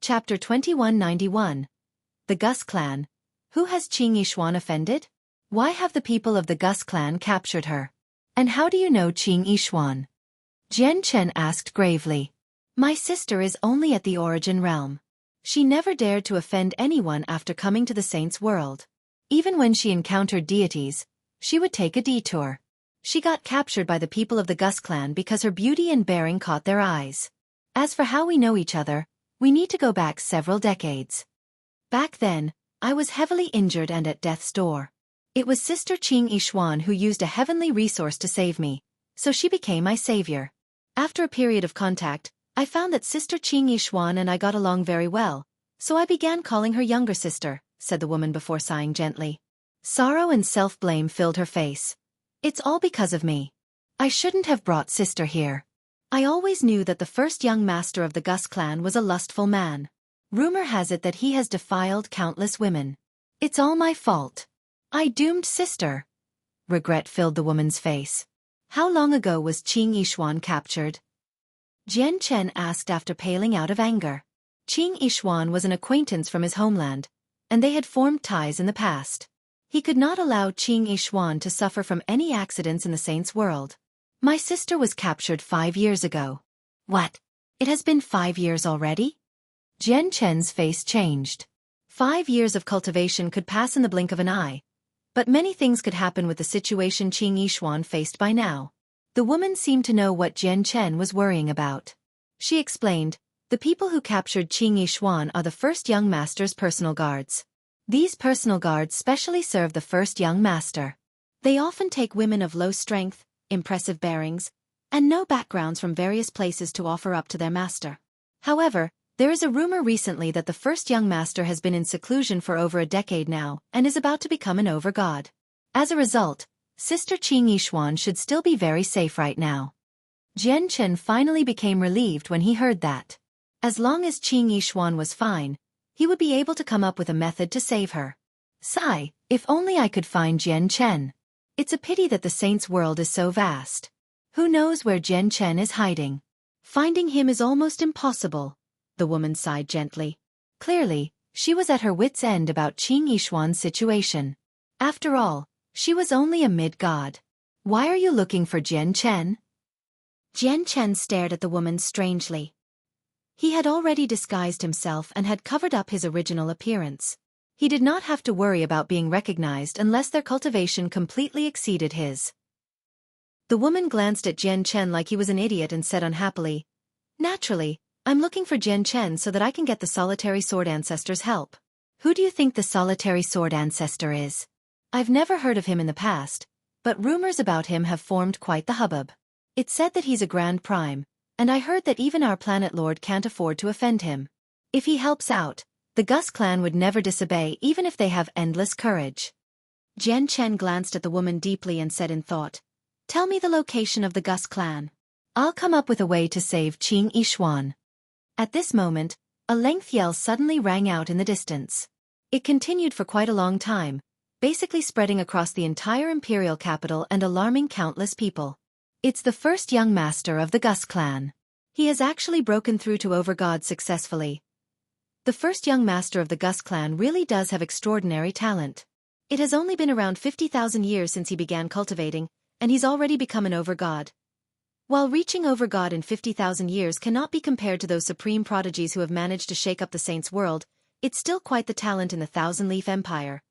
Chapter 2191. The Gus Clan. Who has Qing Yishuan offended? Why have the people of the Gus clan captured her? And how do you know Qing Yishuan? Jian Chen asked gravely. My sister is only at the origin realm. She never dared to offend anyone after coming to the saints' world. Even when she encountered deities, she would take a detour. She got captured by the people of the Gus clan because her beauty and bearing caught their eyes. As for how we know each other, we need to go back several decades. Back then, I was heavily injured and at death's door. It was Sister Qing Yishuan who used a heavenly resource to save me, so she became my savior. After a period of contact, I found that Sister Qing Yishuan and I got along very well, so I began calling her younger sister, said the woman before sighing gently. Sorrow and self-blame filled her face. It's all because of me. I shouldn't have brought sister here. I always knew that the first young master of the Gus clan was a lustful man. Rumor has it that he has defiled countless women. It's all my fault. I doomed sister. Regret filled the woman's face. How long ago was Qing Yishuan captured? Jian Chen asked after paling out of anger. Qing Yishuan was an acquaintance from his homeland, and they had formed ties in the past. He could not allow Qing Yishuan to suffer from any accidents in the saints' world. My sister was captured 5 years ago. What? It has been 5 years already? Jian Chen's face changed. 5 years of cultivation could pass in the blink of an eye, but many things could happen with the situation Qing Yishuan faced by now. The woman seemed to know what Jian Chen was worrying about. She explained, the people who captured Qing Yishuan are the first young master's personal guards. These personal guards specially serve the first young master. They often take women of low strength, impressive bearings, and no backgrounds from various places to offer up to their master. However, there is a rumor recently that the first young master has been in seclusion for over a decade now and is about to become an over-god. As a result, Sister Qing Yishuan should still be very safe right now. Jian Chen finally became relieved when he heard that. As long as Qing Yishuan was fine, he would be able to come up with a method to save her. Sigh, if only I could find Jian Chen. It's a pity that the saints' world is so vast. Who knows where Jian Chen is hiding? Finding him is almost impossible, the woman sighed gently. Clearly, she was at her wits' end about Qing Yishuan's situation. After all, she was only a mid-god. Why are you looking for Jian Chen? Jian Chen stared at the woman strangely. He had already disguised himself and had covered up his original appearance. He did not have to worry about being recognized unless their cultivation completely exceeded his. The woman glanced at Jian Chen like he was an idiot and said unhappily, Naturally, I'm looking for Jian Chen so that I can get the solitary sword ancestor's help. Who do you think the solitary sword ancestor is? I've never heard of him in the past, but rumors about him have formed quite the hubbub. It's said that he's a grand prime, and I heard that even our planet lord can't afford to offend him. If he helps out, the Gus clan would never disobey even if they have endless courage. Jian Chen glanced at the woman deeply and said in thought, Tell me the location of the Gus clan. I'll come up with a way to save Qing Yishuan. At this moment, a length yell suddenly rang out in the distance. It continued for quite a long time, basically spreading across the entire imperial capital and alarming countless people. It's the first young master of the Gus clan. He has actually broken through to Overgod successfully. The first young master of the Gus clan really does have extraordinary talent. It has only been around 50,000 years since he began cultivating, and he's already become an Overgod. While reaching Overgod in 50,000 years cannot be compared to those supreme prodigies who have managed to shake up the saints' world, it's still quite the talent in the Thousand-Leaf Empire.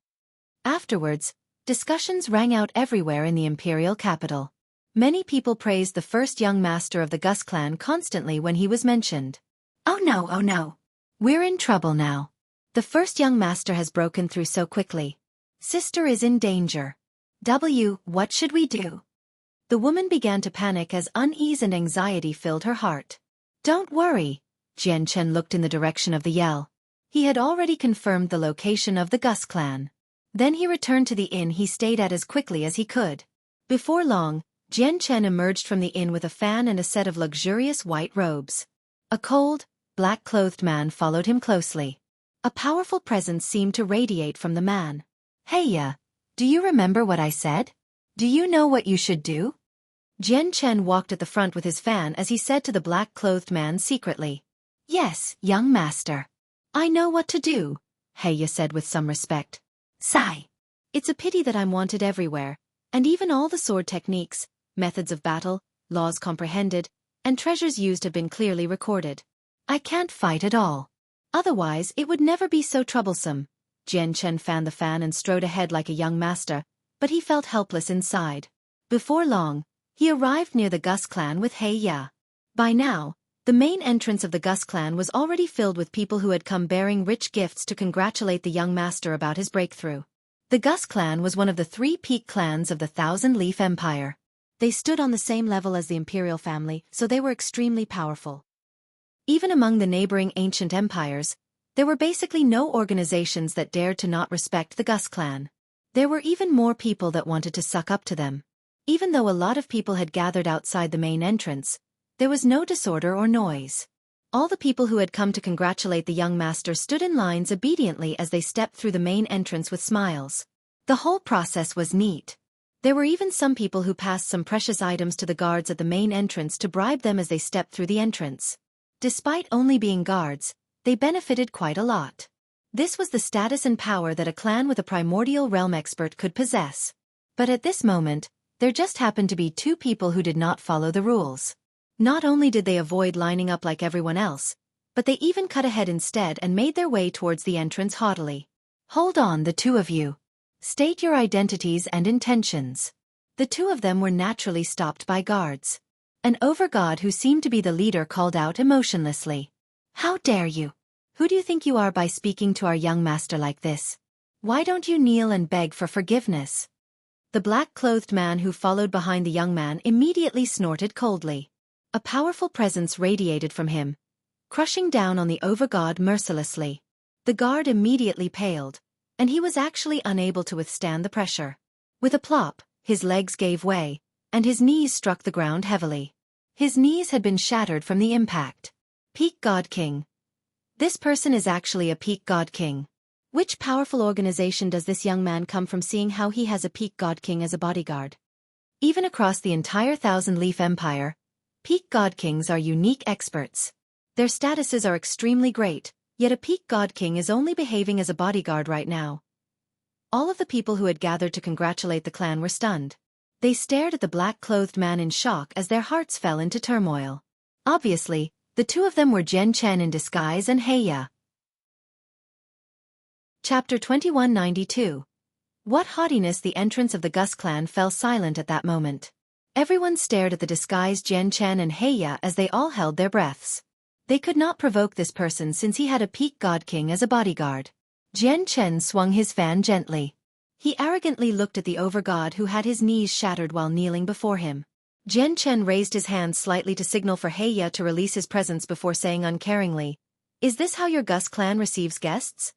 Afterwards, discussions rang out everywhere in the imperial capital. Many people praised the first young master of the Gus clan constantly when he was mentioned. Oh no. We're in trouble now. The first young master has broken through so quickly. Sister is in danger. What should we do? The woman began to panic as unease and anxiety filled her heart. Don't worry. Jian Chen looked in the direction of the yell. He had already confirmed the location of the Gus clan. Then he returned to the inn he stayed at as quickly as he could. Before long, Jian Chen emerged from the inn with a fan and a set of luxurious white robes. A cold, black-clothed man followed him closely. A powerful presence seemed to radiate from the man. Hey, do you remember what I said? Do you know what you should do? Jian Chen walked at the front with his fan as he said to the black-clothed man secretly. Yes, young master. I know what to do, Heya said with some respect. Sigh. It's a pity that I'm wanted everywhere, and even all the sword techniques, methods of battle, laws comprehended, and treasures used have been clearly recorded. I can't fight at all. Otherwise it would never be so troublesome. Jian Chen fanned the fan and strode ahead like a young master, but he felt helpless inside. Before long, he arrived near the Gus clan with Heya. By now, the main entrance of the Gus clan was already filled with people who had come bearing rich gifts to congratulate the young master about his breakthrough. The Gus clan was one of the 3 peak clans of the Thousand Leaf Empire. They stood on the same level as the imperial family, so they were extremely powerful. Even among the neighboring ancient empires, there were basically no organizations that dared to not respect the Gus clan. There were even more people that wanted to suck up to them. Even though a lot of people had gathered outside the main entrance, there was no disorder or noise. All the people who had come to congratulate the young master stood in lines obediently as they stepped through the main entrance with smiles. The whole process was neat. There were even some people who passed some precious items to the guards at the main entrance to bribe them as they stepped through the entrance. Despite only being guards, they benefited quite a lot. This was the status and power that a clan with a primordial realm expert could possess. But at this moment, there just happened to be 2 people who did not follow the rules. Not only did they avoid lining up like everyone else, but they even cut ahead instead and made their way towards the entrance haughtily. Hold on, the 2 of you. State your identities and intentions. The 2 of them were naturally stopped by guards. An overgod who seemed to be the leader called out emotionlessly. How dare you? Who do you think you are by speaking to our young master like this? Why don't you kneel and beg for forgiveness? The black-clothed man who followed behind the young man immediately snorted coldly. A powerful presence radiated from him, crushing down on the overgod mercilessly. The guard immediately paled, and he was actually unable to withstand the pressure. With a plop, his legs gave way, and his knees struck the ground heavily. His knees had been shattered from the impact. Peak God King. This person is actually a Peak God King. Which powerful organization does this young man come from, seeing how he has a Peak God King as a bodyguard? Even across the entire Thousand Leaf Empire, Peak God Kings are unique experts. Their statuses are extremely great, yet a Peak God King is only behaving as a bodyguard right now. All of the people who had gathered to congratulate the clan were stunned. They stared at the black-clothed man in shock as their hearts fell into turmoil. Obviously, the 2 of them were Jian Chen in disguise and Heya. Chapter 2192. What haughtiness! The entrance of the Gus clan fell silent at that moment. Everyone stared at the disguised Jian Chen and Heya as they all held their breaths. They could not provoke this person since he had a Peak God King as a bodyguard. Jian Chen swung his fan gently. He arrogantly looked at the overgod who had his knees shattered while kneeling before him. Jian Chen raised his hand slightly to signal for Heya to release his presence before saying uncaringly, "Is this how your Gus clan receives guests?"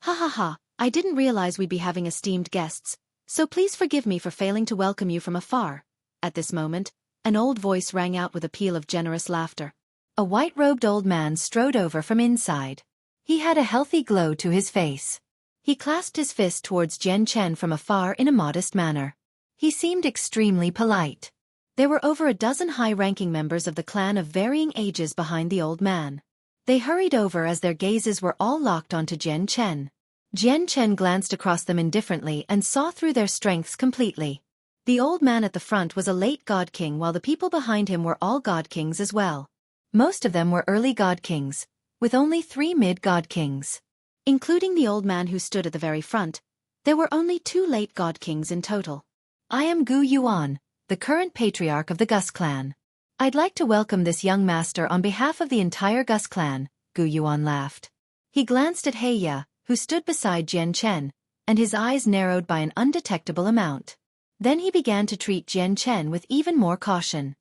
"Ha ha ha, I didn't realize we'd be having esteemed guests, so please forgive me for failing to welcome you from afar." At this moment, an old voice rang out with a peal of generous laughter. A white-robed old man strode over from inside. He had a healthy glow to his face. He clasped his fist towards Jian Chen from afar in a modest manner. He seemed extremely polite. There were over a dozen high-ranking members of the clan of varying ages behind the old man. They hurried over as their gazes were all locked onto Jian Chen. Jian Chen glanced across them indifferently and saw through their strengths completely. The old man at the front was a late God King, while the people behind him were all God Kings as well. Most of them were early God Kings, with only 3 mid-God Kings. Including the old man who stood at the very front, there were only 2 late God Kings in total. I am Gu Yuan, the current patriarch of the Gus clan. I'd like to welcome this young master on behalf of the entire Gus clan, Gu Yuan laughed. He glanced at Heya, who stood beside Jian Chen, and his eyes narrowed by an undetectable amount. Then he began to treat Jian Chen with even more caution.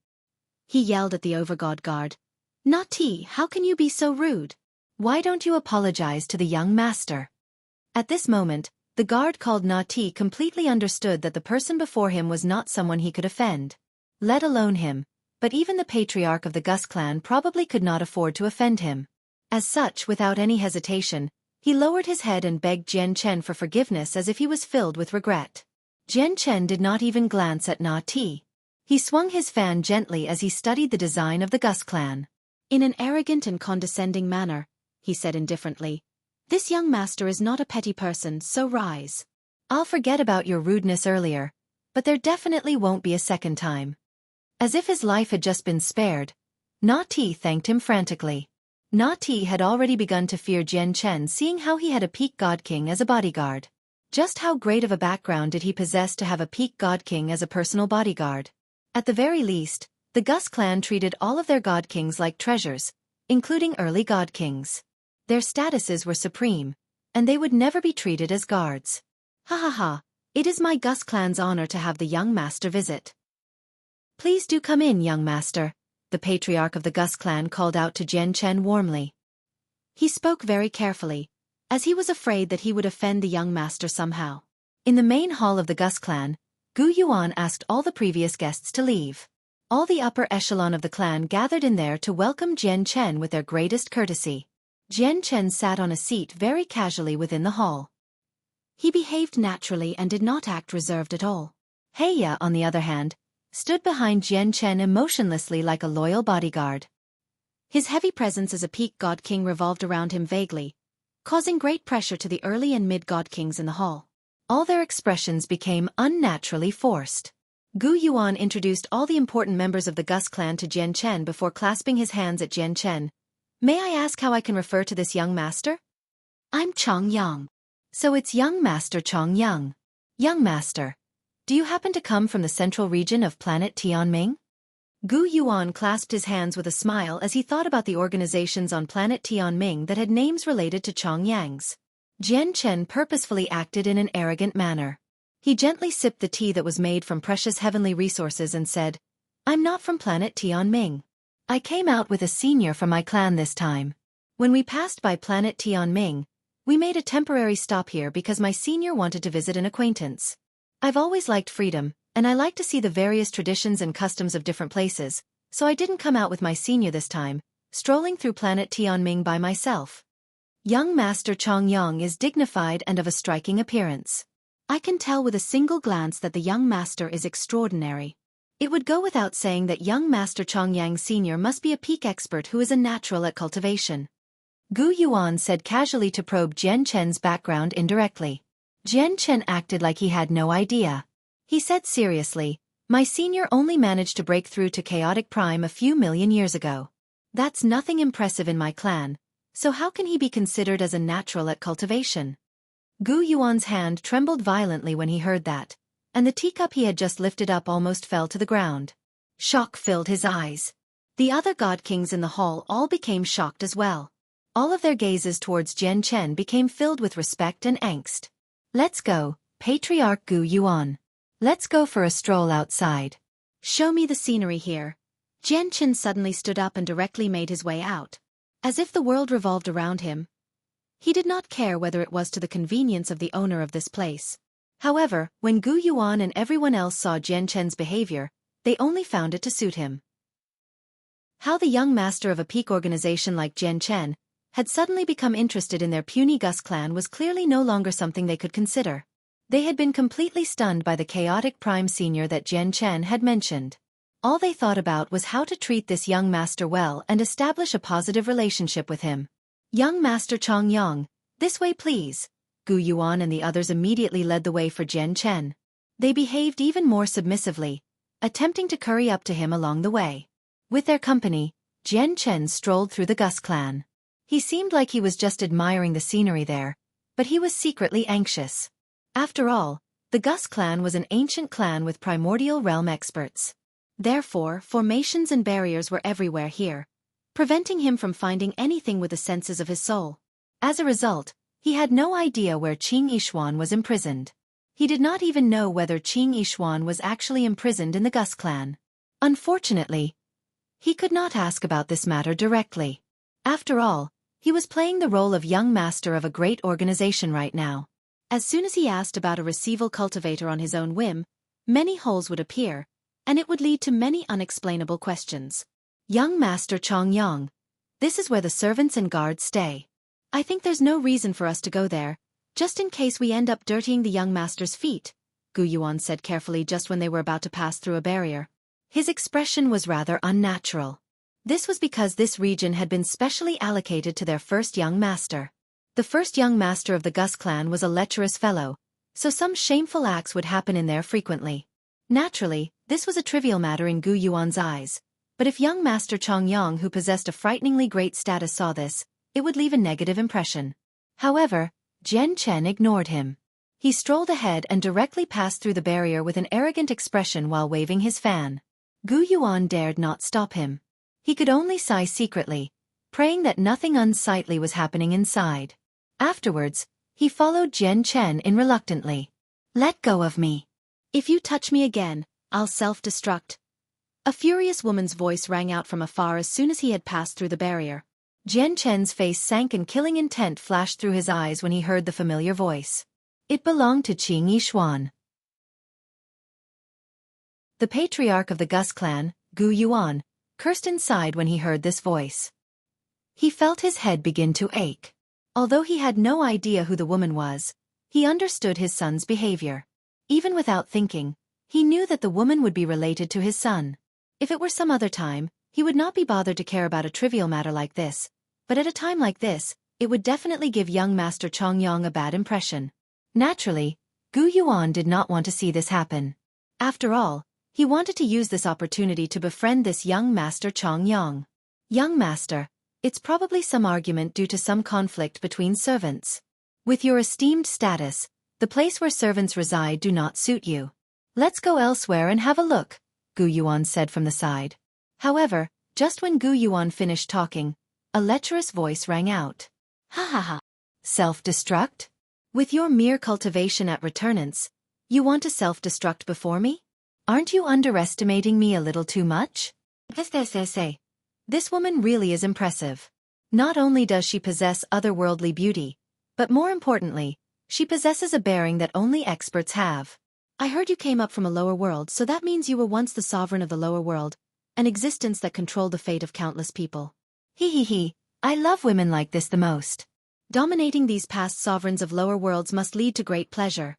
He yelled at the overgod guard, "Naughty, how can you be so rude? Why don't you apologize to the young master?" At this moment, the guard called Naughty completely understood that the person before him was not someone he could offend. Let alone him, but even the patriarch of the Gus clan probably could not afford to offend him. As such, without any hesitation, he lowered his head and begged Jian Chen for forgiveness as if he was filled with regret. Jian Chen did not even glance at Naughty. He swung his fan gently as he studied the design of the Gus clan. In an arrogant and condescending manner, he said indifferently. This young master is not a petty person, so rise. I'll forget about your rudeness earlier, but there definitely won't be a second time. As if his life had just been spared, Na Ti thanked him frantically. Na Ti had already begun to fear Jian Chen, seeing how he had a peak god king as a bodyguard. Just how great of a background did he possess to have a peak god king as a personal bodyguard? At the very least, the Gus clan treated all of their god kings like treasures, including early god kings. Their statuses were supreme, and they would never be treated as guards. Ha ha ha, it is my Gus clan's honor to have the young master visit. Please do come in, young master, the patriarch of the Gus clan called out to Jian Chen warmly. He spoke very carefully, as he was afraid that he would offend the young master somehow. In the main hall of the Gus clan, Gu Yuan asked all the previous guests to leave. All the upper echelon of the clan gathered in there to welcome Jian Chen with their greatest courtesy. Jian Chen sat on a seat very casually within the hall. He behaved naturally and did not act reserved at all. Heya, on the other hand, stood behind Jian Chen emotionlessly like a loyal bodyguard. His heavy presence as a peak god king revolved around him vaguely, causing great pressure to the early and mid-god kings in the hall. All their expressions became unnaturally forced. Gu Yuan introduced all the important members of the Gus clan to Jian Chen before clasping his hands at Jian Chen. May I ask how I can refer to this young master? I'm Chong Yang. So it's young master Chong Yang. Young master, do you happen to come from the central region of planet Tianming? Gu Yuan clasped his hands with a smile as he thought about the organizations on planet Tianming that had names related to Chong Yang's. Jian Chen purposefully acted in an arrogant manner. He gently sipped the tea that was made from precious heavenly resources and said, I'm not from planet Tianming. I came out with a senior from my clan this time. When we passed by planet Tianming, we made a temporary stop here because my senior wanted to visit an acquaintance. I've always liked freedom, and I like to see the various traditions and customs of different places, so I didn't come out with my senior this time, strolling through planet Tianming by myself. Young Master Chong Yang is dignified and of a striking appearance. I can tell with a single glance that the young master is extraordinary. It would go without saying that young Master Chong Yang Sr. must be a peak expert who is a natural at cultivation. Gu Yuan said casually to probe Jian Chen's background indirectly. Jian Chen acted like he had no idea. He said seriously, my senior only managed to break through to chaotic prime a few million years ago. That's nothing impressive in my clan, so how can he be considered as a natural at cultivation? Gu Yuan's hand trembled violently when he heard that, and the teacup he had just lifted up almost fell to the ground. Shock filled his eyes. The other god kings in the hall all became shocked as well. All of their gazes towards Jian Chen became filled with respect and angst. Let's go, Patriarch Gu Yuan. Let's go for a stroll outside. Show me the scenery here. Jian Chen suddenly stood up and directly made his way out. As if the world revolved around him. He did not care whether it was to the convenience of the owner of this place. However, when Gu Yuan and everyone else saw Jian Chen's behavior, they only found it to suit him. How the young master of a peak organization like Jian Chen had suddenly become interested in their puny Gus clan was clearly no longer something they could consider. They had been completely stunned by the chaotic prime senior that Jian Chen had mentioned. All they thought about was how to treat this young master well and establish a positive relationship with him. Young Master Chong Yang, this way please. Gu Yuan and the others immediately led the way for Jian Chen. They behaved even more submissively, attempting to curry up to him along the way. With their company, Jian Chen strolled through the Gus clan. He seemed like he was just admiring the scenery there, but he was secretly anxious. After all, the Gus clan was an ancient clan with primordial realm experts. Therefore, formations and barriers were everywhere here, preventing him from finding anything with the senses of his soul. As a result, he had no idea where Qing Yishuan was imprisoned. He did not even know whether Qing Yishuan was actually imprisoned in the Gus clan. Unfortunately, he could not ask about this matter directly. After all, he was playing the role of young master of a great organization right now. As soon as he asked about a receival cultivator on his own whim, many holes would appear, and it would lead to many unexplainable questions. Young Master Chong Yang, this is where the servants and guards stay. I think there's no reason for us to go there, just in case we end up dirtying the young master's feet, Gu Yuan said carefully just when they were about to pass through a barrier. His expression was rather unnatural. This was because this region had been specially allocated to their first young master. The first young master of the Gus clan was a lecherous fellow, so some shameful acts would happen in there frequently. Naturally, this was a trivial matter in Gu Yuan's eyes, but if young Master Chongyang, who possessed a frighteningly great status, saw this, it would leave a negative impression. However, Jian Chen ignored him. He strolled ahead and directly passed through the barrier with an arrogant expression while waving his fan. Gu Yuan dared not stop him. He could only sigh secretly, praying that nothing unsightly was happening inside. Afterwards, he followed Jian Chen in reluctantly. "Let go of me. If you touch me again, I'll self-destruct." A furious woman's voice rang out from afar as soon as he had passed through the barrier. Jian Chen's face sank and killing intent flashed through his eyes when he heard the familiar voice. It belonged to Qing Yishuan. The patriarch of the Gus clan, Gu Yuan, cursed inside when he heard this voice. He felt his head begin to ache. Although he had no idea who the woman was, he understood his son's behavior. Even without thinking, he knew that the woman would be related to his son. If it were some other time, he would not be bothered to care about a trivial matter like this, but at a time like this, it would definitely give young Master Chongyang a bad impression. Naturally, Gu Yuan did not want to see this happen. After all, he wanted to use this opportunity to befriend this young Master Chongyang. "Young Master, it's probably some argument due to some conflict between servants. With your esteemed status, the place where servants reside do not suit you. Let's go elsewhere and have a look," Gu Yuan said from the side. However, just when Gu Yuan finished talking, a lecherous voice rang out. "Ha ha ha. Self-destruct? With your mere cultivation at returnants, you want to self-destruct before me? Aren't you underestimating me a little too much?" This woman really is impressive. Not only does she possess otherworldly beauty, but more importantly, she possesses a bearing that only experts have. I heard you came up from a lower world, so that means you were once the sovereign of the lower world, an existence that controlled the fate of countless people. He, I love women like this the most. Dominating these past sovereigns of lower worlds must lead to great pleasure.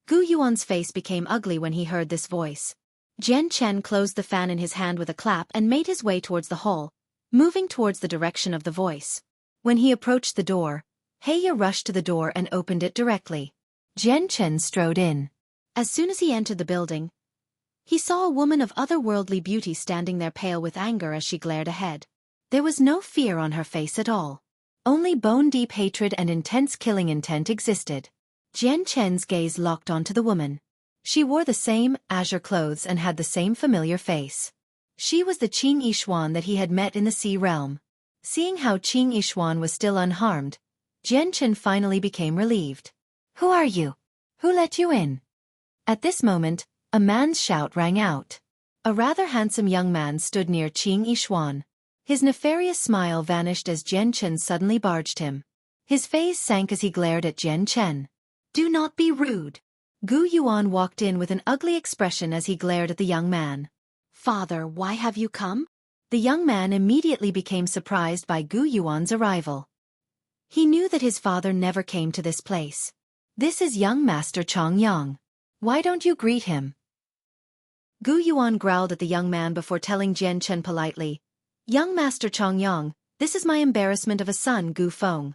Gu Yuan's face became ugly when he heard this voice. Jian Chen closed the fan in his hand with a clap and made his way towards the hall, moving towards the direction of the voice. When he approached the door, Heya rushed to the door and opened it directly. Jian Chen strode in. As soon as he entered the building, he saw a woman of otherworldly beauty standing there pale with anger as she glared ahead. There was no fear on her face at all. Only bone-deep hatred and intense killing intent existed. Jian Chen's gaze locked onto the woman. She wore the same azure clothes and had the same familiar face. She was the Qing Yishuan that he had met in the Sea Realm. Seeing how Qing Yishuan was still unharmed, Jian Chen finally became relieved. "Who are you? Who let you in?" At this moment, a man's shout rang out. A rather handsome young man stood near Qing Yishuan. His nefarious smile vanished as Jian Chen suddenly barged him. His face sank as he glared at Jian Chen. "Do not be rude." Gu Yuan walked in with an ugly expression as he glared at the young man. "Father, why have you come?" The young man immediately became surprised by Gu Yuan's arrival. He knew that his father never came to this place. "This is young Master Chongyang. Why don't you greet him?" Gu Yuan growled at the young man before telling Jian Chen politely, "Young Master Chongyang, this is my embarrassment of a son, Gu Feng."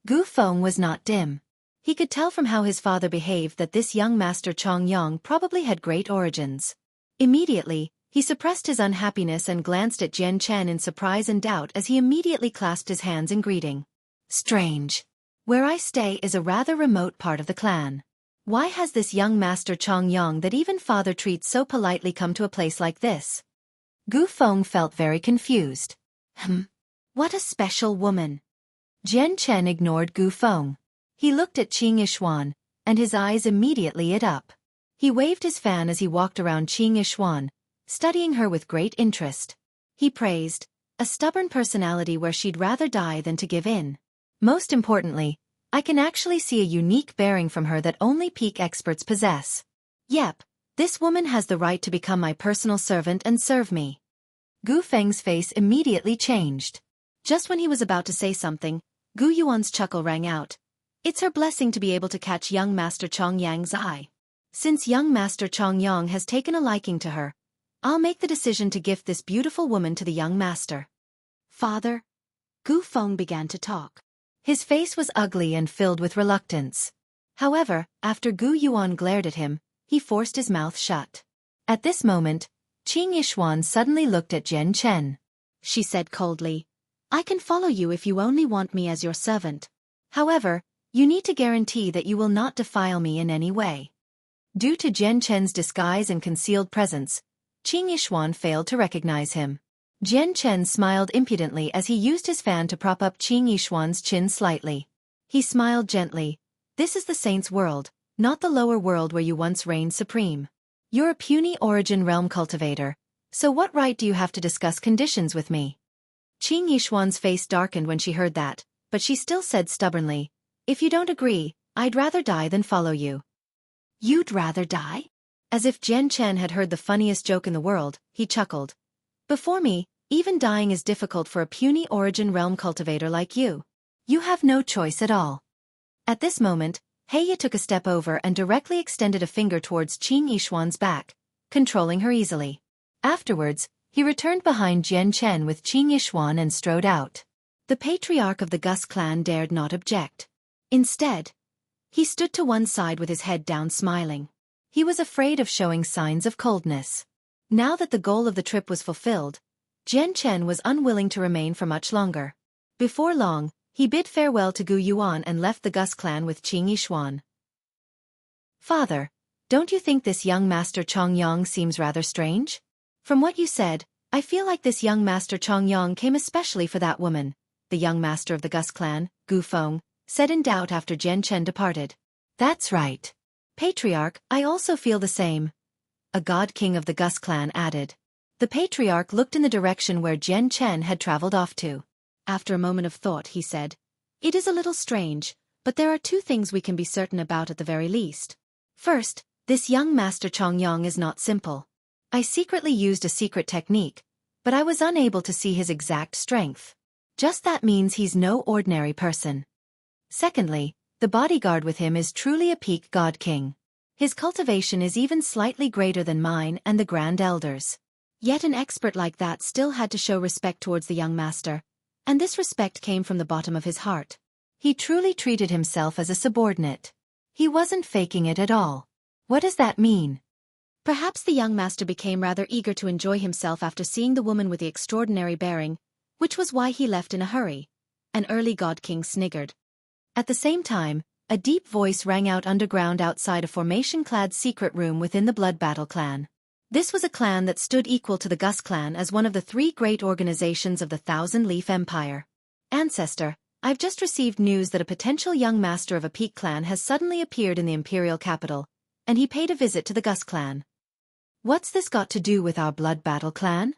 Gu Feng was not dim. He could tell from how his father behaved that this young Master Chongyang probably had great origins. Immediately, he suppressed his unhappiness and glanced at Jian Chen in surprise and doubt as he immediately clasped his hands in greeting. "Strange. Where I stay is a rather remote part of the clan. Why has this young Master Chongyang that even father treats so politely come to a place like this?" Gu Feng felt very confused. What a special woman. Jian Chen ignored Gu Feng. He looked at Qing Yishuan, and his eyes immediately lit up. He waved his fan as he walked around Qing Yishuan, studying her with great interest. He praised, "A stubborn personality where she'd rather die than to give in. Most importantly, I can actually see a unique bearing from her that only peak experts possess. Yep, this woman has the right to become my personal servant and serve me." Gu Feng's face immediately changed. Just when he was about to say something, Gu Yuan's chuckle rang out. It's her blessing to be able to catch young Master Chongyang's eye. Since young Master Chongyang has taken a liking to her, I'll make the decision to gift this beautiful woman to the young master. Father, Gu Feng began to talk. His face was ugly and filled with reluctance. However, after Gu Yuan glared at him, he forced his mouth shut. At this moment, Qing Yishuan suddenly looked at Jian Chen. She said coldly, I can follow you if you only want me as your servant. However, you need to guarantee that you will not defile me in any way. Due to Jian Chen's disguise and concealed presence, Qing Yishuan failed to recognize him. Jian Chen smiled impudently as he used his fan to prop up Qing Yishuan's chin slightly. He smiled gently. This is the saint's world, not the lower world where you once reigned supreme. You're a puny origin realm cultivator, so what right do you have to discuss conditions with me? Qing Yishuan's face darkened when she heard that, but she still said stubbornly, If you don't agree, I'd rather die than follow you. You'd rather die? As if Jian Chen had heard the funniest joke in the world, he chuckled. Before me, even dying is difficult for a puny origin realm cultivator like you. You have no choice at all. At this moment, Heya took a step over and directly extended a finger towards Qing Yishuan's back, controlling her easily. Afterwards, he returned behind Jian Chen with Qing Yishuan and strode out. The patriarch of the Gus clan dared not object. Instead, he stood to one side with his head down smiling. He was afraid of showing signs of coldness. Now that the goal of the trip was fulfilled, Jian Chen was unwilling to remain for much longer. Before long, he bid farewell to Gu Yuan and left the Gus clan with Qing Yishuan. Father, don't you think this young master Chongyang seems rather strange? From what you said, I feel like this young master Chongyang came especially for that woman, the young master of the Gus clan, Gu Feng, said in doubt after Jian Chen departed. That's right. Patriarch, I also feel the same. A god king of the Gus clan added. The patriarch looked in the direction where Jian Chen had traveled off to. After a moment of thought, he said, It is a little strange, but there are two things we can be certain about at the very least. First, this young master Chongyang is not simple. I secretly used a secret technique, but I was unable to see his exact strength. Just that means he's no ordinary person. Secondly, the bodyguard with him is truly a peak god king. His cultivation is even slightly greater than mine and the Grand Elders. Yet an expert like that still had to show respect towards the young master, and this respect came from the bottom of his heart. He truly treated himself as a subordinate. He wasn't faking it at all. What does that mean? Perhaps the young master became rather eager to enjoy himself after seeing the woman with the extraordinary bearing, which was why he left in a hurry. An early god king sniggered. At the same time, a deep voice rang out underground outside a formation-clad secret room within the Blood Battle clan. This was a clan that stood equal to the Gus clan as one of the three great organizations of the Thousand-Leaf Empire. Ancestor, I've just received news that a potential young master of a peak clan has suddenly appeared in the imperial capital, and he paid a visit to the Gus clan. What's this got to do with our Blood Battle clan?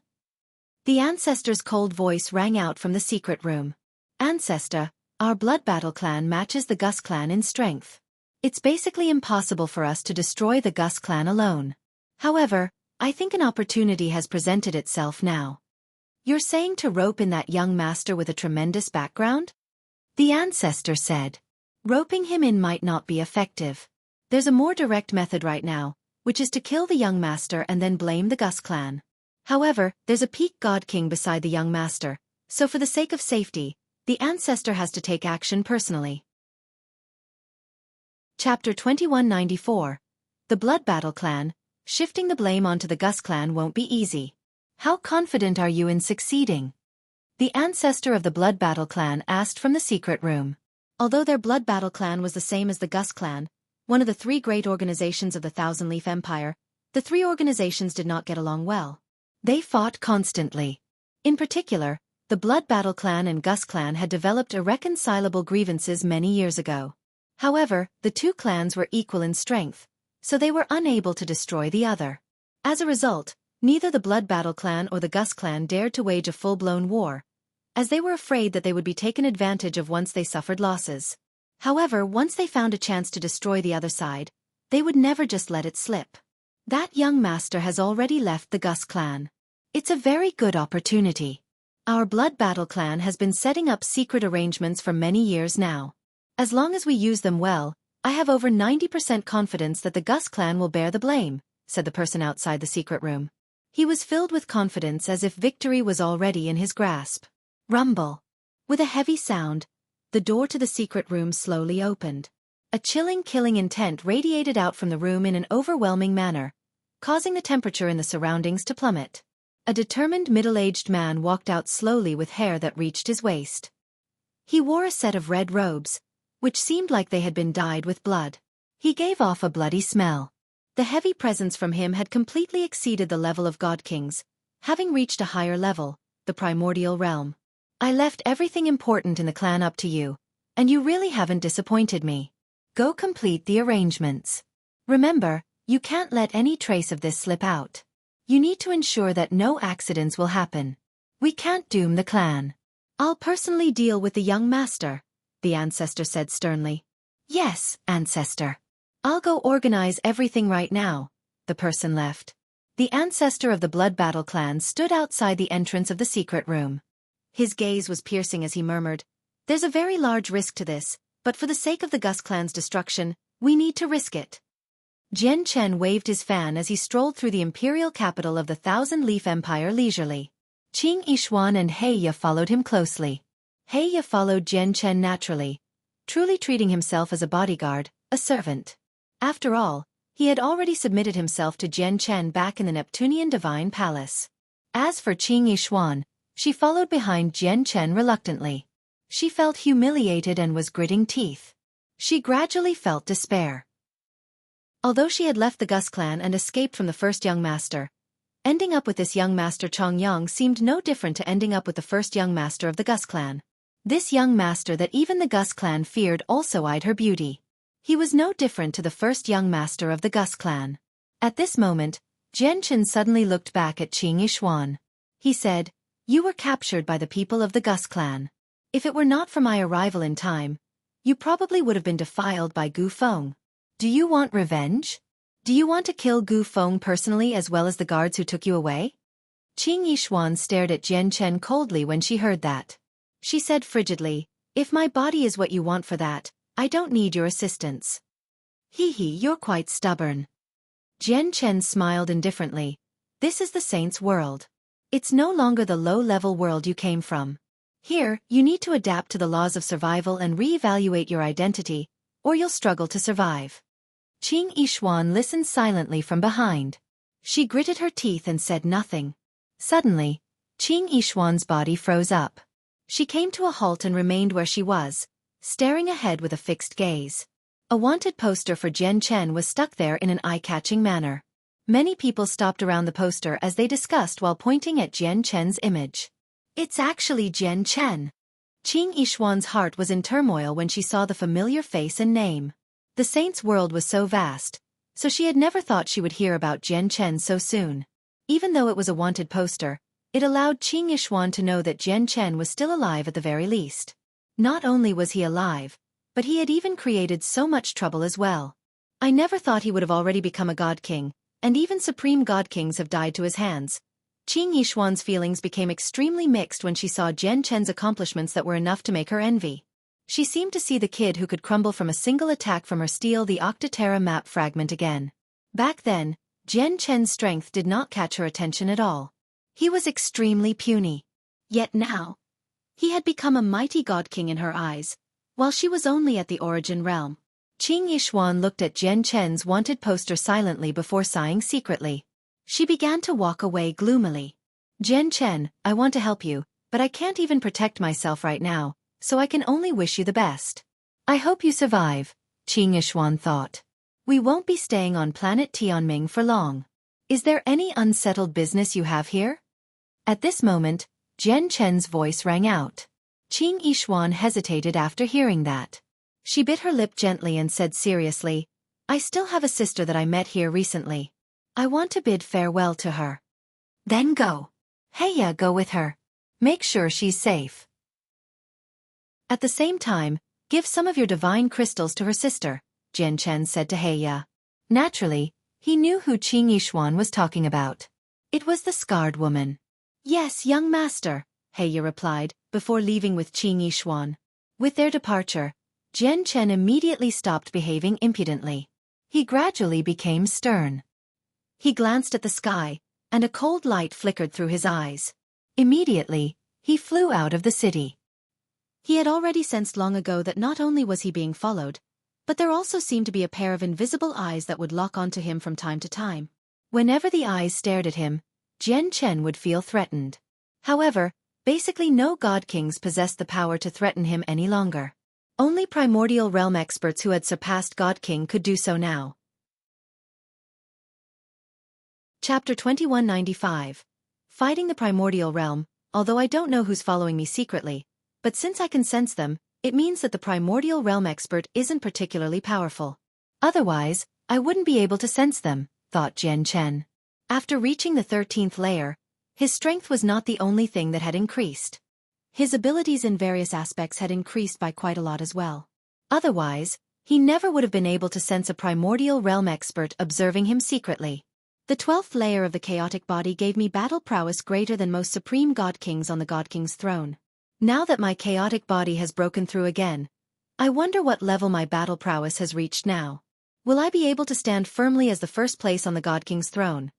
The ancestor's cold voice rang out from the secret room. Ancestor, our Blood Battle clan matches the Gus clan in strength. It's basically impossible for us to destroy the Gus clan alone. However, I think an opportunity has presented itself now. You're saying to rope in that young master with a tremendous background? The ancestor said. Roping him in might not be effective. There's a more direct method right now, which is to kill the young master and then blame the Gus clan. However, there's a peak god king beside the young master, so for the sake of safety, the ancestor has to take action personally. Chapter 2194. The Blood Battle clan. Shifting the blame onto the Gus clan won't be easy. How confident are you in succeeding? The ancestor of the Blood Battle clan asked from the secret room. Although their Blood Battle clan was the same as the Gus clan, one of the three great organizations of the Thousand-Leaf Empire, the three organizations did not get along well. They fought constantly. In particular, the Blood Battle clan and Gus clan had developed irreconcilable grievances many years ago. However, the two clans were equal in strength, so they were unable to destroy the other. As a result, neither the Blood Battle clan or the Gus clan dared to wage a full-blown war, as they were afraid that they would be taken advantage of once they suffered losses. However, once they found a chance to destroy the other side, they would never just let it slip. That young master has already left the Gus clan. It's a very good opportunity. Our Blood Battle clan has been setting up secret arrangements for many years now. As long as we use them well, I have over 90% confidence that the Gus clan will bear the blame, said the person outside the secret room. He was filled with confidence as if victory was already in his grasp. Rumble. With a heavy sound, the door to the secret room slowly opened. A chilling, killing intent radiated out from the room in an overwhelming manner, causing the temperature in the surroundings to plummet. A determined middle-aged man walked out slowly with hair that reached his waist. He wore a set of red robes, which seemed like they had been dyed with blood. He gave off a bloody smell. The heavy presence from him had completely exceeded the level of God Kings, having reached a higher level, the primordial realm. I left everything important in the clan up to you, and you really haven't disappointed me. Go complete the arrangements. Remember, you can't let any trace of this slip out. You need to ensure that no accidents will happen. We can't doom the clan. I'll personally deal with the young master, the ancestor said sternly. Yes, ancestor. I'll go organize everything right now. The person left. The ancestor of the Blood Battle clan stood outside the entrance of the secret room. His gaze was piercing as he murmured, "There's a very large risk to this, but for the sake of the Gus clan's destruction, we need to risk it." Jian Chen waved his fan as he strolled through the imperial capital of the Thousand-Leaf Empire leisurely. Qing Yishuan and Heya followed him closely. Heya followed Jian Chen naturally, truly treating himself as a bodyguard, a servant. After all, he had already submitted himself to Jian Chen back in the Neptunian Divine Palace. As for Qing Yishuan, she followed behind Jian Chen reluctantly. She felt humiliated and was gritting teeth. She gradually felt despair. Although she had left the Gus clan and escaped from the first young master, ending up with this young master Chong Yang seemed no different to ending up with the first young master of the Gus clan. This young master that even the Gus clan feared also eyed her beauty. He was no different to the first young master of the Gus clan. At this moment, Jian Chen suddenly looked back at Qing Yishuan. He said, "You were captured by the people of the Gus clan. If it were not for my arrival in time, you probably would have been defiled by Gu Feng. Do you want revenge? Do you want to kill Gu Feng personally as well as the guards who took you away?" Qing Yishuan stared at Jian Chen coldly when she heard that. She said frigidly, "If my body is what you want for that, I don't need your assistance." You're quite stubborn." Jian Chen smiled indifferently. "This is the saint's world. It's no longer the low-level world you came from. Here, you need to adapt to the laws of survival and re-evaluate your identity, or you'll struggle to survive." Qing Yishuan listened silently from behind. She gritted her teeth and said nothing. Suddenly, Qing Yishuan's body froze up. She came to a halt and remained where she was, staring ahead with a fixed gaze. A wanted poster for Jian Chen was stuck there in an eye-catching manner. Many people stopped around the poster as they discussed while pointing at Jian Chen's image. "It's actually Jian Chen." Qing Yishuan's heart was in turmoil when she saw the familiar face and name. The saint's world was so vast, so she had never thought she would hear about Jian Chen so soon. Even though it was a wanted poster, it allowed Qing Yishuan to know that Jian Chen was still alive at the very least. Not only was he alive, but he had even created so much trouble as well. "I never thought he would have already become a God King, and even Supreme God Kings have died to his hands." Qing Yishuan's feelings became extremely mixed when she saw Jian Chen's accomplishments that were enough to make her envy. She seemed to see the kid who could crumble from a single attack from her steal the Octaterra map fragment again. Back then, Jian Chen's strength did not catch her attention at all. He was extremely puny. Yet now, he had become a mighty God King in her eyes, while she was only at the origin realm. Qing Yishuan looked at Jian Chen's wanted poster silently before sighing secretly. She began to walk away gloomily. "Jian Chen, I want to help you, but I can't even protect myself right now, so I can only wish you the best. I hope you survive," Qing Yishuan thought. "We won't be staying on planet Tianming for long. Is there any unsettled business you have here?" At this moment, Jian Chen's voice rang out. Qing Yishuan hesitated after hearing that. She bit her lip gently and said seriously, "I still have a sister that I met here recently. I want to bid farewell to her." "Then go. Heya, go with her. Make sure she's safe. At the same time, give some of your divine crystals to her sister," Jian Chen said to Heya. Naturally, he knew who Qing Yishuan was talking about. It was the scarred woman. "Yes, young master," Heya replied, before leaving with Qing Yishuan. With their departure, Jian Chen immediately stopped behaving impudently. He gradually became stern. He glanced at the sky, and a cold light flickered through his eyes. Immediately, he flew out of the city. He had already sensed long ago that not only was he being followed, but there also seemed to be a pair of invisible eyes that would lock onto him from time to time. Whenever the eyes stared at him, Jian Chen would feel threatened. However, basically no god kings possessed the power to threaten him any longer. Only primordial realm experts who had surpassed God King could do so now. Chapter 2195. Fighting the primordial realm. Although I don't know who's following me secretly, but since I can sense them, it means that the primordial realm expert isn't particularly powerful. Otherwise, I wouldn't be able to sense them, thought Jian Chen. After reaching the 13th layer, his strength was not the only thing that had increased. His abilities in various aspects had increased by quite a lot as well. Otherwise, he never would have been able to sense a primordial realm expert observing him secretly. The 12th layer of the chaotic body gave me battle prowess greater than most supreme god kings on the god king's throne. Now that my chaotic body has broken through again, I wonder what level my battle prowess has reached now. Will I be able to stand firmly as the first place on the god king's throne?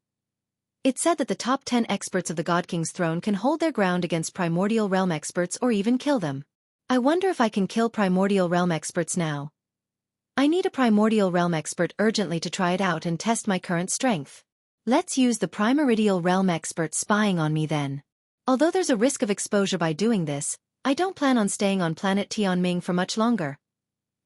It's said that the top 10 experts of the god king's throne can hold their ground against primordial realm experts or even kill them. I wonder if I can kill primordial realm experts now. I need a primordial realm expert urgently to try it out and test my current strength. Let's use the primordial realm expert spying on me then. Although there's a risk of exposure by doing this, I don't plan on staying on planet Tianming for much longer.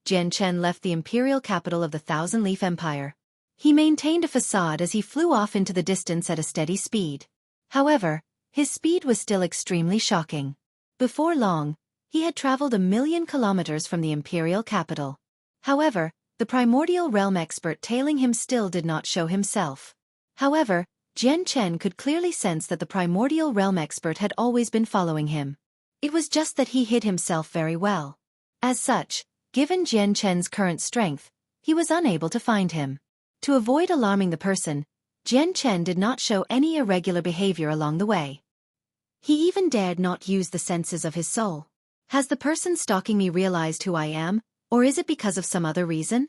Jian Chen left the imperial capital of the Thousand-Leaf Empire. He maintained a facade as he flew off into the distance at a steady speed. However, his speed was still extremely shocking. Before long, he had traveled 1,000,000 kilometers from the imperial capital. However, the primordial realm expert tailing him still did not show himself. However, Jian Chen could clearly sense that the primordial realm expert had always been following him. It was just that he hid himself very well. As such, given Jian Chen's current strength, he was unable to find him. To avoid alarming the person, Jian Chen did not show any irregular behavior along the way. He even dared not use the senses of his soul. Has the person stalking me realized who I am, or is it because of some other reason?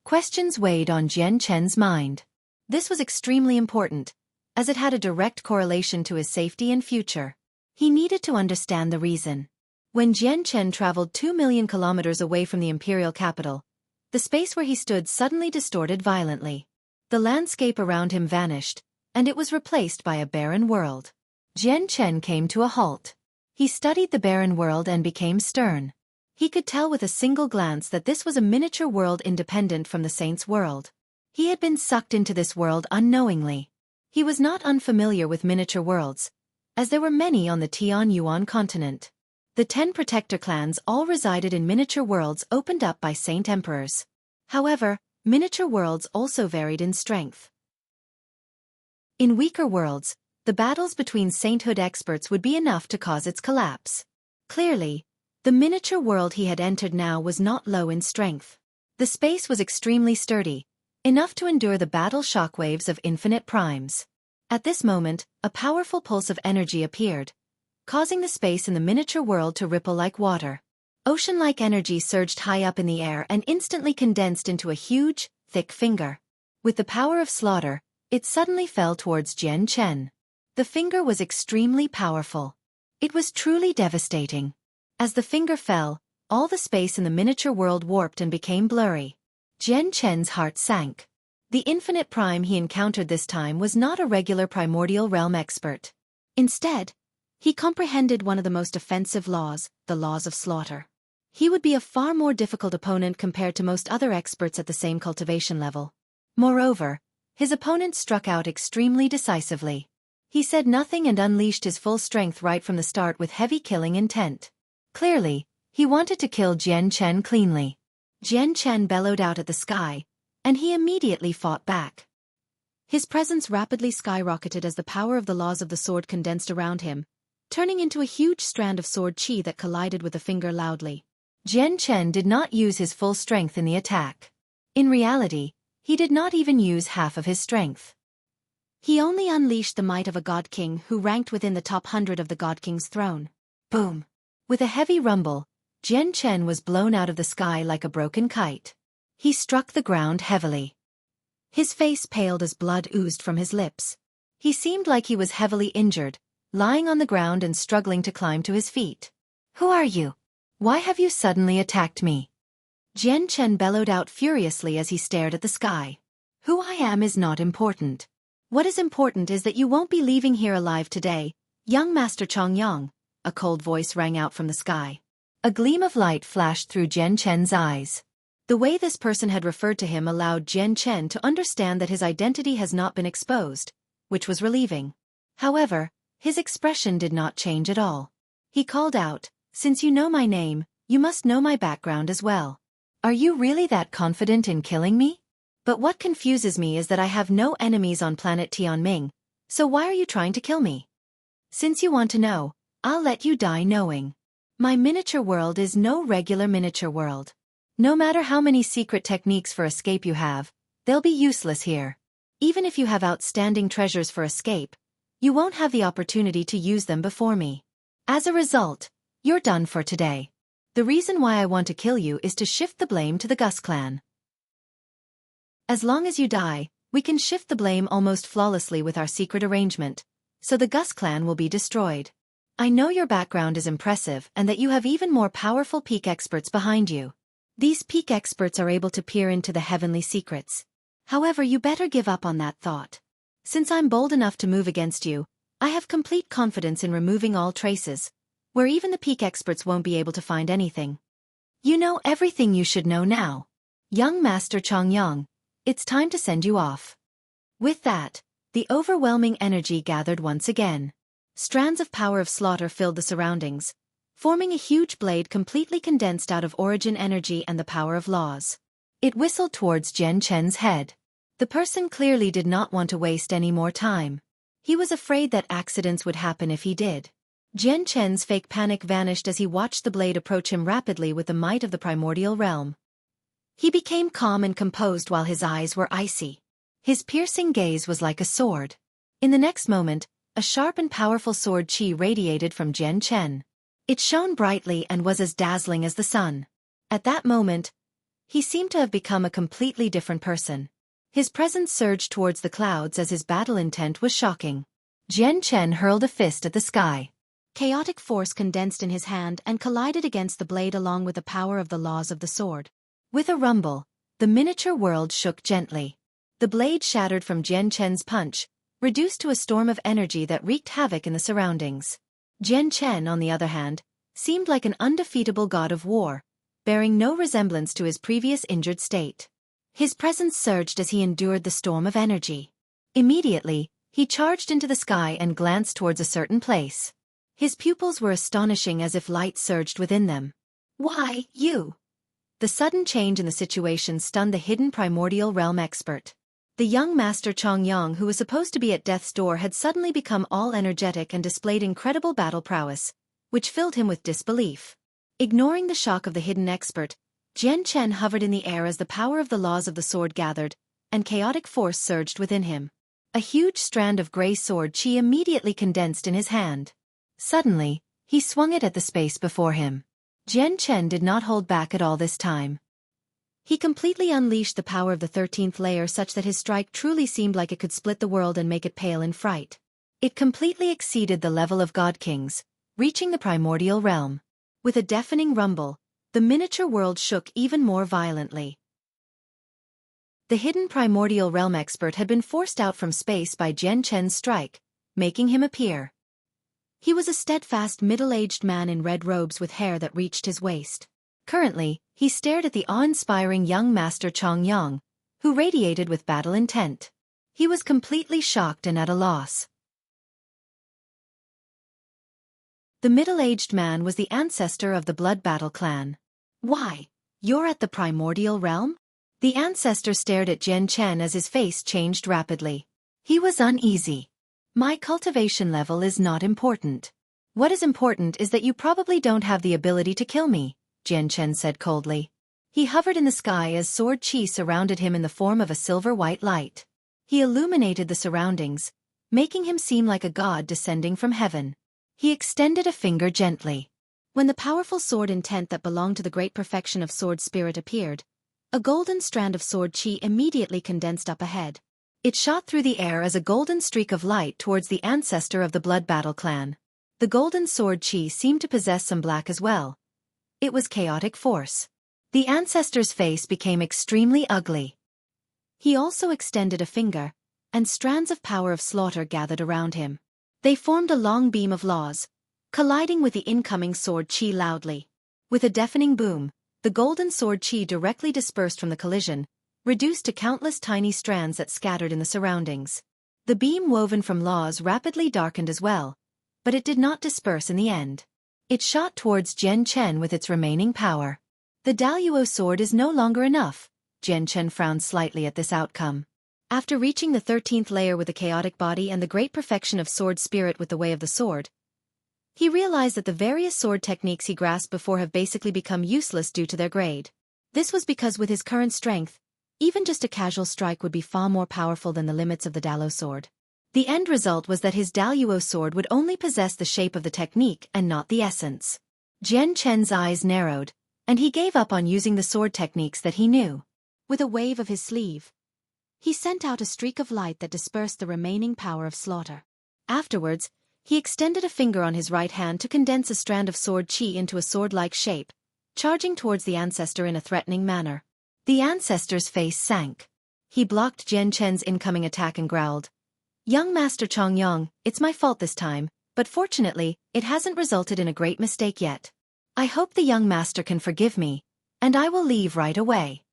Questions weighed on Jian Chen's mind. This was extremely important, as it had a direct correlation to his safety and future. He needed to understand the reason. When Jian Chen traveled 2,000,000 kilometers away from the imperial capital, the space where he stood suddenly distorted violently. The landscape around him vanished, and it was replaced by a barren world. Jian Chen came to a halt. He studied the barren world and became stern. He could tell with a single glance that this was a miniature world independent from the saint's world. He had been sucked into this world unknowingly. He was not unfamiliar with miniature worlds, as there were many on the Tianyuan continent. The 10 protector clans all resided in miniature worlds opened up by saint emperors. However, miniature worlds also varied in strength. In weaker worlds, the battles between sainthood experts would be enough to cause its collapse. Clearly, the miniature world he had entered now was not low in strength. The space was extremely sturdy, enough to endure the battle shockwaves of infinite primes. At this moment, a powerful pulse of energy appeared, causing the space in the miniature world to ripple like water. Ocean-like energy surged high up in the air and instantly condensed into a huge, thick finger. With the power of slaughter, it suddenly fell towards Jian Chen. The finger was extremely powerful. It was truly devastating. As the finger fell, all the space in the miniature world warped and became blurry. Jian Chen's heart sank. The infinite prime he encountered this time was not a regular primordial realm expert. Instead, he comprehended one of the most offensive laws, the laws of slaughter. He would be a far more difficult opponent compared to most other experts at the same cultivation level. Moreover, his opponent struck out extremely decisively. He said nothing and unleashed his full strength right from the start with heavy killing intent. Clearly, he wanted to kill Jian Chen cleanly. Jian Chen bellowed out at the sky, and he immediately fought back. His presence rapidly skyrocketed as the power of the laws of the sword condensed around him, turning into a huge strand of sword chi that collided with the finger loudly. Jian Chen did not use his full strength in the attack. In reality, he did not even use half of his strength. He only unleashed the might of a god king who ranked within the top 100 of the god king's throne. Boom! With a heavy rumble, Jian Chen was blown out of the sky like a broken kite. He struck the ground heavily. His face paled as blood oozed from his lips. He seemed like he was heavily injured, lying on the ground and struggling to climb to his feet. Who are you? Why have you suddenly attacked me? Jian Chen bellowed out furiously as he stared at the sky. Who I am is not important. What is important is that you won't be leaving here alive today, young Master Chongyang, a cold voice rang out from the sky. A gleam of light flashed through Jian Chen's eyes. The way this person had referred to him allowed Jian Chen to understand that his identity has not been exposed, which was relieving. However, his expression did not change at all. He called out, "Since you know my name, you must know my background as well. Are you really that confident in killing me? But what confuses me is that I have no enemies on planet Tianming, so why are you trying to kill me? Since you want to know, I'll let you die knowing. My miniature world is no regular miniature world. No matter how many secret techniques for escape you have, they'll be useless here. Even if you have outstanding treasures for escape, you won't have the opportunity to use them before me. As a result, you're done for today. The reason why I want to kill you is to shift the blame to the Gus clan. As long as you die, we can shift the blame almost flawlessly with our secret arrangement, so the Gus clan will be destroyed. I know your background is impressive and that you have even more powerful peak experts behind you. These peak experts are able to peer into the heavenly secrets. However, you better give up on that thought. Since I'm bold enough to move against you, I have complete confidence in removing all traces, where even the peak experts won't be able to find anything. You know everything you should know now. Young Master Chongyang, it's time to send you off." With that, the overwhelming energy gathered once again. Strands of power of slaughter filled the surroundings, forming a huge blade completely condensed out of origin energy and the power of laws. It whistled towards Jian Chen's head. The person clearly did not want to waste any more time. He was afraid that accidents would happen if he did. Jian Chen's fake panic vanished as he watched the blade approach him rapidly with the might of the primordial realm. He became calm and composed while his eyes were icy. His piercing gaze was like a sword. In the next moment, a sharp and powerful sword qi radiated from Jian Chen. It shone brightly and was as dazzling as the sun. At that moment, he seemed to have become a completely different person. His presence surged towards the clouds as his battle intent was shocking. Jian Chen hurled a fist at the sky. Chaotic force condensed in his hand and collided against the blade along with the power of the laws of the sword. With a rumble, the miniature world shook gently. The blade shattered from Jian Chen's punch, reduced to a storm of energy that wreaked havoc in the surroundings. Jian Chen, on the other hand, seemed like an undefeatable god of war, bearing no resemblance to his previous injured state. His presence surged as he endured the storm of energy. Immediately, he charged into the sky and glanced towards a certain place. His pupils were astonishing as if light surged within them. "Why, you?" The sudden change in the situation stunned the hidden primordial realm expert. The young Master Chongyang, who was supposed to be at death's door, had suddenly become all energetic and displayed incredible battle prowess, which filled him with disbelief. Ignoring the shock of the hidden expert, Jian Chen hovered in the air as the power of the laws of the sword gathered, and chaotic force surged within him. A huge strand of gray sword qi immediately condensed in his hand. Suddenly, he swung it at the space before him. Jian Chen did not hold back at all this time. He completely unleashed the power of the 13th layer such that his strike truly seemed like it could split the world and make it pale in fright. It completely exceeded the level of God Kings, reaching the primordial realm. With a deafening rumble, the miniature world shook even more violently. The hidden primordial realm expert had been forced out from space by Jian Chen's strike, making him appear. He was a steadfast middle-aged man in red robes with hair that reached his waist. Currently, he stared at the awe-inspiring young Master Chongyang, who radiated with battle intent. He was completely shocked and at a loss. The middle-aged man was the ancestor of the Blood Battle clan. "Why, you're at the primordial realm?" The ancestor stared at Jian Chen as his face changed rapidly. He was uneasy. "My cultivation level is not important. What is important is that you probably don't have the ability to kill me," Jian Chen said coldly. He hovered in the sky as sword qi surrounded him in the form of a silver-white light. He illuminated the surroundings, making him seem like a god descending from heaven. He extended a finger gently. When the powerful sword intent that belonged to the great perfection of sword spirit appeared, a golden strand of sword qi immediately condensed up ahead. It shot through the air as a golden streak of light towards the ancestor of the Blood Battle clan. The golden sword chi seemed to possess some black as well. It was chaotic force. The ancestor's face became extremely ugly. He also extended a finger, and strands of power of slaughter gathered around him. They formed a long beam of laws, colliding with the incoming sword chi loudly. With a deafening boom, the golden sword chi directly dispersed from the collision, reduced to countless tiny strands that scattered in the surroundings. The beam woven from laws rapidly darkened as well, but it did not disperse in the end. It shot towards Jian Chen with its remaining power. The Daluo sword is no longer enough. Jian Chen frowned slightly at this outcome. After reaching the 13th layer with the chaotic body and the great perfection of sword spirit with the way of the sword, he realized that the various sword techniques he grasped before have basically become useless due to their grade. This was because with his current strength, even just a casual strike would be far more powerful than the limits of the Daluo sword. The end result was that his Daluo sword would only possess the shape of the technique and not the essence. Jian Chen's eyes narrowed, and he gave up on using the sword techniques that he knew. With a wave of his sleeve, he sent out a streak of light that dispersed the remaining power of slaughter. Afterwards, he extended a finger on his right hand to condense a strand of sword chi into a sword-like shape, charging towards the ancestor in a threatening manner. The ancestor's face sank. He blocked Jian Chen's incoming attack and growled, "Young Master Chongyang, it's my fault this time, but fortunately, it hasn't resulted in a great mistake yet. I hope the young master can forgive me, and I will leave right away.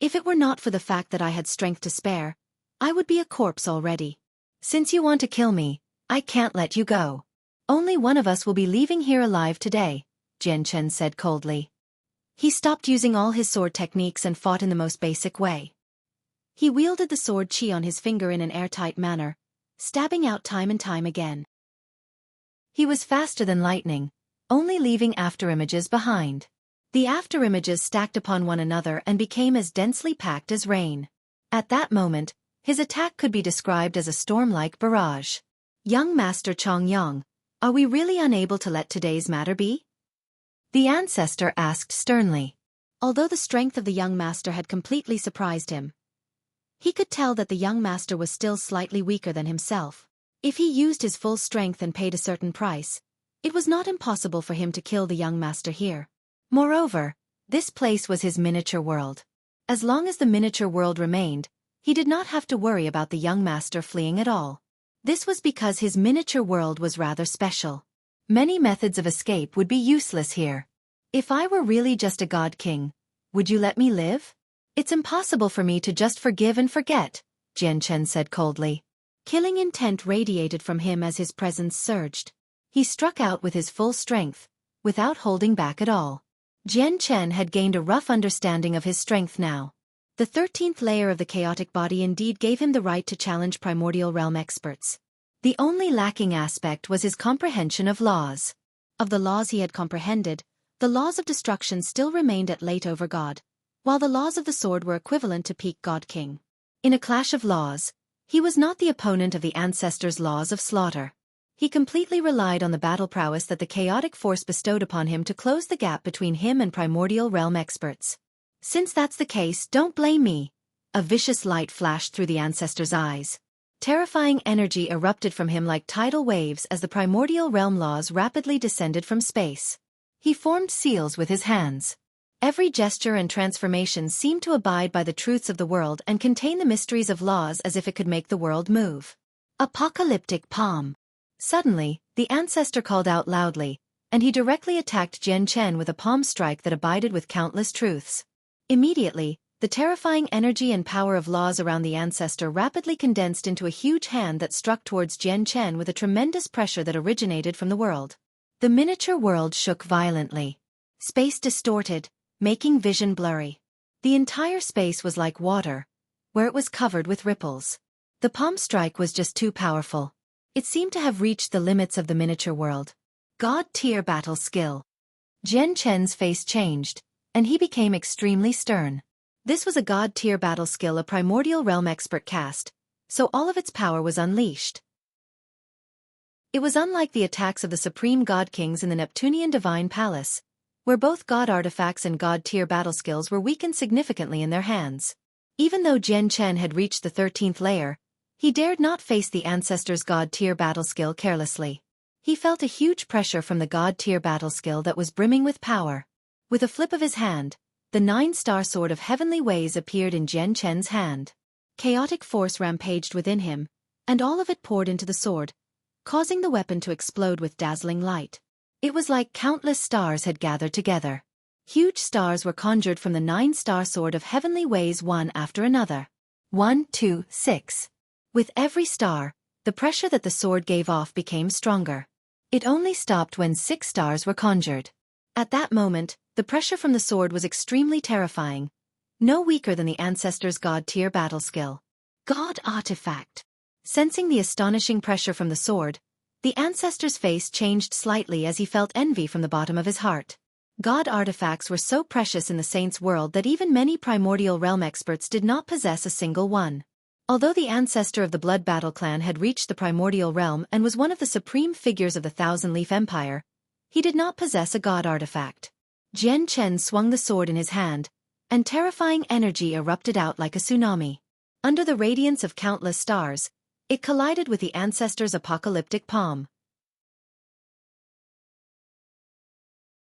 If it were not for the fact that I had strength to spare, I would be a corpse already. Since you want to kill me, I can't let you go. Only one of us will be leaving here alive today," Jian Chen said coldly. He stopped using all his sword techniques and fought in the most basic way. He wielded the sword chi on his finger in an airtight manner, stabbing out time and time again. He was faster than lightning, only leaving afterimages behind. The afterimages stacked upon one another and became as densely packed as rain. At that moment, his attack could be described as a storm-like barrage. "Young Master Chongyang, are we really unable to let today's matter be?" the ancestor asked sternly. Although the strength of the young master had completely surprised him, he could tell that the young master was still slightly weaker than himself. If he used his full strength and paid a certain price, it was not impossible for him to kill the young master here. Moreover, this place was his miniature world. As long as the miniature world remained, he did not have to worry about the young master fleeing at all. This was because his miniature world was rather special. Many methods of escape would be useless here. If I were really just a god king, would you let me live? It's impossible for me to just forgive and forget, Jian Chen said coldly. Killing intent radiated from him as his presence surged. He struck out with his full strength, without holding back at all. Jian Chen had gained a rough understanding of his strength now. The 13th layer of the chaotic body indeed gave him the right to challenge primordial realm experts. The only lacking aspect was his comprehension of laws. Of the laws he had comprehended, the laws of destruction still remained at late over God, while the laws of the sword were equivalent to peak God King. In a clash of laws, he was not the opponent of the ancestors' laws of slaughter. He completely relied on the battle prowess that the chaotic force bestowed upon him to close the gap between him and primordial realm experts. Since that's the case, don't blame me. A vicious light flashed through the ancestor's eyes. Terrifying energy erupted from him like tidal waves as the primordial realm laws rapidly descended from space. He formed seals with his hands. Every gesture and transformation seemed to abide by the truths of the world and contain the mysteries of laws as if it could make the world move. Apocalyptic palm. Suddenly, the ancestor called out loudly, and he directly attacked Jian Chen with a palm strike that abided with countless truths. Immediately, the terrifying energy and power of laws around the ancestor rapidly condensed into a huge hand that struck towards Jian Chen with a tremendous pressure that originated from the world. The miniature world shook violently. Space distorted, making vision blurry. The entire space was like water, where it was covered with ripples. The palm strike was just too powerful. It seemed to have reached the limits of the miniature world. God-tier battle skill. Jian Chen's face changed, and he became extremely stern. This was a god-tier battle skill a primordial realm expert cast, so all of its power was unleashed. It was unlike the attacks of the supreme god kings in the Neptunian divine palace, where both god artifacts and god-tier battle skills were weakened significantly in their hands. Even though Jian Chen had reached the 13th layer, He dared not face the ancestor's god-tier battle skill carelessly. He felt a huge pressure from the god-tier battle skill that was brimming with power. With a flip of his hand, the 9-star sword of heavenly ways appeared in Jian Chen's hand. Chaotic force rampaged within him, and all of it poured into the sword, causing the weapon to explode with dazzling light. It was like countless stars had gathered together. Huge stars were conjured from the 9-star sword of heavenly ways one after another. 1, 2, 6. With every star, the pressure that the sword gave off became stronger. It only stopped when 6 stars were conjured. At that moment, the pressure from the sword was extremely terrifying, no weaker than the ancestor's god-tier battle skill. God artifact. Sensing the astonishing pressure from the sword, the ancestor's face changed slightly as he felt envy from the bottom of his heart. God artifacts were so precious in the saints' world that even many primordial realm experts did not possess a single one. Although the ancestor of the Blood Battle clan had reached the primordial realm and was one of the supreme figures of the Thousand Leaf Empire, he did not possess a god artifact. Jian Chen swung the sword in his hand, and terrifying energy erupted out like a tsunami. Under the radiance of countless stars, it collided with the ancestor's apocalyptic palm.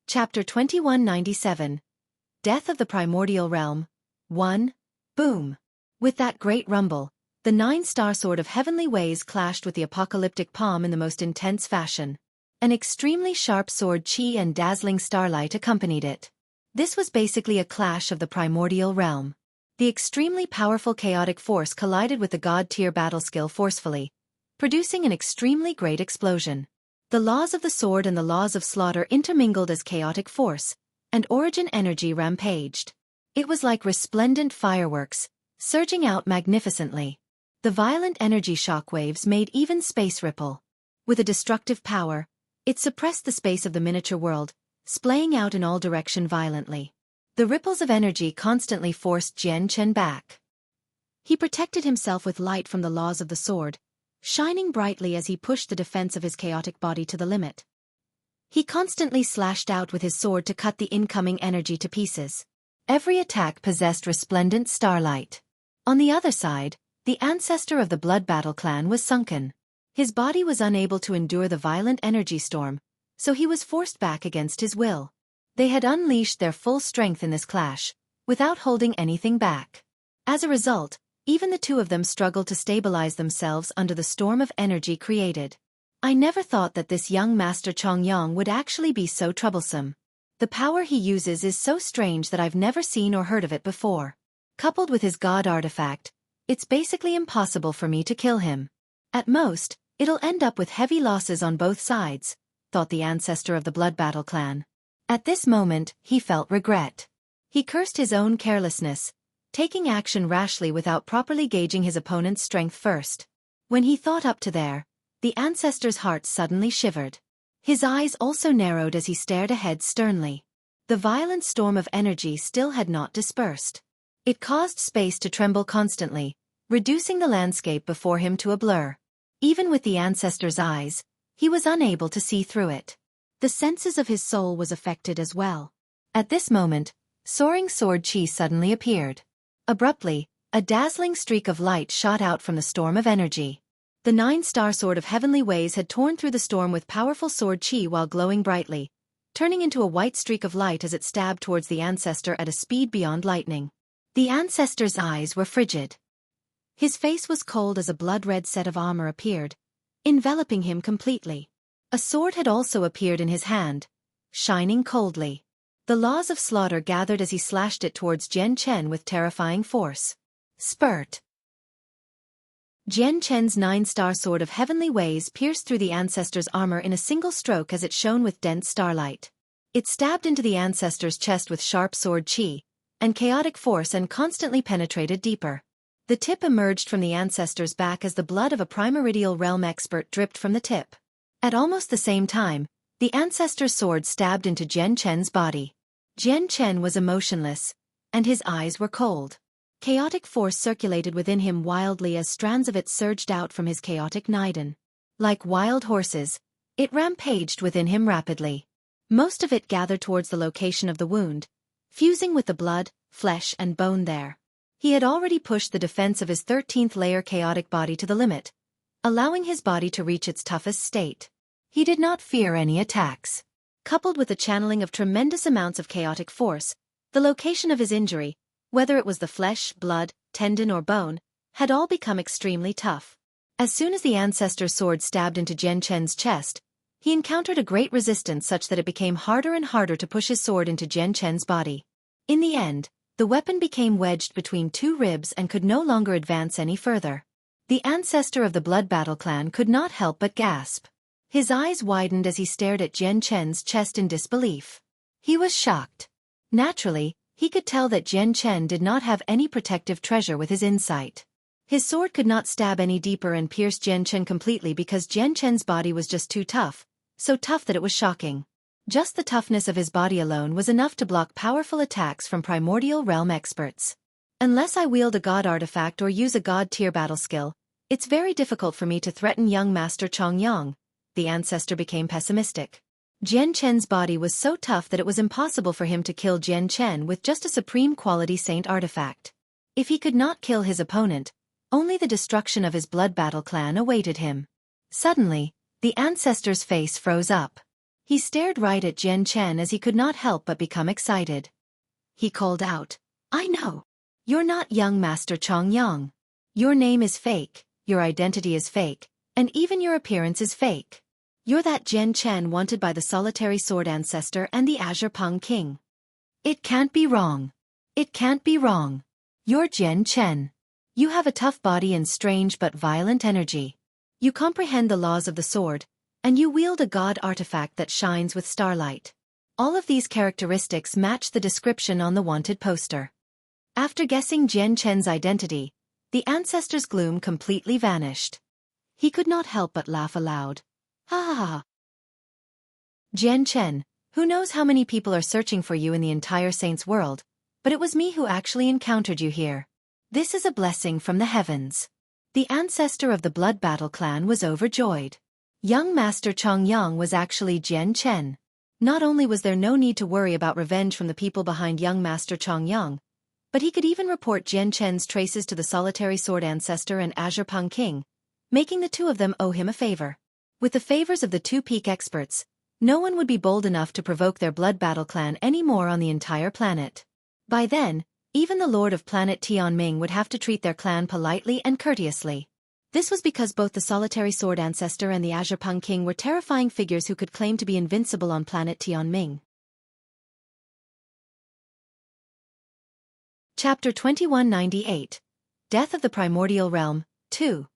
Chapter 2197. Death of the Primordial Realm. 1. Boom. With that great rumble, the 9-star sword of heavenly ways clashed with the apocalyptic palm in the most intense fashion. An extremely sharp sword chi and dazzling starlight accompanied it. This was basically a clash of the primordial realm. The extremely powerful chaotic force collided with the god-tier battle skill forcefully, producing an extremely great explosion. The laws of the sword and the laws of slaughter intermingled as chaotic force, and origin energy rampaged. It was like resplendent fireworks, surging out magnificently. The violent energy shockwaves made even space ripple. With a destructive power, it suppressed the space of the miniature world, splaying out in all direction violently. The ripples of energy constantly forced Jian Chen back. He protected himself with light from the laws of the sword, shining brightly as he pushed the defense of his chaotic body to the limit. He constantly slashed out with his sword to cut the incoming energy to pieces. Every attack possessed resplendent starlight. On the other side, the ancestor of the Blood Battle clan was sunken. His body was unable to endure the violent energy storm, so he was forced back against his will. They had unleashed their full strength in this clash, without holding anything back. As a result, even the two of them struggled to stabilize themselves under the storm of energy created. I never thought that this young Master Chongyang would actually be so troublesome. The power he uses is so strange that I've never seen or heard of it before. Coupled with his god artifact, it's basically impossible for me to kill him. At most, it'll end up with heavy losses on both sides, thought the ancestor of the Blood Battle clan. At this moment, he felt regret. He cursed his own carelessness, taking action rashly without properly gauging his opponent's strength first. When he thought up to there, the ancestor's heart suddenly shivered. His eyes also narrowed as he stared ahead sternly. The violent storm of energy still had not dispersed. It caused space to tremble constantly, reducing the landscape before him to a blur. Even with the ancestor's eyes, he was unable to see through it. The senses of his soul was affected as well. At this moment, soaring sword chi suddenly appeared. Abruptly, a dazzling streak of light shot out from the storm of energy. The 9-star sword of heavenly ways had torn through the storm with powerful sword chi while glowing brightly, turning into a white streak of light as it stabbed towards the ancestor at a speed beyond lightning. The ancestor's eyes were frigid. His face was cold as a blood-red set of armor appeared, enveloping him completely. A sword had also appeared in his hand, shining coldly. The laws of slaughter gathered as he slashed it towards Jian Chen with terrifying force. Spurt. Jian Chen's 9-star sword of heavenly ways pierced through the ancestor's armor in a single stroke as it shone with dense starlight. It stabbed into the ancestor's chest with sharp sword chi and chaotic force and constantly penetrated deeper. The tip emerged from the ancestor's back as the blood of a primordial realm expert dripped from the tip. At almost the same time, the ancestor's sword stabbed into Jian Chen's body. Jian Chen was emotionless, and his eyes were cold. Chaotic force circulated within him wildly as strands of it surged out from his chaotic Niden. Like wild horses, it rampaged within him rapidly. Most of it gathered towards the location of the wound, fusing with the blood, flesh and bone there. He had already pushed the defense of his 13th layer chaotic body to the limit, allowing his body to reach its toughest state. He did not fear any attacks. Coupled with the channeling of tremendous amounts of chaotic force, the location of his injury, whether it was the flesh, blood, tendon or bone, had all become extremely tough. As soon as the ancestor's sword stabbed into Jian Chen's chest, he encountered a great resistance such that it became harder and harder to push his sword into Jian Chen's body. In the end, the weapon became wedged between two ribs and could no longer advance any further. The ancestor of the Blood Battle clan could not help but gasp. His eyes widened as he stared at Jian Chen's chest in disbelief. He was shocked. Naturally, he could tell that Jian Chen did not have any protective treasure with his insight. His sword could not stab any deeper and pierce Jian Chen completely because Jian Chen's body was just too tough, so tough that it was shocking. Just the toughness of his body alone was enough to block powerful attacks from primordial realm experts. Unless I wield a god artifact or use a god-tier battle skill, it's very difficult for me to threaten young Master Chongyang. The ancestor became pessimistic. Jian Chen's body was so tough that it was impossible for him to kill Jian Chen with just a supreme quality saint artifact. If he could not kill his opponent, only the destruction of his Blood Battle clan awaited him. Suddenly, the ancestor's face froze up. He stared right at Jian Chen as he could not help but become excited. He called out, "I know! You're not young Master Chongyang. Your name is fake, your identity is fake, and even your appearance is fake. You're that Jian Chen wanted by the Solitary Sword Ancestor and the Azure Peng King. It can't be wrong. It can't be wrong. You're Jian Chen. You have a tough body and strange but violent energy. You comprehend the laws of the sword, and you wield a god artifact that shines with starlight. All of these characteristics match the description on the wanted poster." After guessing Jian Chen's identity, the ancestor's gloom completely vanished. He could not help but laugh aloud. Ha ha ha. Jian Chen, who knows how many people are searching for you in the entire Saints world, but it was me who actually encountered you here. This is a blessing from the heavens. The ancestor of the Blood Battle clan was overjoyed. Young Master Chongyang was actually Jian Chen. Not only was there no need to worry about revenge from the people behind young Master Chongyang, but he could even report Jian Chen's traces to the Solitary Sword Ancestor and Azure Peng King, making the two of them owe him a favor. With the favors of the two peak experts, no one would be bold enough to provoke their Blood Battle clan anymore on the entire planet. By then, even the Lord of Planet Tianming would have to treat their clan politely and courteously. This was because both the Solitary Sword Ancestor and the Azure Peng King were terrifying figures who could claim to be invincible on planet Tianming. Chapter 2198. Death of the Primordial Realm, 2.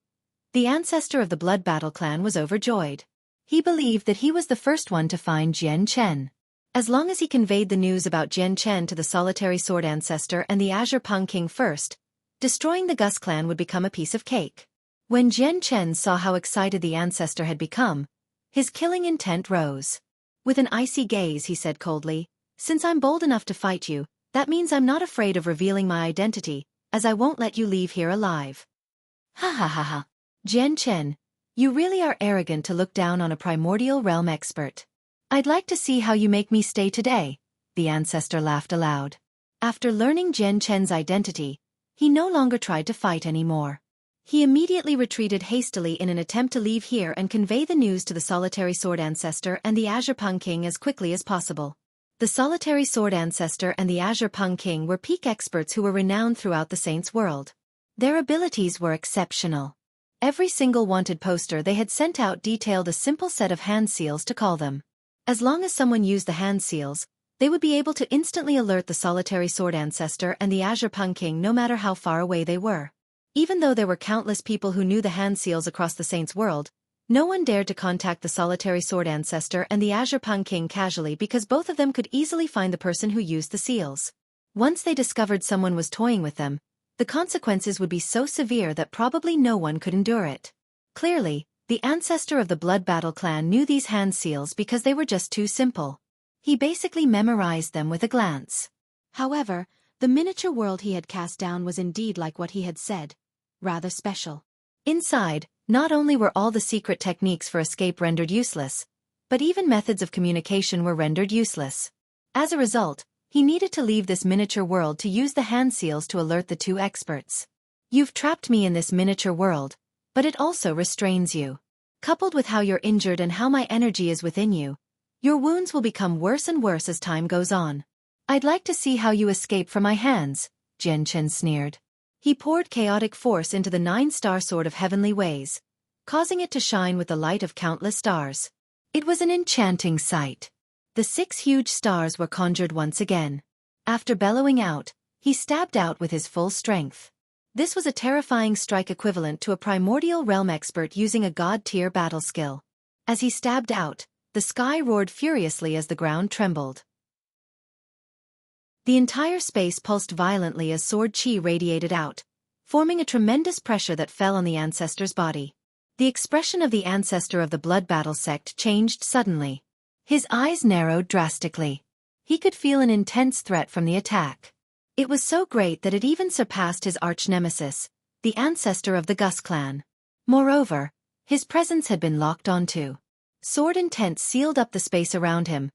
The ancestor of the Blood Battle clan was overjoyed. He believed that he was the first one to find Jian Chen. As long as he conveyed the news about Jian Chen to the Solitary Sword Ancestor and the Azure Peng King first, destroying the Gus clan would become a piece of cake. When Jian Chen saw how excited the ancestor had become, his killing intent rose. With an icy gaze he said coldly, "Since I'm bold enough to fight you, that means I'm not afraid of revealing my identity, as I won't let you leave here alive." Ha ha ha ha. Jian Chen, you really are arrogant to look down on a primordial realm expert. I'd like to see how you make me stay today, the ancestor laughed aloud. After learning Jian Chen's identity, he no longer tried to fight anymore. He immediately retreated hastily in an attempt to leave here and convey the news to the Solitary Sword Ancestor and the Azure Peng King as quickly as possible. The Solitary Sword Ancestor and the Azure Peng King were peak experts who were renowned throughout the Saints world. Their abilities were exceptional. Every single wanted poster they had sent out detailed a simple set of hand seals to call them. As long as someone used the hand seals, they would be able to instantly alert the Solitary Sword Ancestor and the Azure Peng King no matter how far away they were. Even though there were countless people who knew the hand seals across the Saints world, no one dared to contact the Solitary Sword Ancestor and the Azure Peng King casually because both of them could easily find the person who used the seals. Once they discovered someone was toying with them, the consequences would be so severe that probably no one could endure it. Clearly, the ancestor of the Blood Battle clan knew these hand seals because they were just too simple. He basically memorized them with a glance. However, the miniature world he had cast down was indeed like what he had said, rather special. Inside, not only were all the secret techniques for escape rendered useless, but even methods of communication were rendered useless. As a result, He needed to leave this miniature world to use the hand seals to alert the two experts. You've trapped me in this miniature world, but it also restrains you. Coupled with how you're injured and how my energy is within you, your wounds will become worse and worse as time goes on. I'd like to see how you escape from my hands, Jian Chen sneered. He poured chaotic force into the 9-star sword of heavenly ways, causing it to shine with the light of countless stars. It was an enchanting sight. The 6 huge stars were conjured once again. After bellowing out, he stabbed out with his full strength. This was a terrifying strike equivalent to a primordial realm expert using a god-tier battle skill. As he stabbed out, the sky roared furiously as the ground trembled. The entire space pulsed violently as sword chi radiated out, forming a tremendous pressure that fell on the ancestor's body. The expression of the ancestor of the blood battle sect changed suddenly. His eyes narrowed drastically. He could feel an intense threat from the attack. It was so great that it even surpassed his arch-nemesis, the ancestor of the Gus clan. Moreover, his presence had been locked onto. Sword intent sealed up the space around him,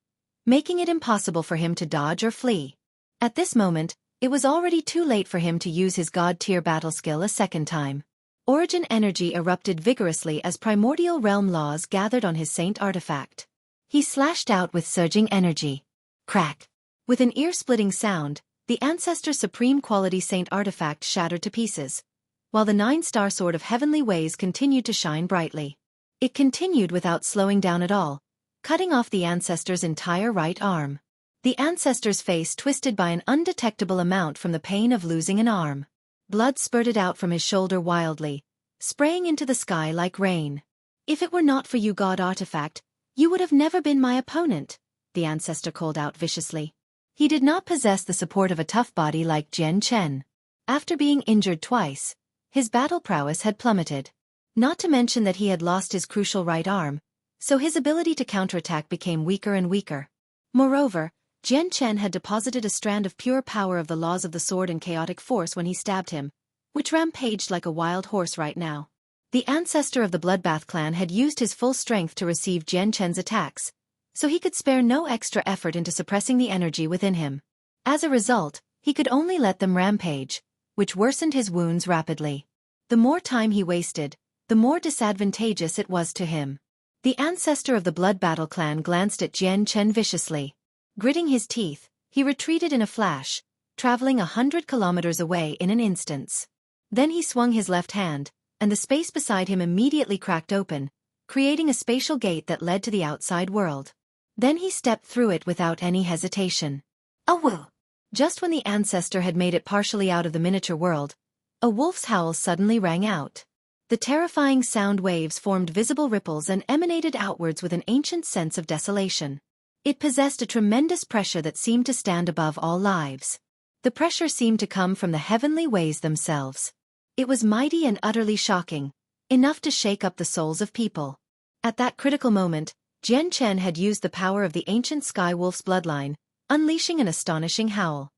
making it impossible for him to dodge or flee. At this moment, it was already too late for him to use his god-tier battle skill a second time. Origin energy erupted vigorously as primordial realm laws gathered on his saint artifact. He slashed out with surging energy. Crack! With an ear-splitting sound, the ancestor's supreme quality saint artifact shattered to pieces, while the 9-star sword of heavenly ways continued to shine brightly. It continued without slowing down at all, cutting off the ancestor's entire right arm. The ancestor's face twisted by an undetectable amount from the pain of losing an arm. Blood spurted out from his shoulder wildly, spraying into the sky like rain. If it were not for you, God artifact, you would have never been my opponent, the ancestor called out viciously. He did not possess the support of a tough body like Jian Chen. After being injured twice, his battle prowess had plummeted. Not to mention that he had lost his crucial right arm, so his ability to counterattack became weaker and weaker. Moreover, Jian Chen had deposited a strand of pure power of the laws of the sword and chaotic force when he stabbed him, which rampaged like a wild horse right now. The ancestor of the Bloodbath clan had used his full strength to receive Jian Chen's attacks, so he could spare no extra effort into suppressing the energy within him. As a result, he could only let them rampage, which worsened his wounds rapidly. The more time he wasted, the more disadvantageous it was to him. The ancestor of the Blood Battle clan glanced at Jian Chen viciously. Gritting his teeth, he retreated in a flash, traveling 100 kilometers away in an instant. Then he swung his left hand, and the space beside him immediately cracked open, creating a spatial gate that led to the outside world. Then he stepped through it without any hesitation. Awoo! Just when the ancestor had made it partially out of the miniature world, a wolf's howl suddenly rang out. The terrifying sound waves formed visible ripples and emanated outwards with an ancient sense of desolation. It possessed a tremendous pressure that seemed to stand above all lives. The pressure seemed to come from the heavenly ways themselves. It was mighty and utterly shocking, enough to shake up the souls of people. At that critical moment, Jian Chen had used the power of the ancient Sky Wolf's bloodline, unleashing an astonishing howl.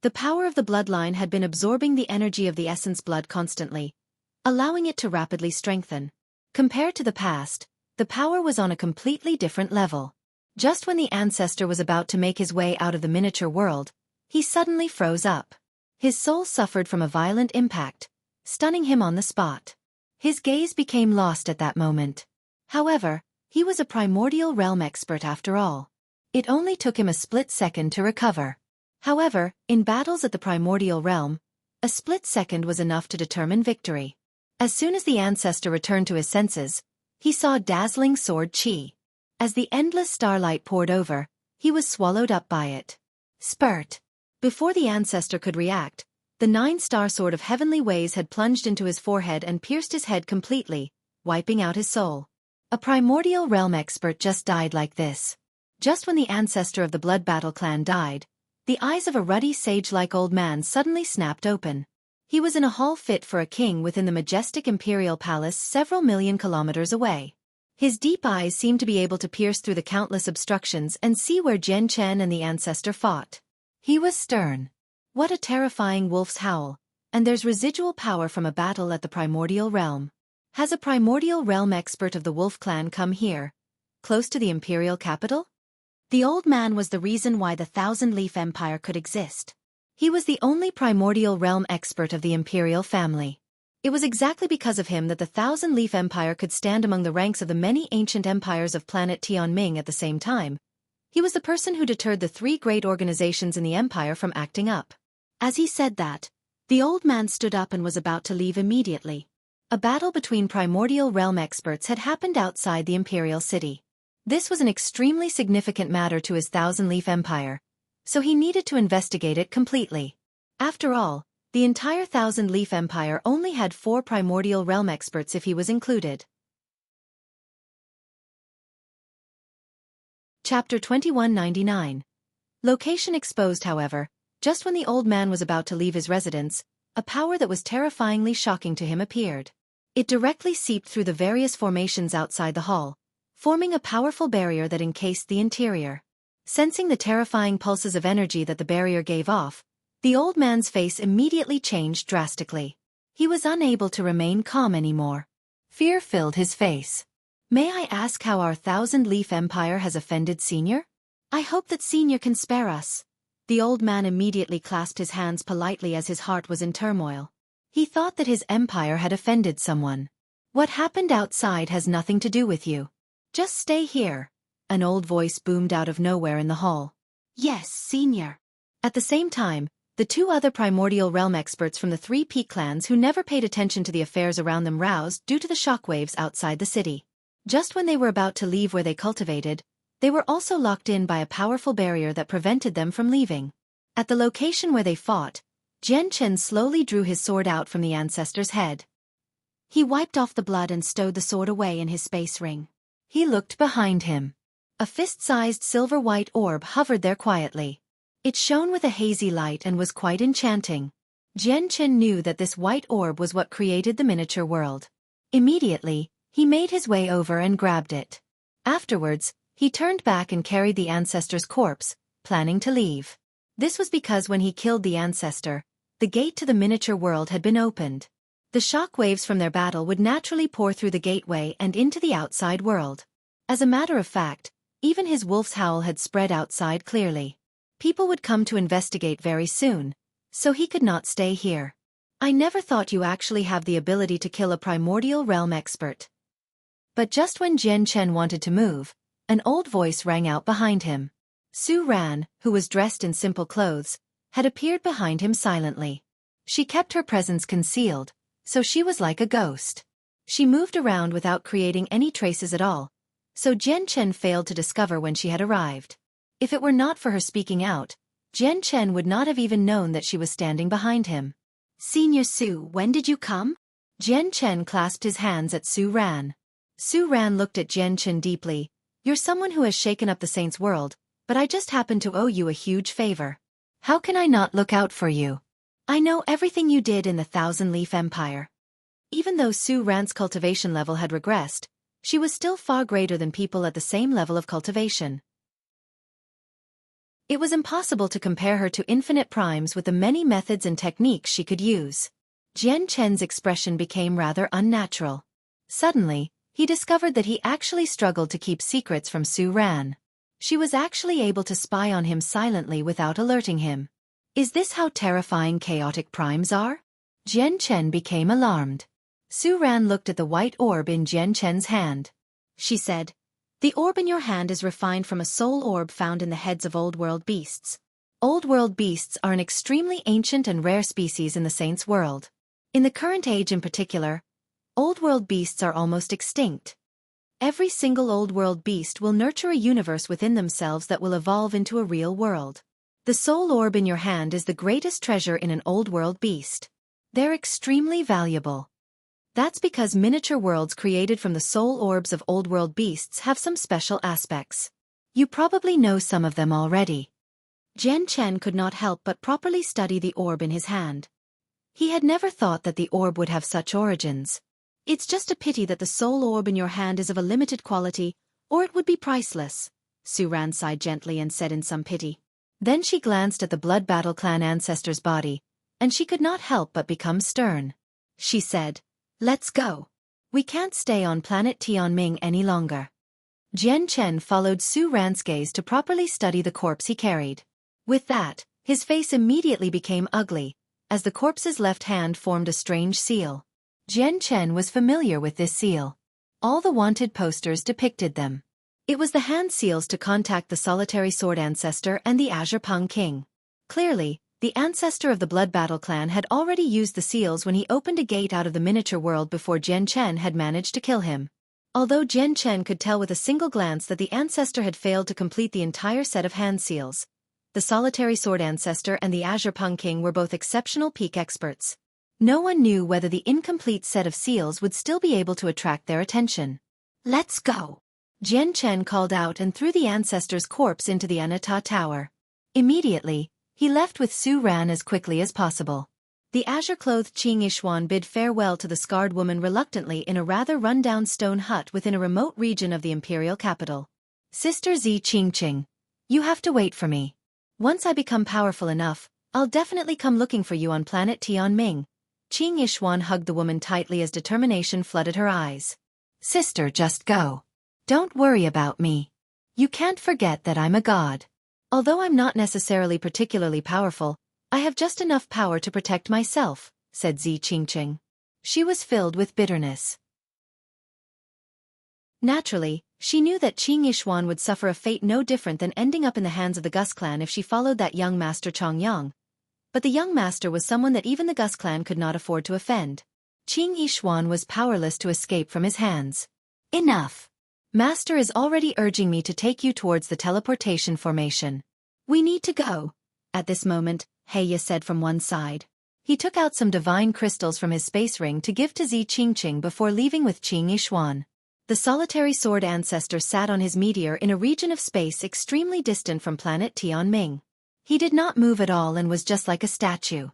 The power of the bloodline had been absorbing the energy of the essence blood constantly, allowing it to rapidly strengthen. Compared to the past, the power was on a completely different level. Just when the ancestor was about to make his way out of the miniature world, he suddenly froze up. His soul suffered from a violent impact, stunning him on the spot. His gaze became lost at that moment. However, he was a primordial realm expert after all. It only took him a split second to recover. However, in battles at the primordial realm, a split second was enough to determine victory. As soon as the ancestor returned to his senses, he saw dazzling sword chi. As the endless starlight poured over, he was swallowed up by it. Spurt! Before the ancestor could react, the 9-star sword of heavenly ways had plunged into his forehead and pierced his head completely, wiping out his soul. A primordial realm expert just died like this. Just when the ancestor of the Blood Battle clan died, the eyes of a ruddy sage-like old man suddenly snapped open. He was in a hall fit for a king within the majestic imperial palace several million kilometers away. His deep eyes seemed to be able to pierce through the countless obstructions and see where Jian Chen and the ancestor fought. He was stern. What a terrifying wolf's howl, and there's residual power from a battle at the primordial realm. Has a primordial realm expert of the wolf clan come here, close to the imperial capital? The old man was the reason why the Thousand-Leaf Empire could exist. He was the only primordial realm expert of the imperial family. It was exactly because of him that the Thousand-Leaf Empire could stand among the ranks of the many ancient empires of planet Tianming at the same time. He was the person who deterred the three great organizations in the empire from acting up. As he said that, the old man stood up and was about to leave immediately. A battle between primordial realm experts had happened outside the imperial city. This was an extremely significant matter to his Thousand-Leaf Empire, so he needed to investigate it completely. After all, the entire Thousand-Leaf Empire only had 4 primordial realm experts if he was included. Chapter 2199. Location exposed. However, just when the old man was about to leave his residence, a power that was terrifyingly shocking to him appeared. It directly seeped through the various formations outside the hall, forming a powerful barrier that encased the interior. Sensing the terrifying pulses of energy that the barrier gave off, the old man's face immediately changed drastically. He was unable to remain calm anymore. Fear filled his face. May I ask how our Thousand-Leaf Empire has offended Senior? I hope that Senior can spare us. The old man immediately clasped his hands politely as his heart was in turmoil. He thought that his empire had offended someone. What happened outside has nothing to do with you. Just stay here. An old voice boomed out of nowhere in the hall. Yes, Senior. At the same time, the 2 other primordial realm experts from the 3 peak clans who never paid attention to the affairs around them roused due to the shockwaves outside the city. Just when they were about to leave where they cultivated, they were also locked in by a powerful barrier that prevented them from leaving. At the location where they fought, Jian Chen slowly drew his sword out from the ancestor's head. He wiped off the blood and stowed the sword away in his space ring. He looked behind him. A fist-sized silver-white orb hovered there quietly. It shone with a hazy light and was quite enchanting. Jian Chen knew that this white orb was what created the miniature world. Immediately, he made his way over and grabbed it. Afterwards, he turned back and carried the ancestor's corpse, planning to leave. This was because when he killed the ancestor, the gate to the miniature world had been opened. The shock waves from their battle would naturally pour through the gateway and into the outside world. As a matter of fact, even his wolf's howl had spread outside clearly. People would come to investigate very soon, so he could not stay here. I never thought you actually have the ability to kill a primordial realm expert. But just when Jian Chen wanted to move, an old voice rang out behind him. Su Ran, who was dressed in simple clothes, had appeared behind him silently. She kept her presence concealed, so she was like a ghost. She moved around without creating any traces at all, so Jian Chen failed to discover when she had arrived. If it were not for her speaking out, Jian Chen would not have even known that she was standing behind him. Senior Su, when did you come? Jian Chen clasped his hands at Su Ran. Su Ran looked at Jian Chen deeply. You're someone who has shaken up the saints' world, but I just happen to owe you a huge favor. How can I not look out for you? I know everything you did in the Thousand-Leaf Empire. Even though Su Ran's cultivation level had regressed, she was still far greater than people at the same level of cultivation. It was impossible to compare her to infinite primes with the many methods and techniques she could use. Jian Chen's expression became rather unnatural. Suddenly, he discovered that he actually struggled to keep secrets from Su Ran. She was actually able to spy on him silently without alerting him. Is this how terrifying chaotic primes are? Jian Chen became alarmed. Su Ran looked at the white orb in Jian Chen's hand. She said, "The orb in your hand is refined from a soul orb found in the heads of Old World beasts. Old World beasts are an extremely ancient and rare species in the Saints' world. In the current age in particular, Old World beasts are almost extinct. Every single Old World beast will nurture a universe within themselves that will evolve into a real world. The soul orb in your hand is the greatest treasure in an Old World beast. They're extremely valuable. That's because miniature worlds created from the soul orbs of Old World beasts have some special aspects. You probably know some of them already." Jian Chen could not help but properly study the orb in his hand. He had never thought that the orb would have such origins. It's just a pity that the soul orb in your hand is of a limited quality, or it would be priceless. Su Ran sighed gently and said in some pity. Then she glanced at the Blood Battle Clan ancestor's body, and she could not help but become stern. She said, "Let's go. We can't stay on planet Tianming any longer." Jian Chen followed Su Ran's gaze to properly study the corpse he carried. With that, his face immediately became ugly, as the corpse's left hand formed a strange seal. Jian Chen was familiar with this seal. All the wanted posters depicted them. It was the hand seals to contact the solitary sword ancestor and the Azure Pung King. Clearly, the ancestor of the Blood Battle clan had already used the seals when he opened a gate out of the miniature world before Jian Chen had managed to kill him. Although Jian Chen could tell with a single glance that the ancestor had failed to complete the entire set of hand seals, the solitary sword ancestor and the Azure Pung King were both exceptional peak experts. No one knew whether the incomplete set of seals would still be able to attract their attention. "Let's go!" Jian Chen called out and threw the ancestor's corpse into the Anata Tower. Immediately, he left with Su Ran as quickly as possible. The azure-clothed Qing Yishuan bid farewell to the scarred woman reluctantly in a rather run-down stone hut within a remote region of the imperial capital. "Sister Zi Qingqing, you have to wait for me. Once I become powerful enough, I'll definitely come looking for you on planet Tianming." Qing Yishuan hugged the woman tightly as determination flooded her eyes. "Sister, just go. Don't worry about me. You can't forget that I'm a god. Although I'm not necessarily particularly powerful, I have just enough power to protect myself," said Zi Qingqing. She was filled with bitterness. Naturally, she knew that Qing Yishuan would suffer a fate no different than ending up in the hands of the Gus clan if she followed that young master Chongyang. But the young master was someone that even the Gus clan could not afford to offend. Qing Yishuan was powerless to escape from his hands. "Enough. Master is already urging me to take you towards the teleportation formation. We need to go." At this moment, Heya said from one side. He took out some divine crystals from his space ring to give to Zi Qingqing before leaving with Qing Yishuan. The solitary sword ancestor sat on his meteor in a region of space extremely distant from planet Tianming. He did not move at all and was just like a statue.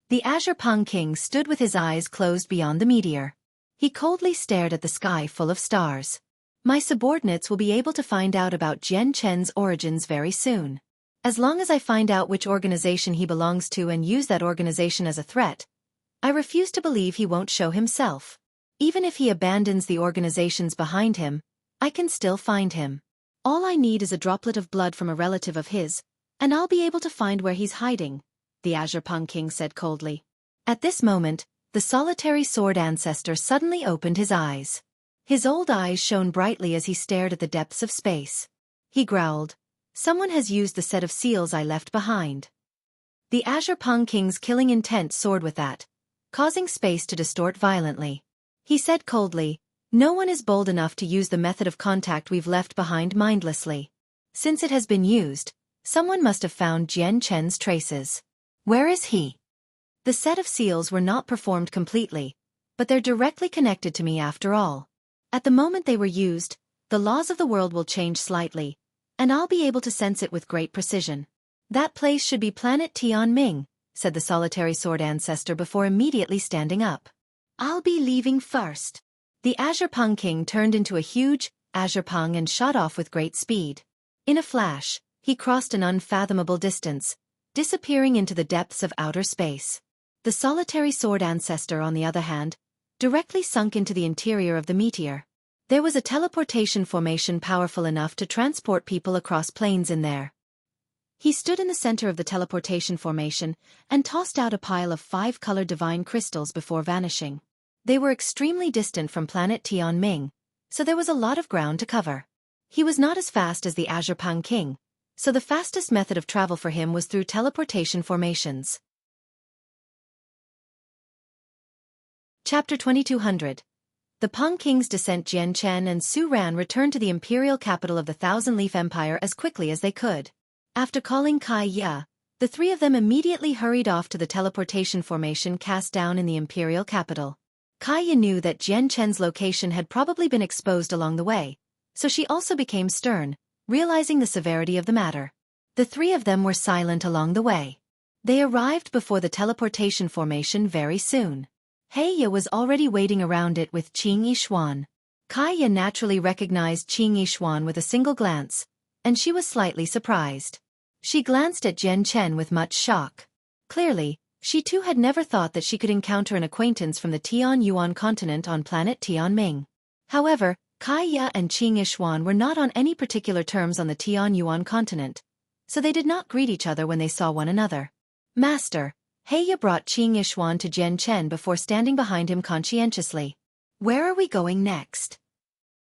The Azure Pung King stood with his eyes closed beyond the meteor. He coldly stared at the sky full of stars. "My subordinates will be able to find out about Jian Chen's origins very soon. As long as I find out which organization he belongs to and use that organization as a threat, I refuse to believe he won't show himself. Even if he abandons the organizations behind him, I can still find him. All I need is a droplet of blood from a relative of his, and I'll be able to find where he's hiding," the Azure Pung King said coldly. At this moment, the solitary sword ancestor suddenly opened his eyes. His old eyes shone brightly as he stared at the depths of space. He growled, "Someone has used the set of seals I left behind." The Azure Pung King's killing intent soared with that, causing space to distort violently. He said coldly, "No one is bold enough to use the method of contact we've left behind mindlessly. Since it has been used, someone must have found Jian Chen's traces. Where is he?" The set of seals were not performed completely, but they're directly connected to me after all. At the moment they were used, the laws of the world will change slightly, and I'll be able to sense it with great precision. "That place should be planet Tianming," said the solitary sword ancestor before immediately standing up. "I'll be leaving first." The Azure Pung King turned into a huge Azure Pung and shot off with great speed. In a flash, he crossed an unfathomable distance, disappearing into the depths of outer space. The solitary sword ancestor, on the other hand, directly sunk into the interior of the meteor. There was a teleportation formation powerful enough to transport people across planes in there. He stood in the center of the teleportation formation and tossed out a pile of 5-colored divine crystals before vanishing. They were extremely distant from planet Tianming, so there was a lot of ground to cover. He was not as fast as the Azure Pung King, so the fastest method of travel for him was through teleportation formations. Chapter 2200. The Pung King's descent. Jian Chen and Su Ran returned to the imperial capital of the Thousand-Leaf Empire as quickly as they could. After calling Kai Ya, the three of them immediately hurried off to the teleportation formation cast down in the imperial capital. Kai Ya knew that Jian Chen's location had probably been exposed along the way, so she also became stern, realizing the severity of the matter. The three of them were silent along the way. They arrived before the teleportation formation very soon. Heya was already waiting around it with Qing Yishuan. Kai Ya naturally recognized Qing Yishuan with a single glance, and she was slightly surprised. She glanced at Jian Chen with much shock. Clearly, she too had never thought that she could encounter an acquaintance from the Tian Yuan continent on planet Tianming. However, Kaiya and Qing Yishuan were not on any particular terms on the Tianyuan continent, so they did not greet each other when they saw one another. Master, Heya brought Qing Yishuan to Jian Chen before standing behind him conscientiously. Where are we going next?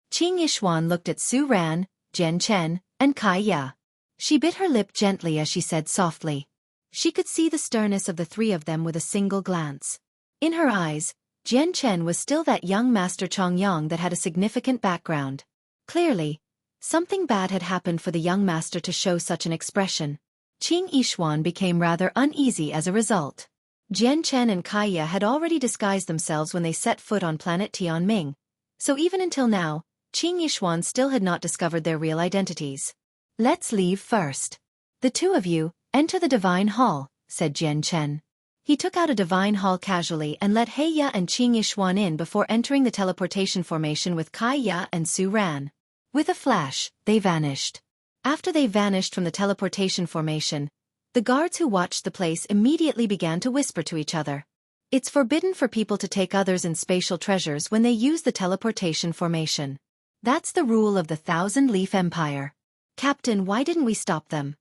Qing Yishuan looked at Su Ran, Jian Chen, and Kaiya. She bit her lip gently as she said softly. She could see the sternness of the three of them with a single glance. In her eyes, Jian Chen was still that young Master Chongyang that had a significant background. Clearly, something bad had happened for the young master to show such an expression. Qing Yishuan became rather uneasy as a result. Jian Chen and Kaiya had already disguised themselves when they set foot on planet Tianming, so even until now, Qing Yishuan still had not discovered their real identities. Let's leave first. The two of you, enter the Divine Hall, said Jian Chen. He took out a Divine Hall casually and let Heya and Qing Yishuan in before entering the teleportation formation with Kaiya and Su Ran. With a flash, they vanished. After they vanished from the teleportation formation, the guards who watched the place immediately began to whisper to each other. It's forbidden for people to take others in spatial treasures when they use the teleportation formation. That's the rule of the Thousand Leaf Empire. Captain, why didn't we stop them?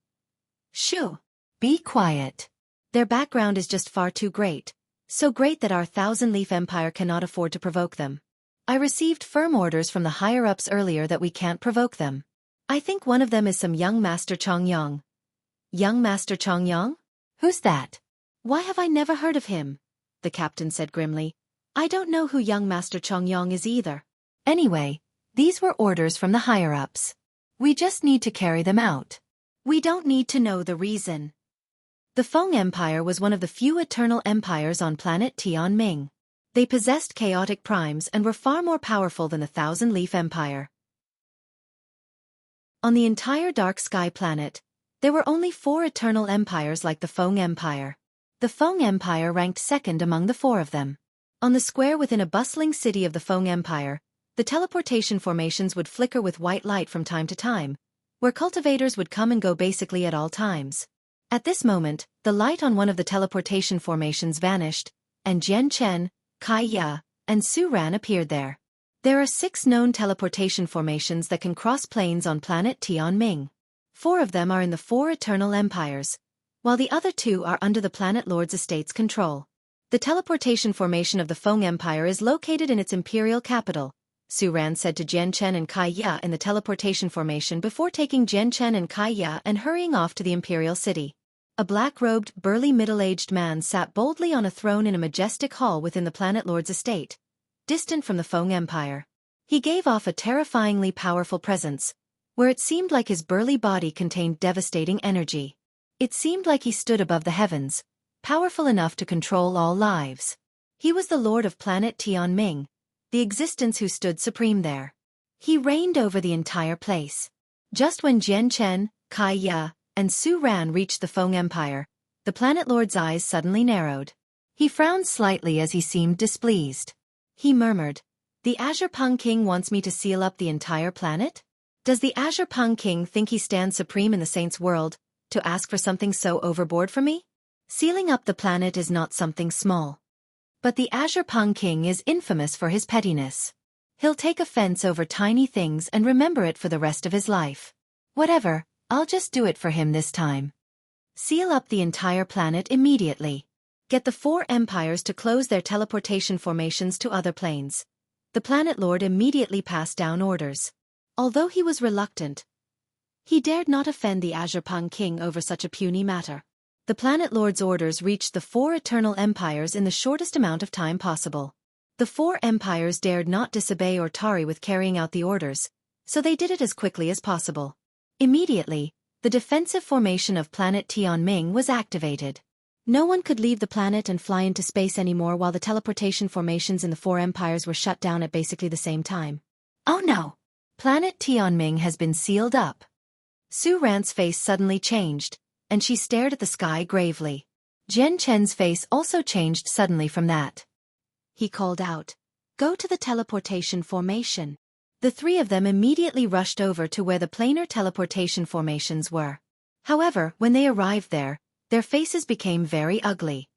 Shoo! Be quiet. Their background is just far too great, so great that our Thousand Leaf Empire cannot afford to provoke them. I received firm orders from the higher-ups earlier that we can't provoke them. I think one of them is some young Master Chongyang. Young Master Chongyang? Who's that? Why have I never heard of him? The captain said grimly. I don't know who young Master Chongyang is either. Anyway, these were orders from the higher-ups. We just need to carry them out. We don't need to know the reason. The Feng Empire was one of the few eternal empires on planet Tianming. They possessed chaotic primes and were far more powerful than the Thousand Leaf Empire. On the entire Dark Sky planet, there were only 4 eternal empires like the Feng Empire. The Feng Empire ranked second among the 4 of them. On the square within a bustling city of the Feng Empire, the teleportation formations would flicker with white light from time to time, where cultivators would come and go basically at all times. At this moment, the light on one of the teleportation formations vanished, and Jian Chen, Kaiya, and Su Ran appeared there. There are 6 known teleportation formations that can cross planes on planet Tianming. 4 of them are in the 4 eternal empires, while the other 2 are under the planet lord's estate's control. The teleportation formation of the Feng Empire is located in its imperial capital, Su Ran said to Jian Chen and Kaiya in the teleportation formation before taking Jian Chen and Kaiya and hurrying off to the imperial city. A black-robed, burly middle-aged man sat boldly on a throne in a majestic hall within the planet lord's estate, distant from the Feng Empire. He gave off a terrifyingly powerful presence, where it seemed like his burly body contained devastating energy. It seemed like he stood above the heavens, powerful enough to control all lives. He was the lord of planet Tianming, the existence who stood supreme there. He reigned over the entire place. Just when Jian Chen, Kaiya, and Su Ran reached the Feng Empire, the planet lord's eyes suddenly narrowed. He frowned slightly as he seemed displeased. He murmured, "The Azure Peng King wants me to seal up the entire planet? Does the Azure Peng King think he stands supreme in the Saints' world, to ask for something so overboard from me? Sealing up the planet is not something small. But the Azure Peng King is infamous for his pettiness. He'll take offense over tiny things and remember it for the rest of his life. Whatever, I'll just do it for him this time. Seal up the entire planet immediately. Get the 4 empires to close their teleportation formations to other planes." The planet lord immediately passed down orders. Although he was reluctant, he dared not offend the Azure Peng King over such a puny matter. The planet lord's orders reached the 4 eternal empires in the shortest amount of time possible. The 4 empires dared not disobey or tarry with carrying out the orders, so they did it as quickly as possible. Immediately, the defensive formation of planet Tianming was activated. No one could leave the planet and fly into space anymore while the teleportation formations in the 4 empires were shut down at basically the same time. Oh no! Planet Tianming has been sealed up. Su Ran's face suddenly changed, and she stared at the sky gravely. Jian Chen's face also changed suddenly from that. He called out, "Go to the teleportation formation." The 3 of them immediately rushed over to where the planar teleportation formations were. However, when they arrived there, their faces became very ugly.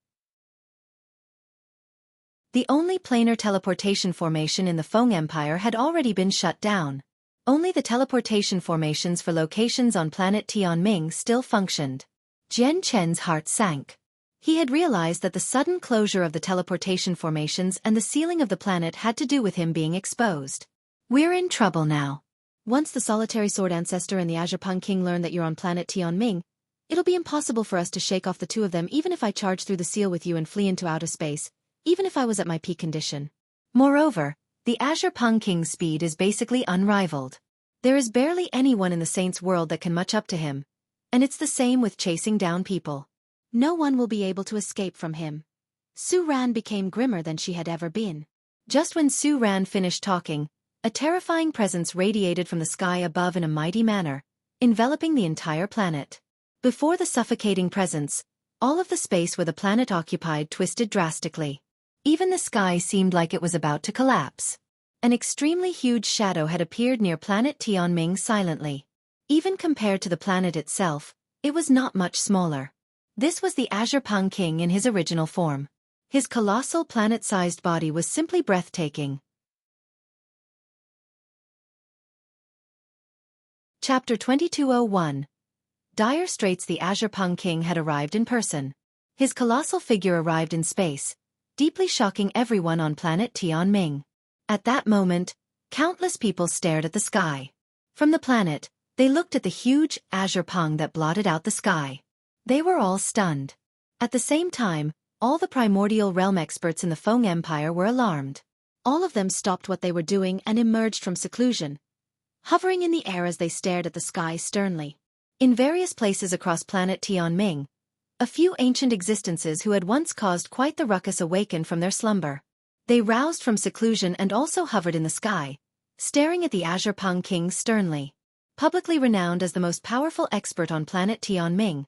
The only planar teleportation formation in the Feng Empire had already been shut down. Only the teleportation formations for locations on planet Tianming still functioned. Jian Chen's heart sank. He had realized that the sudden closure of the teleportation formations and the sealing of the planet had to do with him being exposed. We're in trouble now. Once the solitary sword ancestor and the Azure Pung King learn that you're on planet Tianming, it'll be impossible for us to shake off the two of them even if I charge through the seal with you and flee into outer space, even if I was at my peak condition. Moreover, the Azure Pung King's speed is basically unrivaled. There is barely anyone in the Saints' world that can match up to him, and it's the same with chasing down people. No one will be able to escape from him. Su Ran became grimmer than she had ever been. Just when Su Ran finished talking, a terrifying presence radiated from the sky above in a mighty manner, enveloping the entire planet. Before the suffocating presence, all of the space where the planet occupied twisted drastically. Even the sky seemed like it was about to collapse. An extremely huge shadow had appeared near planet Tianming silently. Even compared to the planet itself, it was not much smaller. This was the Azure Pung King in his original form. His colossal planet-sized body was simply breathtaking. Chapter 2201. Dire Straits. The Azure Pung King had arrived in person. His colossal figure arrived in space, deeply shocking everyone on planet Tianming. At that moment, countless people stared at the sky. From the planet, they looked at the huge Azure Pung that blotted out the sky. They were all stunned. At the same time, all the primordial realm experts in the Feng Empire were alarmed. All of them stopped what they were doing and emerged from seclusion, hovering in the air as they stared at the sky sternly. In various places across planet Tianming, a few ancient existences who had once caused quite the ruckus awakened from their slumber. They roused from seclusion and also hovered in the sky, staring at the Azure Pung King sternly. Publicly renowned as the most powerful expert on planet Tianming,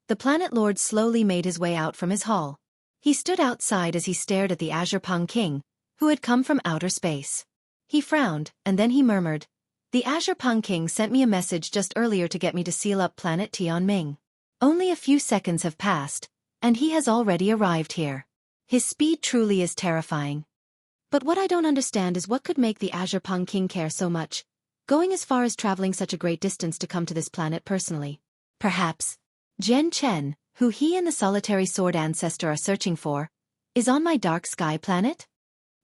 the Planet Lord slowly made his way out from his hall. He stood outside as he stared at the Azure Pung King, who had come from outer space. He frowned, and then he murmured, "The Azure Pung King sent me a message just earlier to get me to seal up planet Tianming. Only a few seconds have passed, and he has already arrived here. His speed truly is terrifying." But what I don't understand is what could make the Azure Pung King care so much, going as far as traveling such a great distance to come to this planet personally. Perhaps Jian Chen, who he and the solitary sword ancestor are searching for, is on my dark sky planet?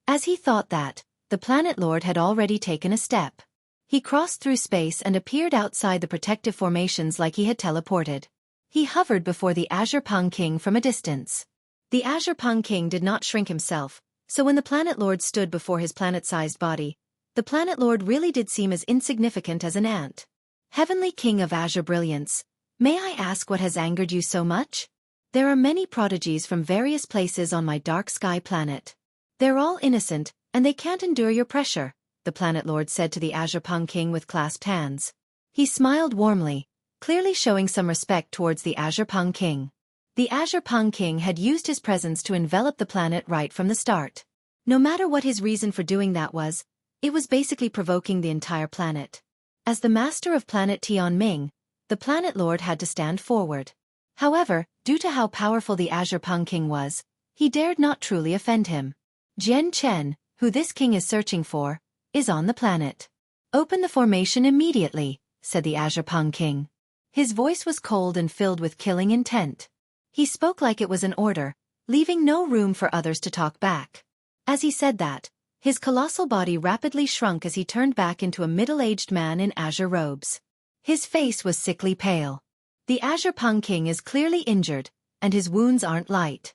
As he thought that, the Planet Lord had already taken a step. He crossed through space and appeared outside the protective formations like he had teleported. He hovered before the Azure Pung King from a distance. The Azure Pung King did not shrink himself, so when the Planet Lord stood before his planet-sized body, the Planet Lord really did seem as insignificant as an ant. "Heavenly King of Azure Brilliance, may I ask what has angered you so much? There are many prodigies from various places on my dark sky planet. They're all innocent, and they can't endure your pressure," the Planet Lord said to the Azure Pung King with clasped hands. He smiled warmly, clearly showing some respect towards the Azure Pung King. The Azure Pung King had used his presence to envelop the planet right from the start. No matter what his reason for doing that was, it was basically provoking the entire planet. As the master of planet Tianming, the Planet Lord had to stand forward. However, due to how powerful the Azure Pung King was, he dared not truly offend him. "Jian Chen, who this king is searching for, is on the planet. Open the formation immediately," said the Azure Pung King. His voice was cold and filled with killing intent. He spoke like it was an order, leaving no room for others to talk back. As he said that, his colossal body rapidly shrunk as he turned back into a middle-aged man in azure robes. His face was sickly pale. The Azure Pung King is clearly injured, and his wounds aren't light.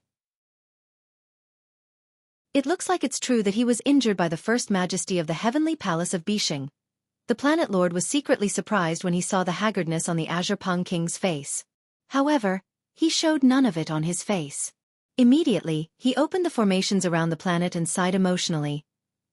It looks like it's true that he was injured by the First Majesty of the Heavenly Palace of Bishing. The Planet Lord was secretly surprised when he saw the haggardness on the Azure Pung King's face. However, he showed none of it on his face. Immediately, he opened the formations around the planet and sighed emotionally.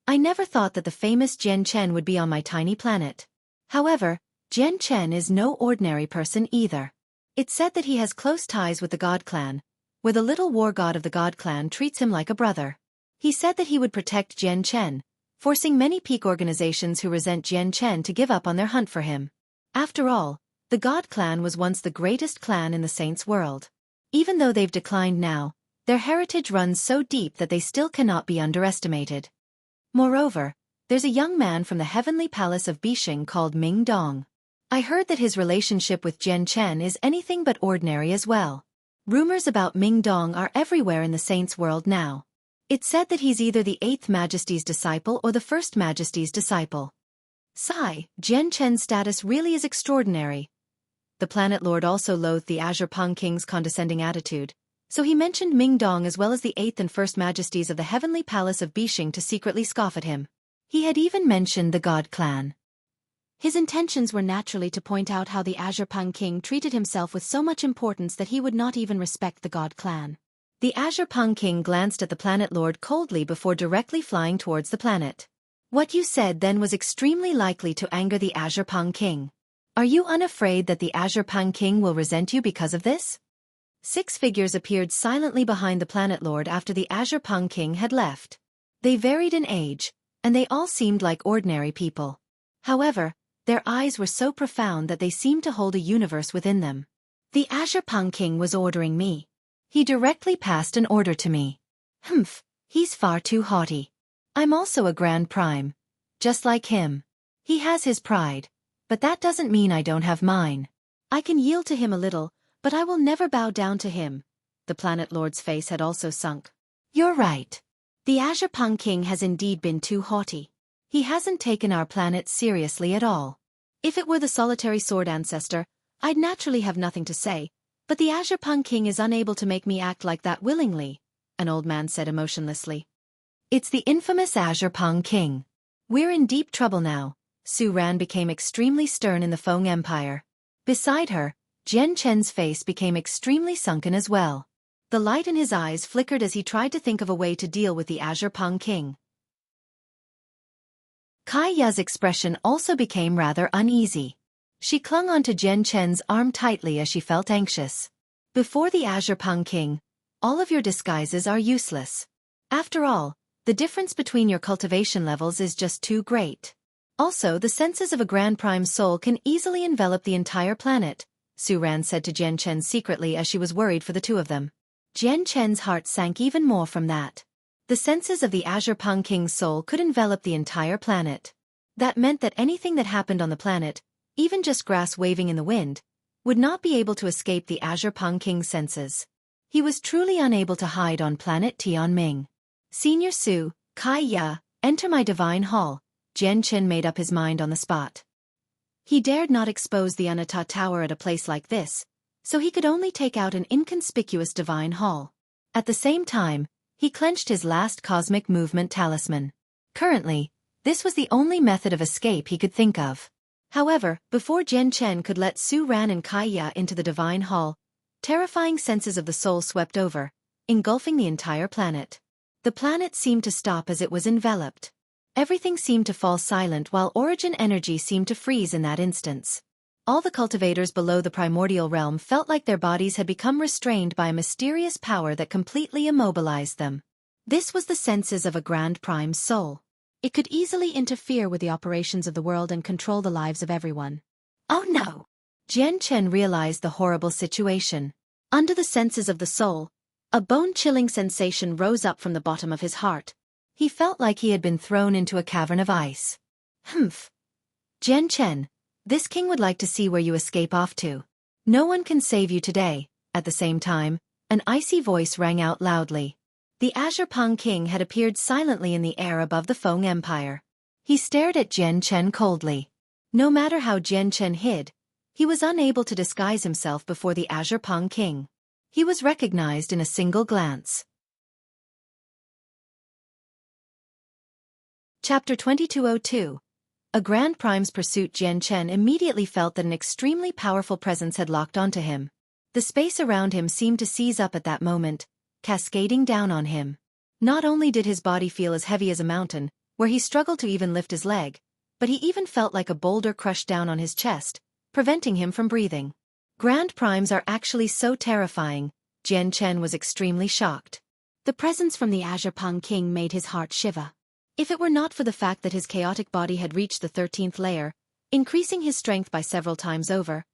"I never thought that the famous Jian Chen would be on my tiny planet. However, Jian Chen is no ordinary person either. It's said that he has close ties with the God Clan, where the little war god of the God Clan treats him like a brother. He said that he would protect Jian Chen, forcing many peak organizations who resent Jian Chen to give up on their hunt for him. After all, the God Clan was once the greatest clan in the Saints' world. Even though they've declined now, Their heritage runs so deep that they still cannot be underestimated. Moreover, there's a young man from the heavenly palace of Bishing called Ming Dong. I heard that his relationship with Jian Chen is anything but ordinary as well. Rumors about Ming Dong are everywhere in the saints' world now. It's said that he's either the 8th Majesty's disciple or the 1st Majesty's disciple. Sigh, Jian Chen's status really is extraordinary. The Planet Lord also loathed the Azure Peng King's condescending attitude, so he mentioned Ming Dong as well as the 8th and 1st Majesties of the heavenly palace of Bishing to secretly scoff at him. He had even mentioned the God clan. His intentions were naturally to point out how the Azure Peng King treated himself with so much importance that he would not even respect the God clan. The Azure Peng King glanced at the Planet Lord coldly before directly flying towards the planet. What you said then was extremely likely to anger the Azure Peng King. Are you unafraid that the Azure Peng King will resent you because of this? 6 figures appeared silently behind the Planet Lord after the Azure Peng King had left. They varied in age, and they all seemed like ordinary people. However, their eyes were so profound that they seemed to hold a universe within them. The Azure Peng King was ordering me. He directly passed an order to me. Humph, he's far too haughty. I'm also a Grand Prime. Just like him. He has his pride, but that doesn't mean I don't have mine. I can yield to him a little, but I will never bow down to him. The Planet Lord's face had also sunk. You're right. The Azure Peng King has indeed been too haughty. He hasn't taken our planet seriously at all. If it were the solitary sword ancestor, I'd naturally have nothing to say, but the Azure Peng King is unable to make me act like that willingly, an old man said emotionlessly. It's the infamous Azure Peng King. We're in deep trouble now. Su Ran became extremely stern in the Feng Empire. Beside her, Jian Chen's face became extremely sunken as well. The light in his eyes flickered as he tried to think of a way to deal with the Azure Peng King. Kai Ya's expression also became rather uneasy. She clung onto Jian Chen's arm tightly as she felt anxious. Before the Azure Peng King, all of your disguises are useless. After all, the difference between your cultivation levels is just too great. Also, the senses of a Grand Prime soul can easily envelop the entire planet, Su Ran said to Jian Chen secretly as she was worried for the two of them. Jian Chen's heart sank even more from that. The senses of the Azure Peng King's soul could envelop the entire planet. That meant that anything that happened on the planet, even just grass waving in the wind, would not be able to escape the Azure Peng King's senses. He was truly unable to hide on planet Tianming. Senior Su, Kai Ya, enter my divine hall, Jian Chen made up his mind on the spot. He dared not expose the Anata Tower at a place like this, so he could only take out an inconspicuous divine hall. At the same time, he clenched his last cosmic movement talisman. Currently, this was the only method of escape he could think of. However, before Jian Chen could let Su Ran and Kai Ya into the divine hall, terrifying senses of the soul swept over, engulfing the entire planet. The planet seemed to stop as it was enveloped. Everything seemed to fall silent while origin energy seemed to freeze in that instance. All the cultivators below the primordial realm felt like their bodies had become restrained by a mysterious power that completely immobilized them. This was the senses of a Grand Prime soul. It could easily interfere with the operations of the world and control the lives of everyone. Oh no! Jian Chen realized the horrible situation. Under the senses of the soul, a bone-chilling sensation rose up from the bottom of his heart. He felt like he had been thrown into a cavern of ice. Humph! Jian Chen, this king would like to see where you escape off to. No one can save you today. At the same time, an icy voice rang out loudly. The Azure Peng King had appeared silently in the air above the Feng Empire. He stared at Jian Chen coldly. No matter how Jian Chen hid, he was unable to disguise himself before the Azure Peng King. He was recognized in a single glance. Chapter 2202. A Grand Prime's pursuit. Jian Chen immediately felt that an extremely powerful presence had locked onto him. The space around him seemed to seize up at that moment, cascading down on him. Not only did his body feel as heavy as a mountain, where he struggled to even lift his leg, but he even felt like a boulder crushed down on his chest, preventing him from breathing. Grand Primes are actually so terrifying. Jian Chen was extremely shocked. The presence from the Azure Peng King made his heart shiver. If it were not for the fact that his chaotic body had reached the 13th layer, increasing his strength by several times over,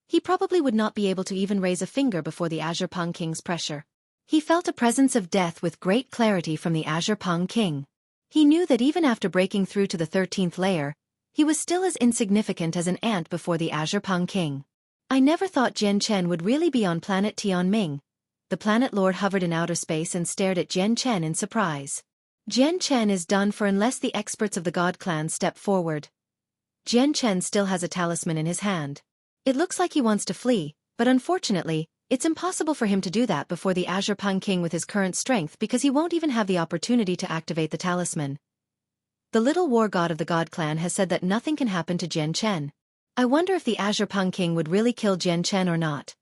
he probably would not be able to even raise a finger before the Azure Peng King's pressure. He felt a presence of death with great clarity from the Azure Pung King. He knew that even after breaking through to the 13th layer, he was still as insignificant as an ant before the Azure Pung King. I never thought Jian Chen would really be on planet Tianming. The planet lord hovered in outer space and stared at Jian Chen in surprise. Jian Chen is done for unless the experts of the God Clan step forward. Jian Chen still has a talisman in his hand. It looks like he wants to flee, but unfortunately, it's impossible for him to do that before the Azure Pung King with his current strength because he won't even have the opportunity to activate the talisman. The little war god of the God Clan has said that nothing can happen to Jian Chen. I wonder if the Azure Pung King would really kill Jian Chen or not.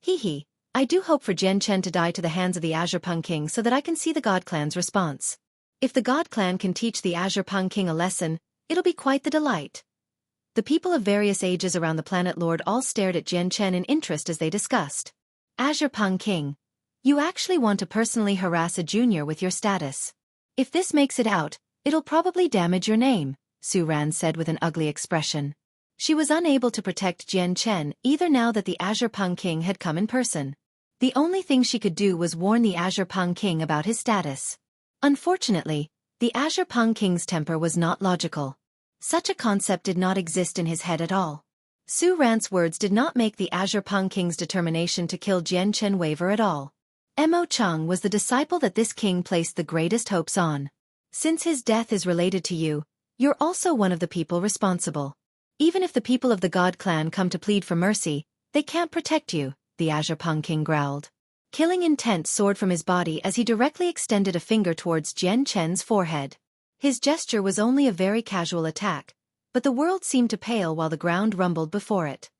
Hee. I do hope for Jian Chen to die to the hands of the Azure Pung King so that I can see the God Clan's response. If the God Clan can teach the Azure Pung King a lesson, it'll be quite the delight. The people of various ages around the planet Lord all stared at Jian Chen in interest as they discussed. Azure Pung King, you actually want to personally harass a junior with your status. If this makes it out, it'll probably damage your name, Su Ran said with an ugly expression. She was unable to protect Jian Chen either now that the Azure Pung King had come in person. The only thing she could do was warn the Azure Pung King about his status. Unfortunately, the Azure Pung King's temper was not logical. Such a concept did not exist in his head at all. Su Ran's words did not make the Azure Pung King's determination to kill Jian Chen waver at all. Mo Chung was the disciple that this king placed the greatest hopes on. Since his death is related to you, you're also one of the people responsible. Even if the people of the God Clan come to plead for mercy, they can't protect you, the Azure Pung King growled. Killing intent soared from his body as he directly extended a finger towards Jian Chen's forehead. His gesture was only a very casual attack, but the world seemed to pale while the ground rumbled before it.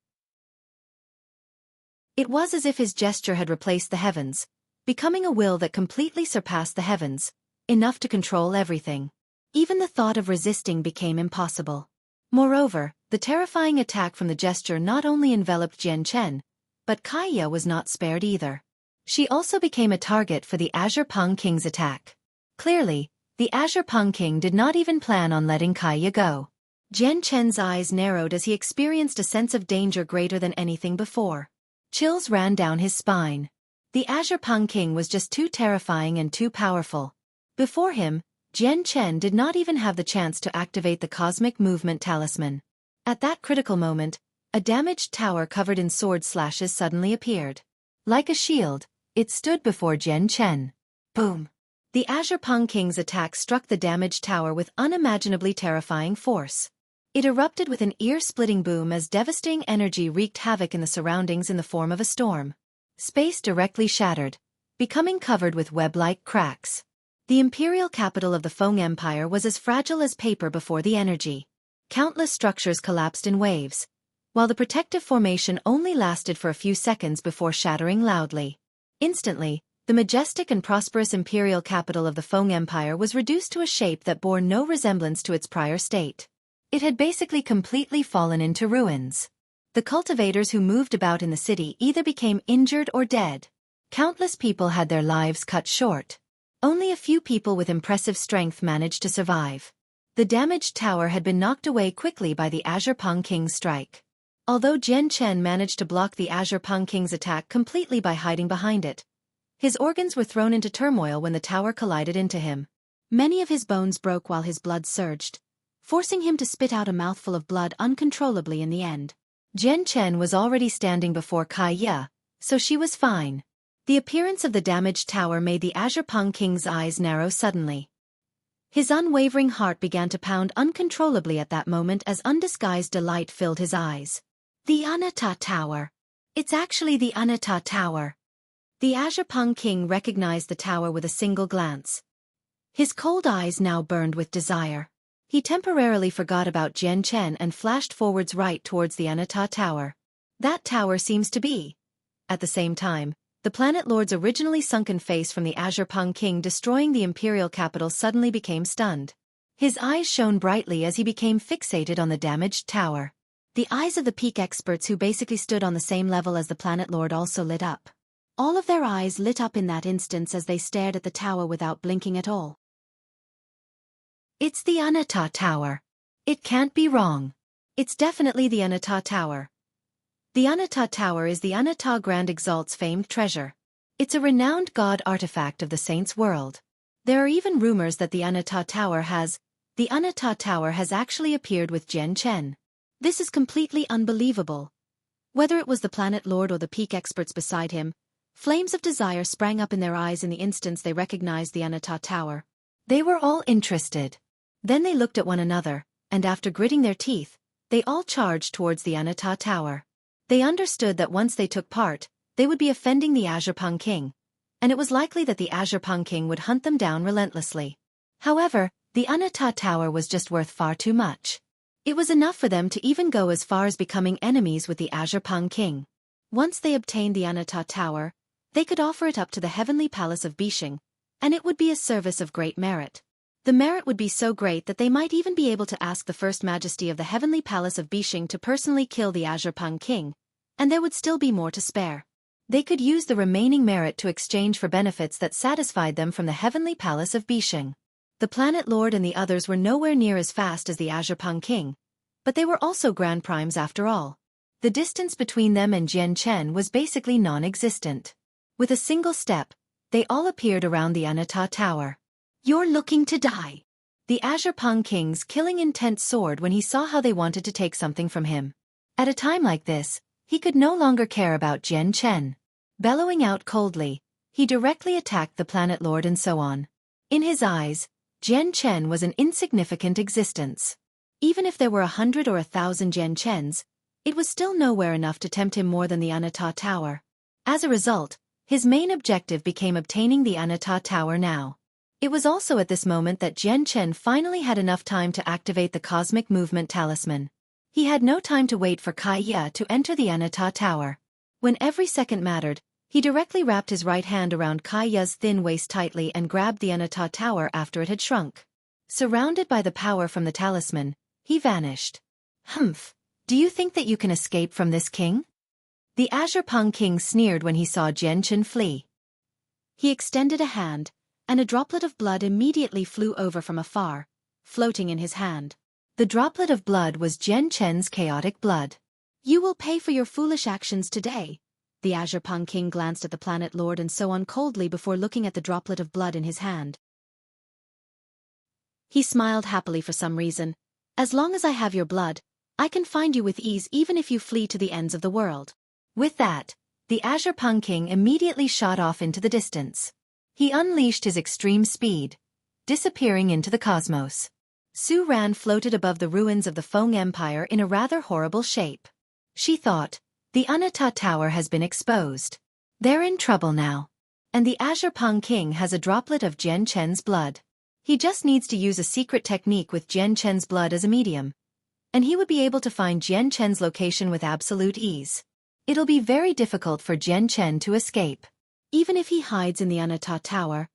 It was as if his gesture had replaced the heavens, becoming a will that completely surpassed the heavens, enough to control everything. Even the thought of resisting became impossible. Moreover, the terrifying attack from the gesture not only enveloped Jian Chen, but Kaiya was not spared either. She also became a target for the Azure Pung King's attack. Clearly, the Azure Pung King did not even plan on letting Kaiya go. Jian Chen's eyes narrowed as he experienced a sense of danger greater than anything before. Chills ran down his spine. The Azure Pung King was just too terrifying and too powerful. Before him, Jian Chen did not even have the chance to activate the Cosmic Movement Talisman. At that critical moment, a damaged tower covered in sword slashes suddenly appeared. Like a shield, it stood before Jian Chen. Boom! The Azure Pung King's attack struck the damaged tower with unimaginably terrifying force. It erupted with an ear-splitting boom as devastating energy wreaked havoc in the surroundings in the form of a storm. Space directly shattered, becoming covered with web-like cracks. The imperial capital of the Feng Empire was as fragile as paper before the energy. Countless structures collapsed in waves, while the protective formation only lasted for a few seconds before shattering loudly. Instantly, the majestic and prosperous imperial capital of the Feng Empire was reduced to a shape that bore no resemblance to its prior state. It had basically completely fallen into ruins. The cultivators who moved about in the city either became injured or dead. Countless people had their lives cut short. Only a few people with impressive strength managed to survive. The damaged tower had been knocked away quickly by the Azure Pung King's strike. Although Jian Chen managed to block the Azure Pung King's attack completely by hiding behind it, his organs were thrown into turmoil when the tower collided into him. Many of his bones broke while his blood surged, forcing him to spit out a mouthful of blood uncontrollably in the end. Jian Chen was already standing before Kaiya, so she was fine. The appearance of the damaged tower made the Azure Pung King's eyes narrow suddenly. His unwavering heart began to pound uncontrollably at that moment as undisguised delight filled his eyes. The Anatta Tower. It's actually the Anatta Tower. The Azure Pung King recognized the tower with a single glance. His cold eyes now burned with desire. He temporarily forgot about Jian Chen and flashed forwards right towards the Anatta Tower. That tower seems to be. At the same time, the planet lord's originally sunken face from the Azure Pung King destroying the imperial capital suddenly became stunned. His eyes shone brightly as he became fixated on the damaged tower. The eyes of the peak experts who basically stood on the same level as the planet lord also lit up. All of their eyes lit up in that instance as they stared at the tower without blinking at all. It's the Anatta Tower. It can't be wrong. It's definitely the Anatta Tower. The Anatta Tower is the Anatta Grand Exalt's famed treasure. It's a renowned god artifact of the saints' world. There are even rumors that the Anata Tower has actually appeared with Jian Chen. This is completely unbelievable. Whether it was the planet lord or the peak experts beside him, flames of desire sprang up in their eyes in the instant they recognized the Anata Tower. They were all interested. Then they looked at one another, and after gritting their teeth, they all charged towards the Anata Tower. They understood that once they took part, they would be offending the Azurepang King, and it was likely that the Azurepang King would hunt them down relentlessly. However, the Anata Tower was just worth far too much. It was enough for them to even go as far as becoming enemies with the Azurepang King. Once they obtained the Anata Tower, they could offer it up to the heavenly palace of Bishing, and it would be a service of great merit. The merit would be so great that they might even be able to ask the First Majesty of the heavenly palace of Bishing to personally kill the Azurepang King, and there would still be more to spare. They could use the remaining merit to exchange for benefits that satisfied them from the heavenly palace of Bishing. The planet lord and the others were nowhere near as fast as the Azurepang King, but they were also grand primes after all. The distance between them and Jian Chen was basically non-existent. With a single step, they all appeared around the Anata Tower. "You're looking to die." The Azurepang King's killing intent soared when he saw how they wanted to take something from him. At a time like this, he could no longer care about Jian Chen. Bellowing out coldly, he directly attacked the planet lord and so on. In his eyes, Jian Chen was an insignificant existence. Even if there were 100 or 1,000 Jian Chens, it was still nowhere enough to tempt him more than the Anata Tower. As a result, his main objective became obtaining the Anata Tower now. It was also at this moment that Jian Chen finally had enough time to activate the Cosmic Movement Talisman. He had no time to wait for Kai Ye to enter the Anata Tower. When every second mattered, he directly wrapped his right hand around Kai Ye's thin waist tightly and grabbed the Anata Tower after it had shrunk. Surrounded by the power from the talisman, he vanished. "Humph, do you think that you can escape from this king?" The Azurepang King sneered when he saw Jian Chen flee. He extended a hand, and a droplet of blood immediately flew over from afar, floating in his hand. The droplet of blood was Jian Chen's chaotic blood. "You will pay for your foolish actions today." The Azurepang King glanced at the planet lord and so on coldly before looking at the droplet of blood in his hand. He smiled happily for some reason. "As long as I have your blood, I can find you with ease even if you flee to the ends of the world." With that, the Azurepang King immediately shot off into the distance. He unleashed his extreme speed, disappearing into the cosmos. Su Ran floated above the ruins of the Feng Empire in a rather horrible shape. She thought, the Anata Tower has been exposed. They're in trouble now. And the Azurepang King has a droplet of Jian Chen's blood. He just needs to use a secret technique with Jian Chen's blood as a medium, and he would be able to find Jian Chen's location with absolute ease. It'll be very difficult for Jian Chen to escape. Even if he hides in the Anata Tower,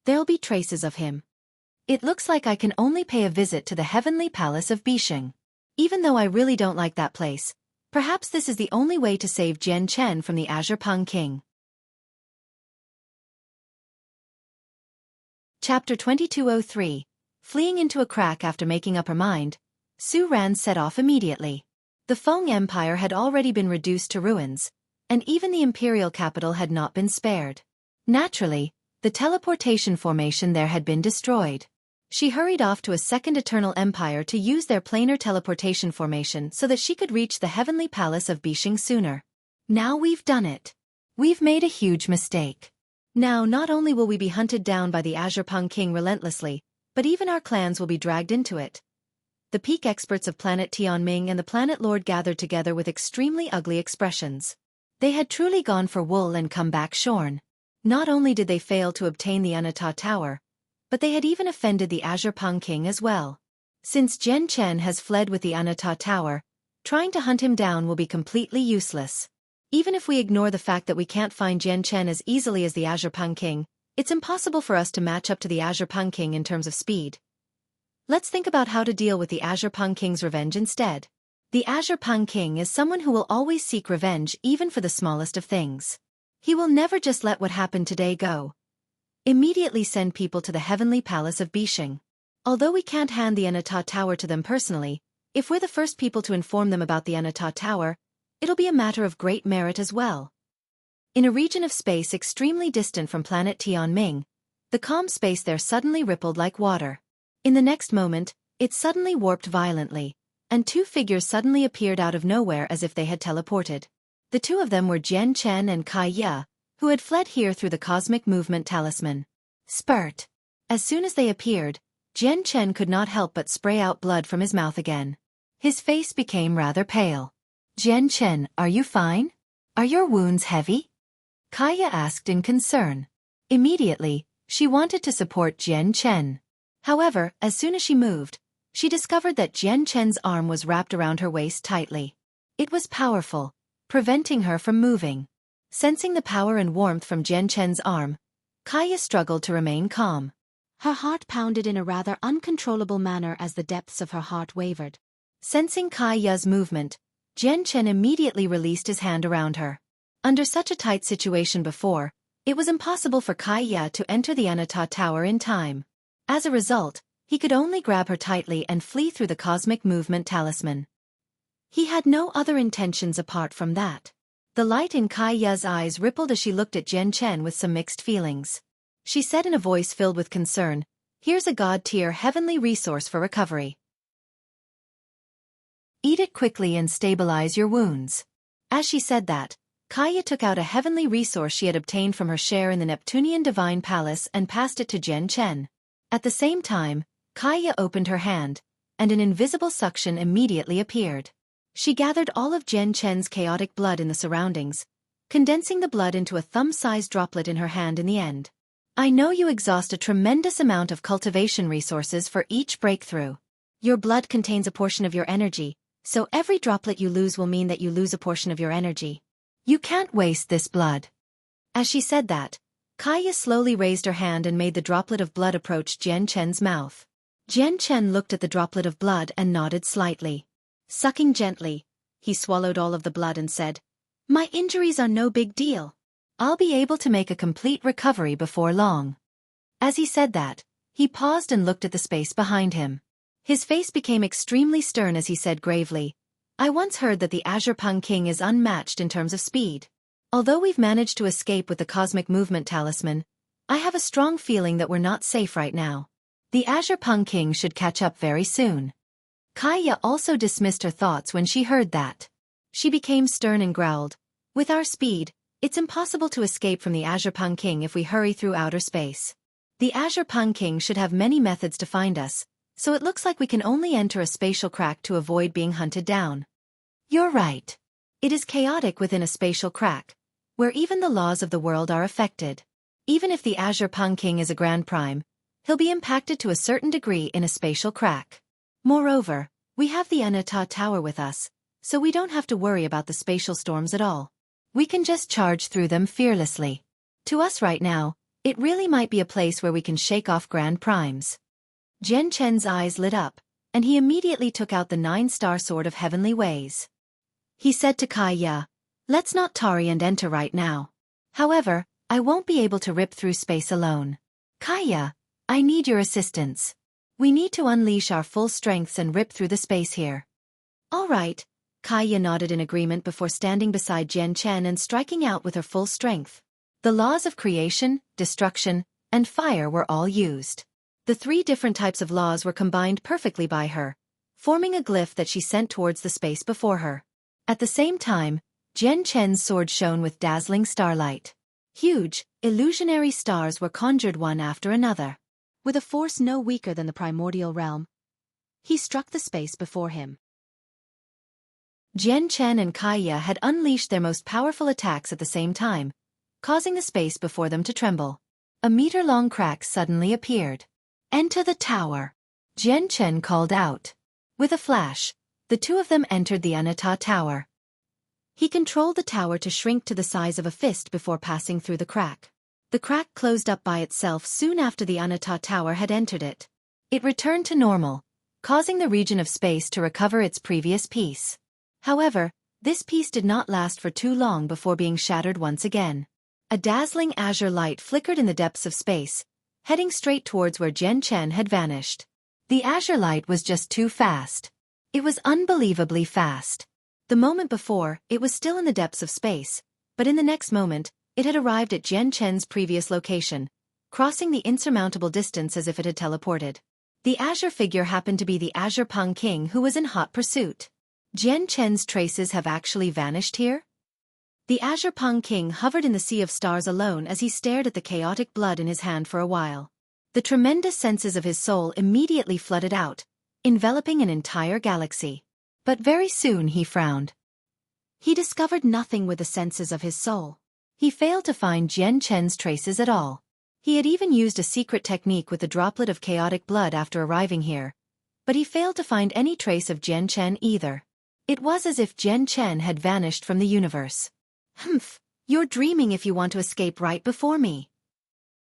there'll be traces of him. It looks like I can only pay a visit to the heavenly palace of Bishing. Even though I really don't like that place, perhaps this is the only way to save Jian Chen from the Azurepang King. Chapter 2203. Fleeing into a crack after making up her mind, Su Ran set off immediately. The Feng Empire had already been reduced to ruins, and even the imperial capital had not been spared. Naturally, the teleportation formation there had been destroyed. She hurried off to a second Eternal Empire to use their planar teleportation formation so that she could reach the heavenly palace of Bishing sooner. Now we've done it. We've made a huge mistake. Now not only will we be hunted down by the Azurepang King relentlessly, but even our clans will be dragged into it. The peak experts of planet Tianming and the planet lord gathered together with extremely ugly expressions. They had truly gone for wool and come back shorn. Not only did they fail to obtain the Anata Tower, but they had even offended the Azurepang King as well. Since Jian Chen has fled with the Anata Tower, trying to hunt him down will be completely useless. Even if we ignore the fact that we can't find Jian Chen as easily as the Azurepang King, it's impossible for us to match up to the Azurepang King in terms of speed. Let's think about how to deal with the Azurepang King's revenge instead. The Azurepang King is someone who will always seek revenge even for the smallest of things. He will never just let what happened today go. Immediately send people to the heavenly palace of Bishing. Although we can't hand the Anata Tower to them personally, if we're the first people to inform them about the Anata Tower, it'll be a matter of great merit as well. In a region of space extremely distant from planet Tianming, the calm space there suddenly rippled like water. In the next moment, it suddenly warped violently, and two figures suddenly appeared out of nowhere as if they had teleported. The two of them were Jian Chen and Kai Ya, who had fled here through the cosmic movement talisman. Spurt. As soon as they appeared, Jian Chen could not help but spray out blood from his mouth again. His face became rather pale. Jian Chen, are you fine? Are your wounds heavy? Kaya asked in concern. Immediately, she wanted to support Jian Chen. However, as soon as she moved, she discovered that Jian Chen's arm was wrapped around her waist tightly. It was powerful, preventing her from moving. Sensing the power and warmth from Jian Chen's arm, Kaya struggled to remain calm. Her heart pounded in a rather uncontrollable manner as the depths of her heart wavered. Sensing Kaya's movement, Jian Chen immediately released his hand around her. Under such a tight situation before, it was impossible for Kaya to enter the Anata Tower in time. As a result, he could only grab her tightly and flee through the cosmic movement talisman. He had no other intentions apart from that. The light in Kaya's eyes rippled as she looked at Jian Chen with some mixed feelings. She said in a voice filled with concern, "Here's a god-tier heavenly resource for recovery. Eat it quickly and stabilize your wounds." As she said that, Kaya took out a heavenly resource she had obtained from her share in the Neptunian Divine Palace and passed it to Jian Chen. At the same time, Kaya opened her hand, and an invisible suction immediately appeared. She gathered all of Jian Chen's chaotic blood in the surroundings, condensing the blood into a thumb-sized droplet in her hand in the end. I know you exhaust a tremendous amount of cultivation resources for each breakthrough. Your blood contains a portion of your energy, so every droplet you lose will mean that you lose a portion of your energy. You can't waste this blood. As she said that, Kaya slowly raised her hand and made the droplet of blood approach Jian Chen's mouth. Jian Chen looked at the droplet of blood and nodded slightly. Sucking gently, he swallowed all of the blood and said, "My injuries are no big deal. I'll be able to make a complete recovery before long." As he said that, he paused and looked at the space behind him. His face became extremely stern as he said gravely, "I once heard that the Azure Pung King is unmatched in terms of speed. Although we've managed to escape with the cosmic movement talisman, I have a strong feeling that we're not safe right now. The Azure Pung King should catch up very soon." Kaya also dismissed her thoughts when she heard that. She became stern and growled, "With our speed, it's impossible to escape from the Azure Pung King if we hurry through outer space. The Azure Pung King should have many methods to find us, so it looks like we can only enter a spatial crack to avoid being hunted down." You're right. It is chaotic within a spatial crack, where even the laws of the world are affected. Even if the Azure Pung King is a Grand Prime, he'll be impacted to a certain degree in a spatial crack. Moreover, we have the Anata Tower with us, so we don't have to worry about the spatial storms at all. We can just charge through them fearlessly. To us right now, it really might be a place where we can shake off Grand Primes. Jian Chen's eyes lit up, and he immediately took out the 9-star sword of heavenly ways. He said to Kaya, "Let's not tarry and enter right now. However, I won't be able to rip through space alone. Kaya, I need your assistance. We need to unleash our full strengths and rip through the space here." "All right," Kaya nodded in agreement before standing beside Jian Chen and striking out with her full strength. The laws of creation, destruction, and fire were all used. The 3 different types of laws were combined perfectly by her, forming a glyph that she sent towards the space before her. At the same time, Jian Chen's sword shone with dazzling starlight. Huge, illusionary stars were conjured one after another. With a force no weaker than the primordial realm, he struck the space before him. Jian Chen and Kaya had unleashed their most powerful attacks at the same time, causing the space before them to tremble. A meter-long crack suddenly appeared. "Enter the tower," Jian Chen called out. With a flash, the two of them entered the Anata Tower. He controlled the tower to shrink to the size of a fist before passing through the crack. The crack closed up by itself soon after the Anata Tower had entered it. It returned to normal, causing the region of space to recover its previous peace. However, this peace did not last for too long before being shattered once again. A dazzling azure light flickered in the depths of space, heading straight towards where Jian Chen had vanished. The azure light was just too fast. It was unbelievably fast. The moment before, it was still in the depths of space, but in the next moment, it had arrived at Jian Chen's previous location, crossing the insurmountable distance as if it had teleported. The azure figure happened to be the Azure Peng King, who was in hot pursuit. Jian Chen's traces have actually vanished here? The Azure Peng King hovered in the sea of stars alone as he stared at the chaotic blood in his hand for a while. The tremendous senses of his soul immediately flooded out, enveloping an entire galaxy. But very soon he frowned. He discovered nothing with the senses of his soul. He failed to find Jian Chen's traces at all. He had even used a secret technique with the droplet of chaotic blood after arriving here, but he failed to find any trace of Jian Chen either. It was as if Jian Chen had vanished from the universe. Humph, you're dreaming if you want to escape right before me.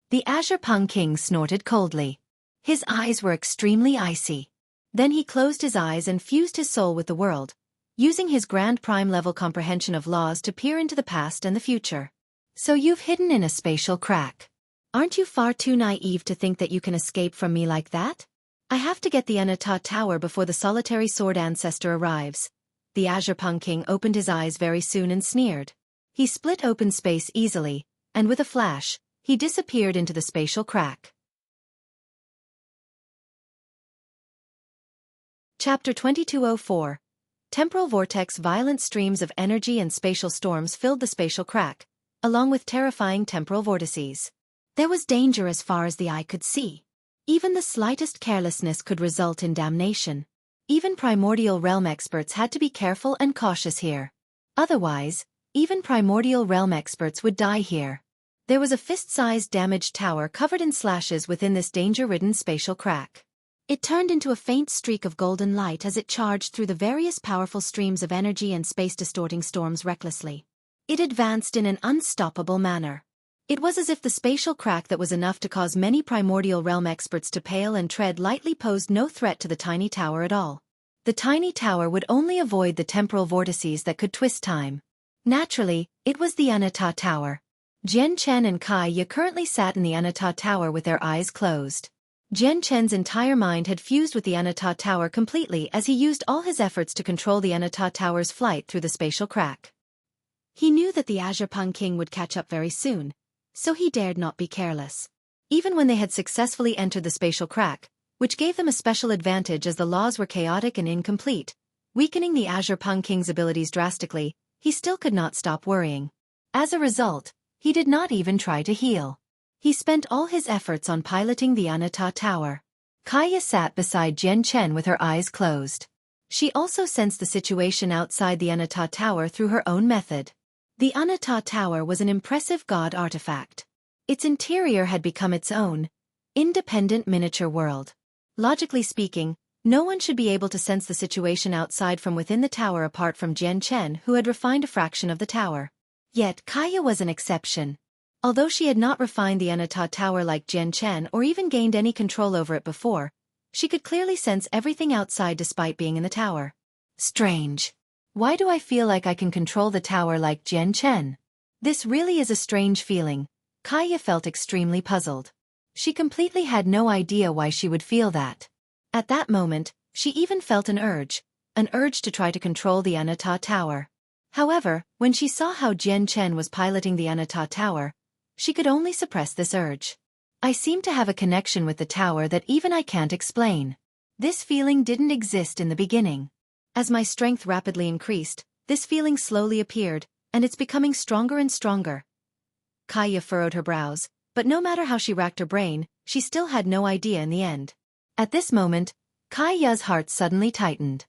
The Azure Peng King snorted coldly. His eyes were extremely icy. Then he closed his eyes and fused his soul with the world, using his grand prime level comprehension of laws to peer into the past and the future. So you've hidden in a spatial crack. Aren't you far too naive to think that you can escape from me like that? I have to get the Anata Tower before the solitary sword ancestor arrives. The Azure Peng King opened his eyes very soon and sneered. He split open space easily, and with a flash, he disappeared into the spatial crack. Chapter 2204. Temporal vortex. Violent streams of energy and spatial storms filled the spatial crack, along with terrifying temporal vortices. There was danger as far as the eye could see. Even the slightest carelessness could result in damnation. Even primordial realm experts had to be careful and cautious here. Otherwise, even primordial realm experts would die here. There was a fist-sized damaged tower covered in slashes within this danger-ridden spatial crack. It turned into a faint streak of golden light as it charged through the various powerful streams of energy and space-distorting storms recklessly. It advanced in an unstoppable manner. It was as if the spatial crack that was enough to cause many primordial realm experts to pale and tread lightly posed no threat to the tiny tower at all. The tiny tower would only avoid the temporal vortices that could twist time. Naturally, it was the Anata Tower. Jian Chen and Kai Ye currently sat in the Anata Tower with their eyes closed. Jian Chen's entire mind had fused with the Anata Tower completely as he used all his efforts to control the Anata Tower's flight through the spatial crack. He knew that the Azure Peng King would catch up very soon, so he dared not be careless. Even when they had successfully entered the spatial crack, which gave them a special advantage as the laws were chaotic and incomplete, weakening the Azure Peng King's abilities drastically, he still could not stop worrying. As a result, he did not even try to heal. He spent all his efforts on piloting the Anata Tower. Kaya sat beside Jian Chen with her eyes closed. She also sensed the situation outside the Anata Tower through her own method. The Anata Tower was an impressive god artifact. Its interior had become its own, independent miniature world. Logically speaking, no one should be able to sense the situation outside from within the tower apart from Jian Chen, who had refined a fraction of the tower. Yet Kaya was an exception. Although she had not refined the Anata Tower like Jian Chen or even gained any control over it before, she could clearly sense everything outside despite being in the tower. Strange. Why do I feel like I can control the tower like Jian Chen? This really is a strange feeling. Kaya felt extremely puzzled. She completely had no idea why she would feel that. At that moment, she even felt an urge to try to control the Anata Tower. However, when she saw how Jian Chen was piloting the Anata Tower, she could only suppress this urge. I seem to have a connection with the tower that even I can't explain. This feeling didn't exist in the beginning. As my strength rapidly increased, this feeling slowly appeared, and it's becoming stronger and stronger. Kaya furrowed her brows, but no matter how she racked her brain, she still had no idea in the end. At this moment, Kaya's heart suddenly tightened.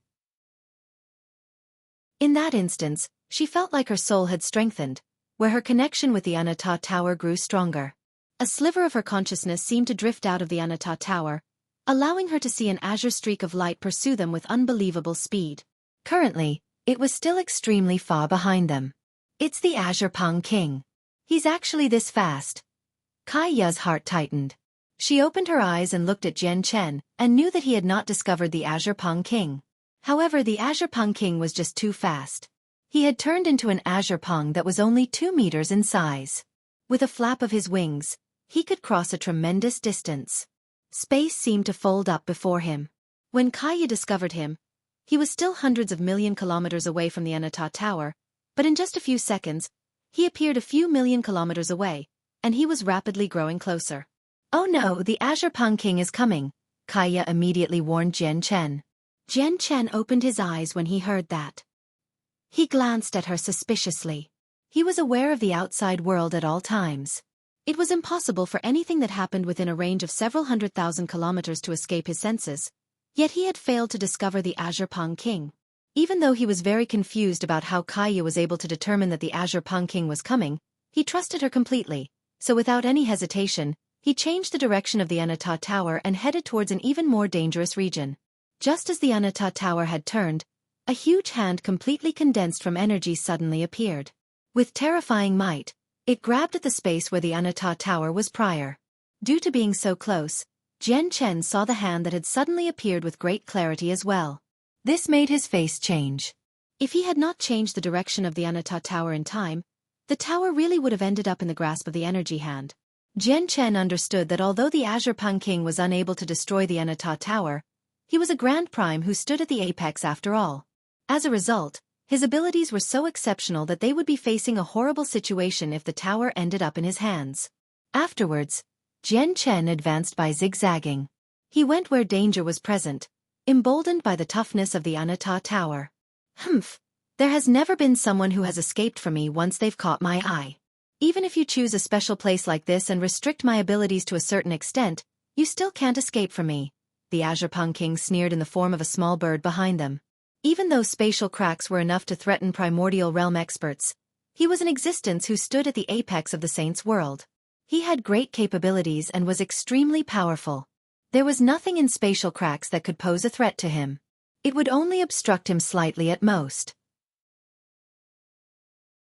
In that instance, she felt like her soul had strengthened, where her connection with the Anata Tower grew stronger. A sliver of her consciousness seemed to drift out of the Anata Tower, allowing her to see an azure streak of light pursue them with unbelievable speed. Currently, it was still extremely far behind them. It's the Azure Peng King. He's actually this fast. Kaya's heart tightened. She opened her eyes and looked at Jian Chen, and knew that he had not discovered the Azure Peng King. However, the Azure Peng King was just too fast. He had turned into an Azure Peng that was only 2 meters in size. With a flap of his wings, he could cross a tremendous distance. Space seemed to fold up before him. When Kaya discovered him, he was still hundreds of million kilometers away from the Anata Tower, but in just a few seconds, He appeared a few million kilometers away, and he was rapidly growing closer. Oh no, the Azure Pung King is coming, Kaya immediately warned Jian Chen. Jian Chen opened his eyes when he heard that. He glanced at her suspiciously. He was aware of the outside world at all times. It was impossible for anything that happened within a range of several 100,000 kilometers to escape his senses, yet he had failed to discover the Azure Pung King. Even though he was very confused about how Kaya was able to determine that the Azure Pung King was coming, he trusted her completely, so without any hesitation, he changed the direction of the Anata Tower and headed towards an even more dangerous region. Just as the Anata Tower had turned, a huge hand completely condensed from energy suddenly appeared. With terrifying might, it grabbed at the space where the Anata Tower was prior. Due to being so close, Jian Chen saw the hand that had suddenly appeared with great clarity as well. This made his face change. If he had not changed the direction of the Anata Tower in time, the tower really would have ended up in the grasp of the energy hand. Jian Chen understood that although the Azure Pung King was unable to destroy the Anata Tower, he was a Grand Prime who stood at the apex after all. As a result, his abilities were so exceptional that they would be facing a horrible situation if the tower ended up in his hands. Afterwards, Jian Chen advanced by zigzagging. He went where danger was present, emboldened by the toughness of the Anata Tower. There has never been someone who has escaped from me once they've caught my eye. Even if you choose a special place like this and restrict my abilities to a certain extent, you still can't escape from me, the Azure Pung King sneered in the form of a small bird behind them. Even though spatial cracks were enough to threaten primordial realm experts, he was an existence who stood at the apex of the Saints' world. He had great capabilities and was extremely powerful. There was nothing in spatial cracks that could pose a threat to him. It would only obstruct him slightly at most.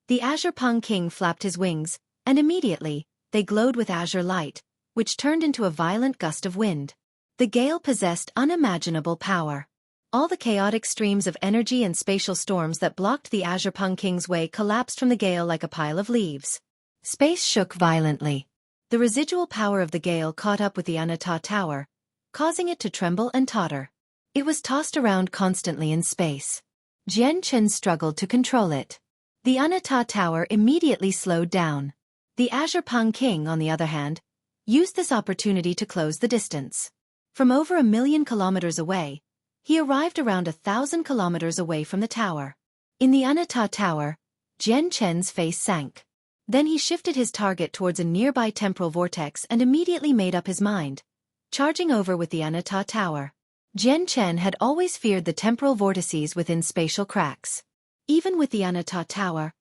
The Azure Pung King flapped his wings, and immediately, they glowed with azure light, which turned into a violent gust of wind. The gale possessed unimaginable power. All the chaotic streams of energy and spatial storms that blocked the Azure Pung King's way collapsed from the gale like a pile of leaves. Space shook violently. The residual power of the gale caught up with the Anata Tower, causing it to tremble and totter. It was tossed around constantly in space. Jian Chen struggled to control it. The Anata Tower immediately slowed down. The Azure Pung King, on the other hand, used this opportunity to close the distance. From over 1,000,000 kilometers away, he arrived around 1,000 kilometers away from the tower. In the Anata Tower, Jian Chen's face sank. Then he shifted his target towards a nearby temporal vortex and immediately made up his mind, charging over with the Anata Tower. Jian Chen had always feared the temporal vortices within spatial cracks. Even with the Anata Tower,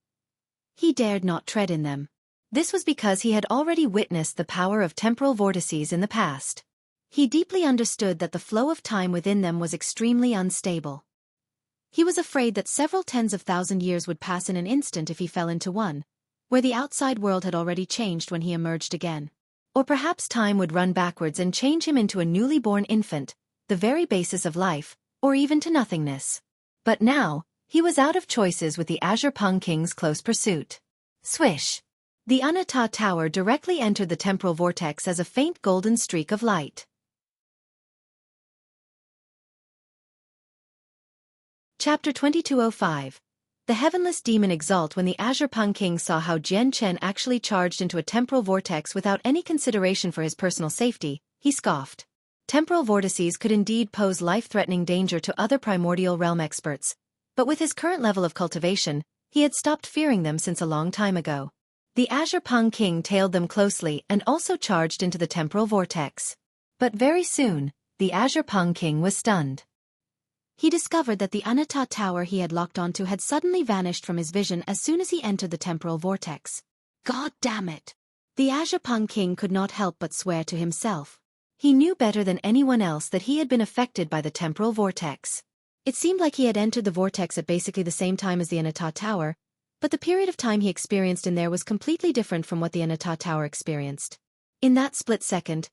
he dared not tread in them. This was because he had already witnessed the power of temporal vortices in the past. He deeply understood that the flow of time within them was extremely unstable. He was afraid that several tens of thousand years would pass in an instant if he fell into one, where the outside world had already changed when he emerged again. Or perhaps time would run backwards and change him into a newly born infant, the very basis of life, or even to nothingness. But now, he was out of choices with the Azure Pung King's close pursuit. Swish! The Anata Tower directly entered the temporal vortex as a faint golden streak of light. Chapter 2205. The heavenless demon exult. When the Azure Pung King saw how Jian Chen actually charged into a temporal vortex without any consideration for his personal safety, he scoffed. Temporal vortices could indeed pose life-threatening danger to other primordial realm experts, but with his current level of cultivation, he had stopped fearing them since a long time ago. The Azure Pung King tailed them closely and also charged into the temporal vortex. But very soon, the Azure Pung King was stunned. He discovered that the Anata Tower he had locked onto had suddenly vanished from his vision as soon as he entered the temporal vortex. God damn it! The Azure Pung King could not help but swear to himself. He knew better than anyone else that he had been affected by the temporal vortex. It seemed like he had entered the vortex at basically the same time as the Anata Tower, but the period of time he experienced in there was completely different from what the Anata Tower experienced. In that split second,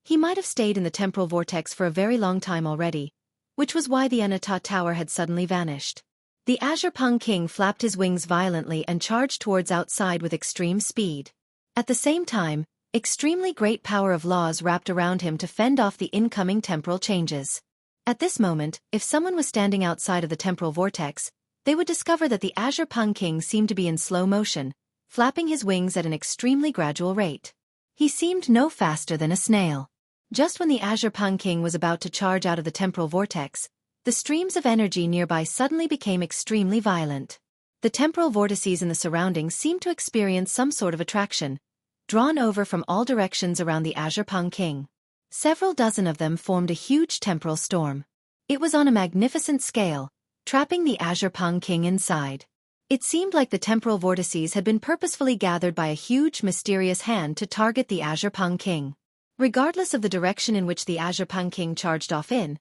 he might have stayed in the temporal vortex for a very long time already, which was why the Anata Tower had suddenly vanished. The Azure Pung King flapped his wings violently and charged towards outside with extreme speed. At the same time, extremely great power of laws wrapped around him to fend off the incoming temporal changes. At this moment, if someone was standing outside of the temporal vortex, they would discover that the Azure Pung King seemed to be in slow motion, flapping his wings at an extremely gradual rate. He seemed no faster than a snail. Just when the Azure Pung King was about to charge out of the temporal vortex, the streams of energy nearby suddenly became extremely violent. The temporal vortices in the surroundings seemed to experience some sort of attraction, drawn over from all directions around the Azure Pung King. Several dozen of them formed a huge temporal storm. It was on a magnificent scale, trapping the Azure Pung King inside. It seemed like the temporal vortices had been purposefully gathered by a huge mysterious hand to target the Azure Pung King. Regardless of the direction in which the Azure Pung King charged off in,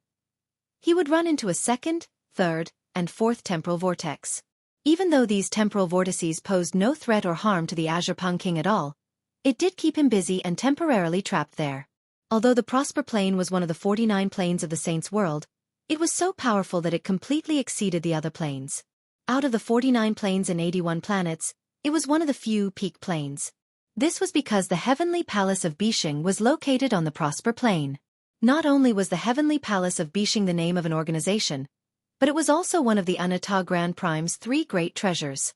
he would run into a second, third, and fourth temporal vortex. Even though these temporal vortices posed no threat or harm to the Azure Pung King at all, it did keep him busy and temporarily trapped there. Although the Prosper Plane was one of the 49 planes of the Saints' world, it was so powerful that it completely exceeded the other planes. Out of the 49 planes and 81 planets, it was one of the few peak planes. This was because the Heavenly Palace of Bishing was located on the Prosper Plane. Not only was the Heavenly Palace of Bishing the name of an organization, but it was also one of the Anata Grand Prime's 3 great treasures.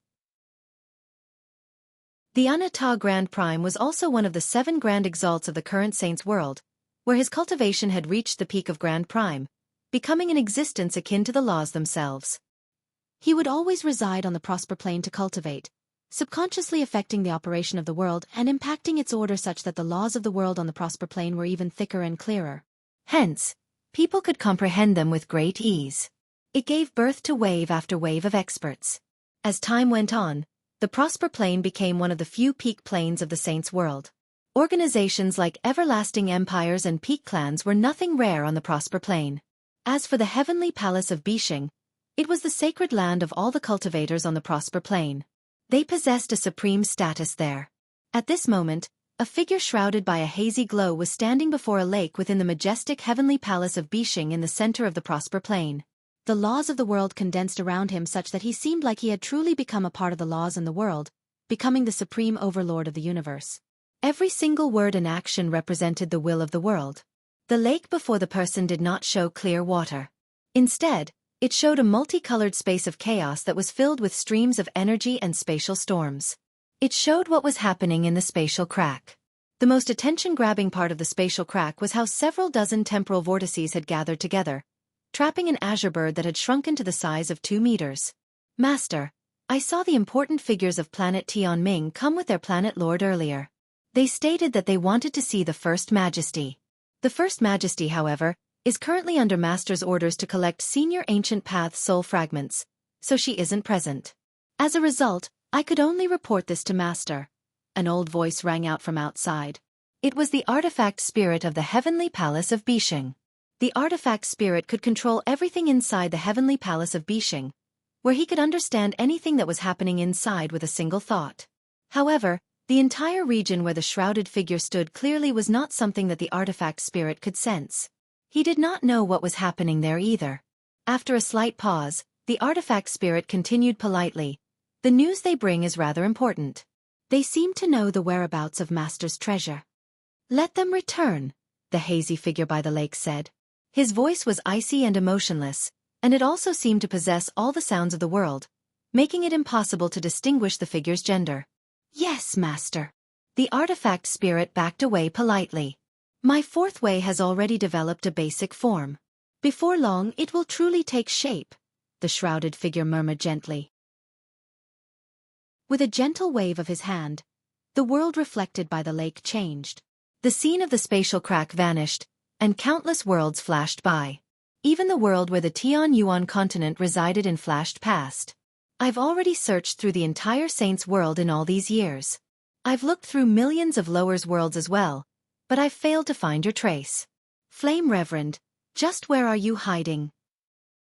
The Anata Grand Prime was also one of the 7 grand exalts of the current Saint's world, where his cultivation had reached the peak of Grand Prime, becoming an existence akin to the laws themselves. He would always reside on the Prosper Plane to cultivate, subconsciously affecting the operation of the world and impacting its order such that the laws of the world on the Prosper Plane were even thicker and clearer. Hence, people could comprehend them with great ease. It gave birth to wave after wave of experts. As time went on, the Prosper Plane became one of the few peak planes of the Saints' world. Organizations like everlasting empires and peak clans were nothing rare on the Prosper Plane. As for the Heavenly Palace of Bishing, it was the sacred land of all the cultivators on the Prosper Plane. They possessed a supreme status there. At this moment, a figure shrouded by a hazy glow was standing before a lake within the majestic Heavenly Palace of Bishing in the center of the Prosper Plane. The laws of the world condensed around him such that he seemed like he had truly become a part of the laws in the world, becoming the supreme overlord of the universe. Every single word and action represented the will of the world. The lake before the person did not show clear water. Instead, it showed a multicolored space of chaos that was filled with streams of energy and spatial storms. It showed what was happening in the spatial crack. The most attention-grabbing part of the spatial crack was how several dozen temporal vortices had gathered together, trapping an azure bird that had shrunken to the size of 2 meters. Master, I saw the important figures of planet Tianming come with their planet lord earlier. They stated that they wanted to see the First Majesty. The First Majesty, however, is currently under Master's orders to collect senior Ancient Path soul fragments, so she isn't present. As a result, I could only report this to Master. An old voice rang out from outside. It was the artifact spirit of the Heavenly Palace of Bishing. The artifact spirit could control everything inside the Heavenly Palace of Bishing, where he could understand anything that was happening inside with a single thought. However, the entire region where the shrouded figure stood clearly was not something that the artifact spirit could sense. He did not know what was happening there either. After a slight pause, the artifact spirit continued politely. The news they bring is rather important. They seem to know the whereabouts of Master's treasure. Let them return, the hazy figure by the lake said. His voice was icy and emotionless, and it also seemed to possess all the sounds of the world, making it impossible to distinguish the figure's gender. Yes, Master. The artifact spirit backed away politely. My 4th way has already developed a basic form. Before long it will truly take shape, the shrouded figure murmured gently. With a gentle wave of his hand, the world reflected by the lake changed. The scene of the spatial crack vanished, and countless worlds flashed by. Even the world where the Tian Yuan continent resided in flashed past. I've already searched through the entire Saints' world in all these years. I've looked through millions of Lowers worlds as well, but I've failed to find your trace. Flame Reverend, just where are you hiding?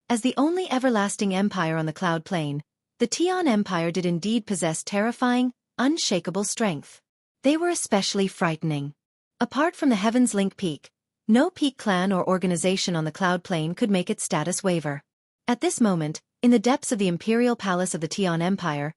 As the only everlasting empire on the Cloud Plane, the Tian Empire did indeed possess terrifying, unshakable strength. They were especially frightening. Apart from the Heaven's Link Peak, no peak clan or organization on the Cloud Plane could make its status waver. At this moment, in the depths of the imperial palace of the Tian Empire,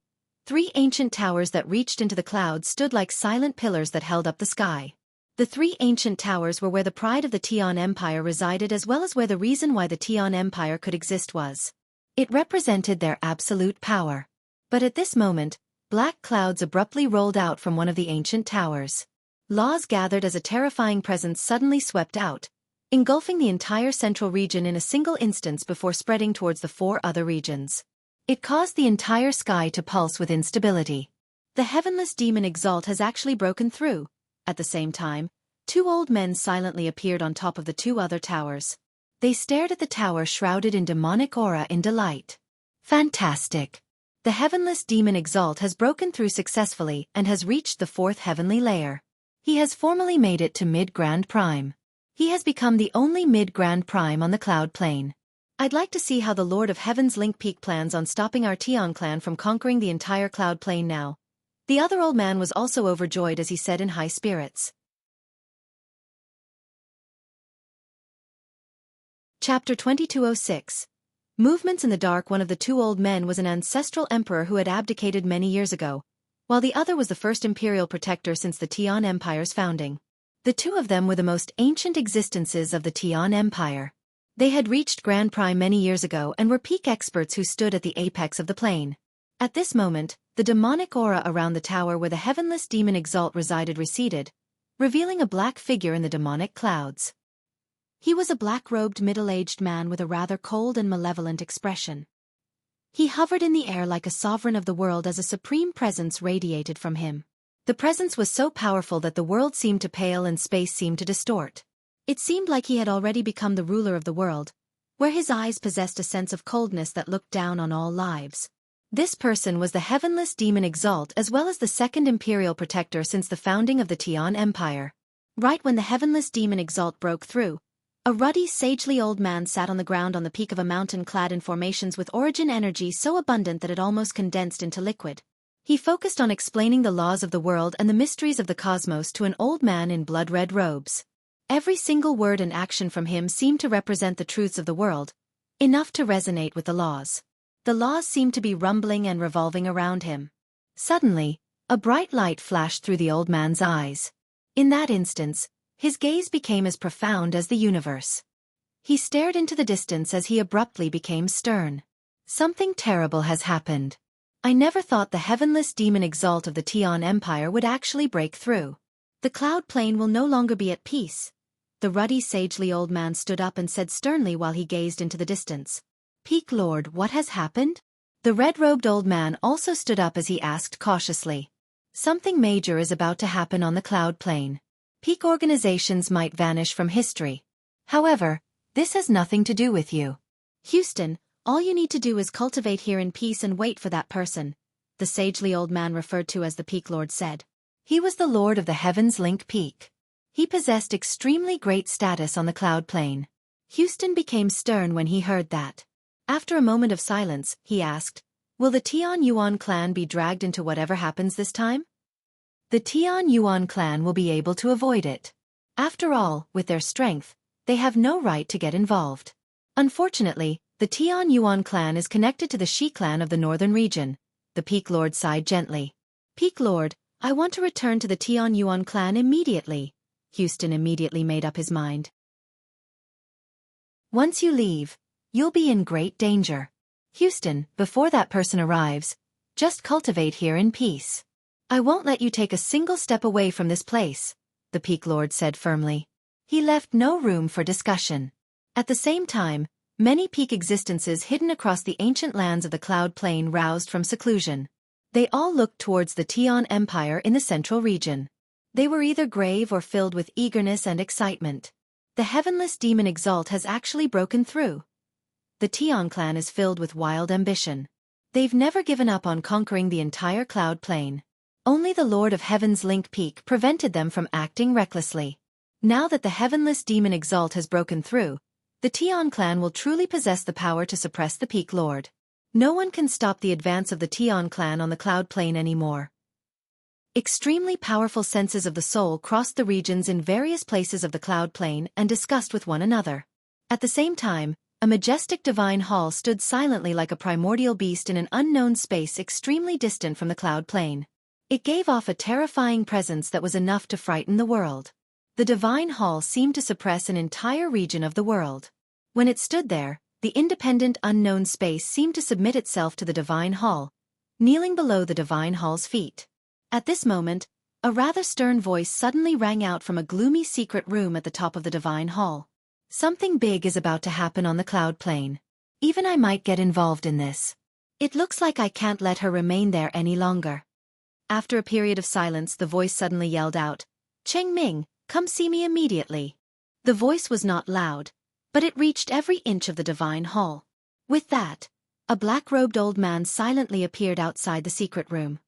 3 ancient towers that reached into the clouds stood like silent pillars that held up the sky. The 3 ancient towers were where the pride of the Tian Empire resided as well as where the reason why the Tian Empire could exist was. It represented their absolute power. But at this moment, Black clouds abruptly rolled out from one of the ancient towers. Laws gathered as a terrifying presence suddenly swept out, engulfing the entire central region in a single instance before spreading towards the 4 other regions. It caused the entire sky to pulse with instability. The heavenless demon Exalt has actually broken through. At the same time, 2 old men silently appeared on top of the 2 other towers. They stared at the tower shrouded in demonic aura in delight. Fantastic! The heavenless demon Exalt has broken through successfully and has reached the 4th heavenly layer. He has formally made it to Mid-Grand Prime. He has become the only Mid-Grand Prime on the Cloud Plane. I'd like to see how the Lord of Heaven's Link Peak plans on stopping our Tian clan from conquering the entire Cloud Plane now. The other old man was also overjoyed as he said in high spirits. Chapter 2206. Movements in the Dark. One of the 2 old men was an ancestral emperor who had abdicated many years ago, while the other was the first imperial protector since the Tian Empire's founding. The 2 of them were the most ancient existences of the Tian Empire. They had reached Grand Prime many years ago and were peak experts who stood at the apex of the plane. At this moment, the demonic aura around the tower where the heavenless demon Exalt resided receded, revealing a black figure in the demonic clouds. He was a black-robed middle-aged man with a rather cold and malevolent expression. He hovered in the air like a sovereign of the world as a supreme presence radiated from him. The presence was so powerful that the world seemed to pale and space seemed to distort. It seemed like he had already become the ruler of the world, where his eyes possessed a sense of coldness that looked down on all lives. This person was the heavenless demon Exalt as well as the 2nd imperial protector since the founding of the Tian Empire. Right when the heavenless demon Exalt broke through, a ruddy, sagely old man sat on the ground on the peak of a mountain clad in formations with origin energy so abundant that it almost condensed into liquid. He focused on explaining the laws of the world and the mysteries of the cosmos to an old man in blood-red robes. Every single word and action from him seemed to represent the truths of the world, enough to resonate with the laws. The laws seemed to be rumbling and revolving around him. Suddenly, a bright light flashed through the old man's eyes. In that instance, his gaze became as profound as the universe. He stared into the distance as he abruptly became stern. Something terrible has happened. I never thought the heavenless demon Exalt of the Tian Empire would actually break through. The Cloud Plane will no longer be at peace. The ruddy, sagely old man stood up and said sternly while he gazed into the distance. Peak Lord, what has happened? The red-robed old man also stood up as he asked cautiously. Something major is about to happen on the Cloud Plane. Peak organizations might vanish from history. However, this has nothing to do with you. Houston, all you need to do is cultivate here in peace and wait for that person, the sagely old man referred to as the Peak Lord said. He was the Lord of the Heaven's Link Peak. He possessed extremely great status on the Cloud Plane. Houston became stern when he heard that. After a moment of silence, he asked, will the Tian Yuan clan be dragged into whatever happens this time? The Tian Yuan clan will be able to avoid it. After all, with their strength, they have no right to get involved. Unfortunately, the Tian Yuan clan is connected to the Shi clan of the northern region. The Peak Lord sighed gently. Peak Lord, I want to return to the Tian Yuan clan immediately. Houston immediately made up his mind. Once you leave, you'll be in great danger. Houston, before that person arrives, just cultivate here in peace. I won't let you take a single step away from this place, the Peak Lord said firmly. He left no room for discussion. At the same time, many peak existences hidden across the ancient lands of the Cloud Plane roused from seclusion. They all looked towards the Tian Empire in the central region. They were either grave or filled with eagerness and excitement. The heavenless demon Exalt has actually broken through. The Tian clan is filled with wild ambition. They've never given up on conquering the entire Cloud Plane. Only the Lord of Heaven's Link Peak prevented them from acting recklessly. Now that the heavenless demon Exalt has broken through, the Tian clan will truly possess the power to suppress the Peak Lord. No one can stop the advance of the Tian clan on the Cloud Plane anymore. Extremely powerful senses of the soul crossed the regions in various places of the Cloud Plane and discussed with one another. At the same time, a majestic divine hall stood silently like a primordial beast in an unknown space extremely distant from the Cloud Plane. It gave off a terrifying presence that was enough to frighten the world. The divine hall seemed to suppress an entire region of the world. When it stood there, the independent unknown space seemed to submit itself to the divine hall, kneeling below the divine hall's feet. At this moment, a rather stern voice suddenly rang out from a gloomy secret room at the top of the divine hall. Something big is about to happen on the cloud plane. Even I might get involved in this. It looks like I can't let her remain there any longer. After a period of silence, the voice suddenly yelled out, "Cheng Ming, come see me immediately." The voice was not loud, but it reached every inch of the divine hall. With that, a black-robed old man silently appeared outside the secret room.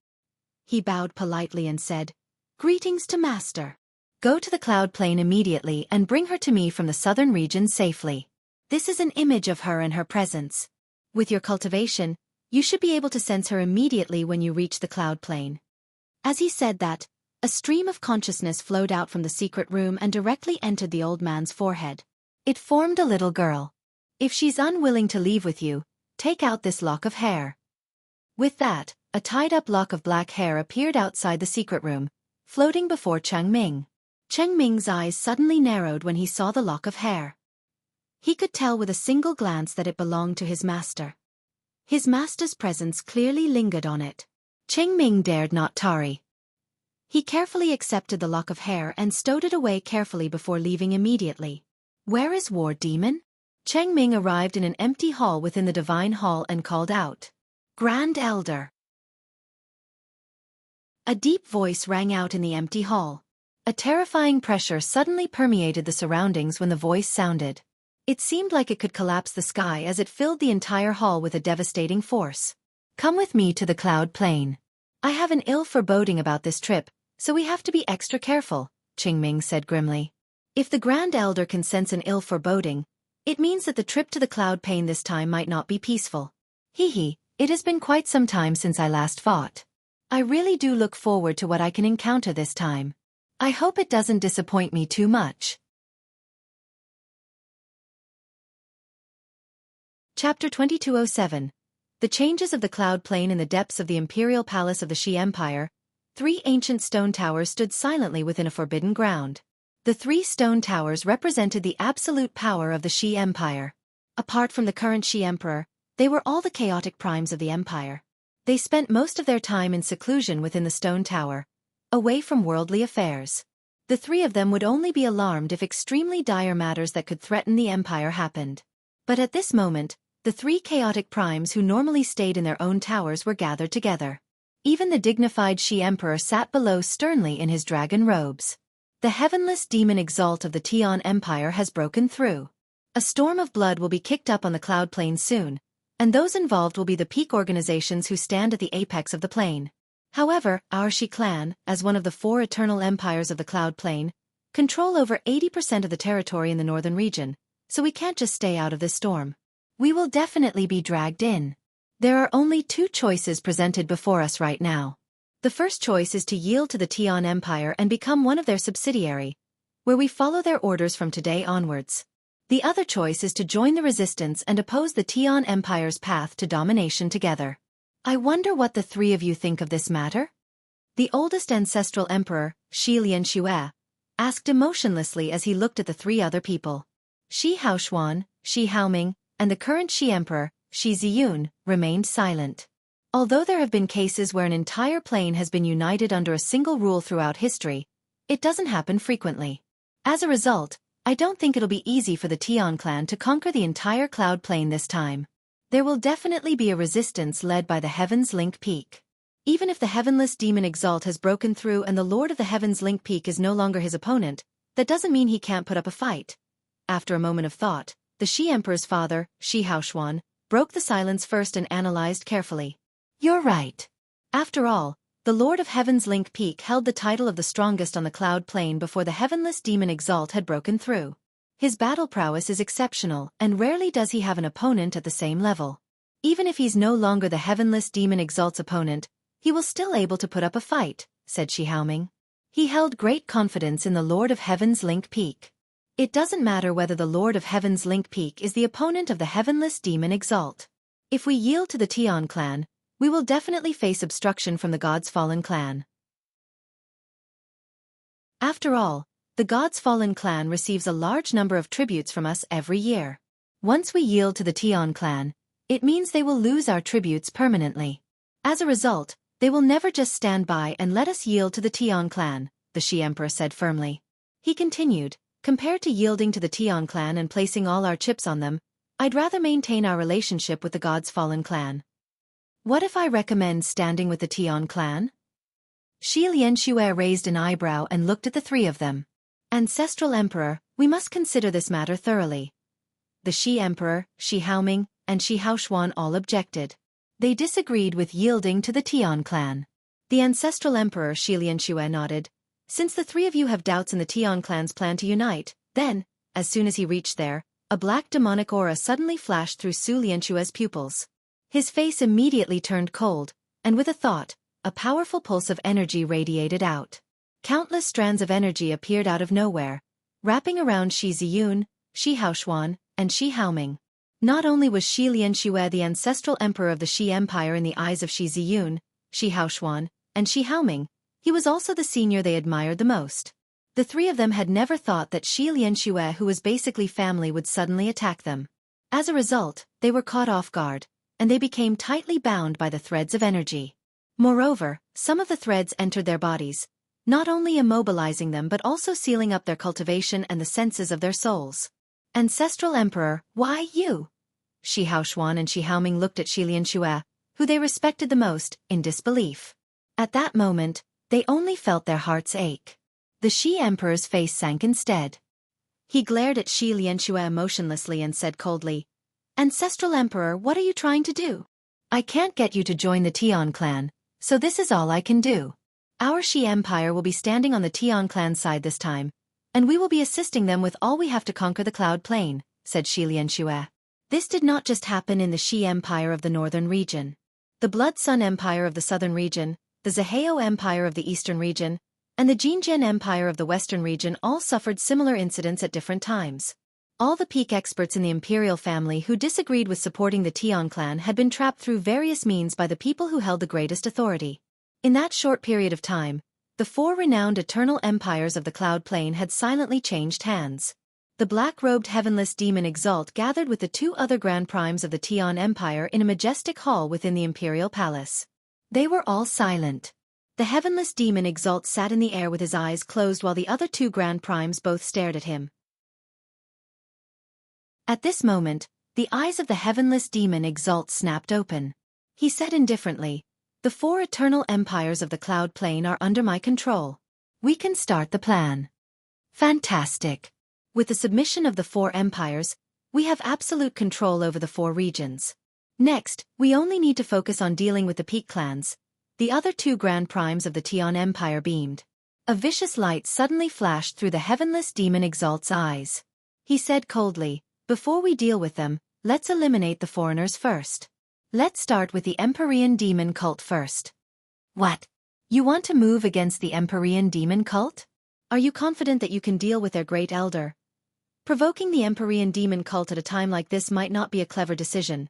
He bowed politely and said, "Greetings to Master. Go to the cloud plane immediately and bring her to me from the southern region safely. This is an image of her and her presence. With your cultivation, you should be able to sense her immediately when you reach the cloud plane." As he said that, a stream of consciousness flowed out from the secret room and directly entered the old man's forehead. It formed a little girl. "If she's unwilling to leave with you, take out this lock of hair." With that, a tied-up lock of black hair appeared outside the secret room, floating before Cheng Ming. Cheng Ming's eyes suddenly narrowed when he saw the lock of hair. He could tell with a single glance that it belonged to his master. His master's presence clearly lingered on it. Cheng Ming dared not tarry. He carefully accepted the lock of hair and stowed it away carefully before leaving immediately. "Where is War Demon?" Cheng Ming arrived in an empty hall within the divine hall and called out, "Grand Elder." A deep voice rang out in the empty hall. A terrifying pressure suddenly permeated the surroundings when the voice sounded. It seemed like it could collapse the sky as it filled the entire hall with a devastating force. "Come with me to the cloud plane. I have an ill foreboding about this trip, so we have to be extra careful," Cheng Ming said grimly. If the Grand Elder can sense an ill foreboding, it means that the trip to the cloud plane this time might not be peaceful. Hee, it has been quite some time since I last fought. I really do look forward to what I can encounter this time. I hope it doesn't disappoint me too much. Chapter 2207. The changes of the cloud plane in the depths of the imperial palace of the Xi Empire. 3 ancient stone towers stood silently within a forbidden ground. The 3 stone towers represented the absolute power of the Xi Empire. Apart from the current Xi Emperor, they were all the chaotic primes of the empire. They spent most of their time in seclusion within the stone tower, away from worldly affairs. The 3 of them would only be alarmed if extremely dire matters that could threaten the empire happened. But at this moment, the 3 chaotic primes who normally stayed in their own towers were gathered together. Even the dignified Xi Emperor sat below sternly in his dragon robes. The heavenless demon exalt of the Tian Empire has broken through. A storm of blood will be kicked up on the cloud plane soon, and those involved will be the peak organizations who stand at the apex of the plane. However, our Xi clan, as one of the 4 eternal empires of the cloud plane, control over 80% of the territory in the northern region, so we can't just stay out of this storm. We will definitely be dragged in. There are only 2 choices presented before us right now. The first choice is to yield to the Tian Empire and become one of their subsidiary, where we follow their orders from today onwards. The other choice is to join the resistance and oppose the Tian Empire's path to domination together. I wonder what the 3 of you think of this matter? The oldest ancestral emperor, Shi Xueqi, asked emotionlessly as he looked at the 3 other people. Shi Haoxuan, Shi Haoming, and the current Xi Emperor, Shi Ziyun, remained silent. Although there have been cases where an entire plane has been united under a single rule throughout history, it doesn't happen frequently. As a result, I don't think it'll be easy for the Tian clan to conquer the entire cloud plane this time. There will definitely be a resistance led by the Heaven's Link Peak. Even if the heavenless demon Exalt has broken through and the Lord of the Heaven's Link Peak is no longer his opponent, that doesn't mean he can't put up a fight. After a moment of thought, the Xi Emperor's father, Shi Haoxuan, broke the silence first and analyzed carefully. You're right. After all, the Lord of Heaven's Link Peak held the title of the strongest on the cloud plane before the heavenless demon Exalt had broken through. His battle prowess is exceptional, and rarely does he have an opponent at the same level. Even if he's no longer the heavenless demon Exalt's opponent, he will still able to put up a fight, said Shi Haoming. He held great confidence in the Lord of Heaven's Link Peak. It doesn't matter whether the Lord of Heaven's Link Peak is the opponent of the heavenless demon Exalt. If we yield to the Tian clan, we will definitely face obstruction from the God's Fallen clan. After all, the God's Fallen clan receives a large number of tributes from us every year. Once we yield to the Tian clan, it means they will lose our tributes permanently. As a result, they will never just stand by and let us yield to the Tian clan, the Shi Emperor said firmly. He continued, compared to yielding to the Tian clan and placing all our chips on them, I'd rather maintain our relationship with the God's fallen clan. What if I recommend standing with the Tian clan? Shi Lianxue raised an eyebrow and looked at the three of them. Ancestral Emperor, we must consider this matter thoroughly. The Shi Emperor, Shi Haoming, and Shi Haoshuan all objected. They disagreed with yielding to the Tian clan. The Ancestral Emperor Shi Lianxue nodded. Since the three of you have doubts in the Tian clan's plan to unite, then, as soon as he reached there, a black demonic aura suddenly flashed through Su Lianxue's pupils. His face immediately turned cold, and with a thought, a powerful pulse of energy radiated out. Countless strands of energy appeared out of nowhere, wrapping around Shi Ziyun, Shi Haoshuan, and Shi Haoming. Not only was Shi Lianxue the ancestral emperor of the Shi Empire in the eyes of Shi Ziyun, Shi Haoshuan, and Shi Haoming, he was also the senior they admired the most. The three of them had never thought that Shi Lianxue, who was basically family, would suddenly attack them. As a result, they were caught off guard, and they became tightly bound by the threads of energy. Moreover, some of the threads entered their bodies, not only immobilizing them but also sealing up their cultivation and the senses of their souls. Ancestral Emperor, why you? Shi Haoshuan and Shi Haoming looked at Shi Lianxue, who they respected the most, in disbelief. At that moment, they only felt their hearts ache. The Shi Emperor's face sank instead. He glared at Shi Lianxue emotionlessly and said coldly, Ancestral Emperor, what are you trying to do? I can't get you to join the Tian clan, so this is all I can do. Our Shi Empire will be standing on the Tian clan side this time, and we will be assisting them with all we have to conquer the Cloud Plain, said Shi Lianxue. This did not just happen in the Shi Empire of the northern region. The Blood Sun Empire of the southern region, the Zaheo Empire of the eastern region, and the Jinjian Empire of the western region all suffered similar incidents at different times. All the peak experts in the imperial family who disagreed with supporting the Tian clan had been trapped through various means by the people who held the greatest authority. In that short period of time, the four renowned eternal empires of the Cloud Plain had silently changed hands. The black-robed heavenless demon Exalt gathered with the two other grand primes of the Tian Empire in a majestic hall within the imperial palace. They were all silent. The heavenless demon Exalt sat in the air with his eyes closed while the other two grand primes both stared at him. At this moment, the eyes of the heavenless demon Exalt snapped open. He said indifferently, The four eternal empires of the Cloud Plain are under my control. We can start the plan. Fantastic. With the submission of the four empires, we have absolute control over the four regions. Next, we only need to focus on dealing with the peak clans. The other two grand primes of the Tian Empire beamed. A vicious light suddenly flashed through the heavenless demon Exalt's eyes. He said coldly, Before we deal with them, let's eliminate the foreigners first. Let's start with the Empyrean demon cult first. What? You want to move against the Empyrean demon cult? Are you confident that you can deal with their great elder? Provoking the Empyrean demon cult at a time like this might not be a clever decision.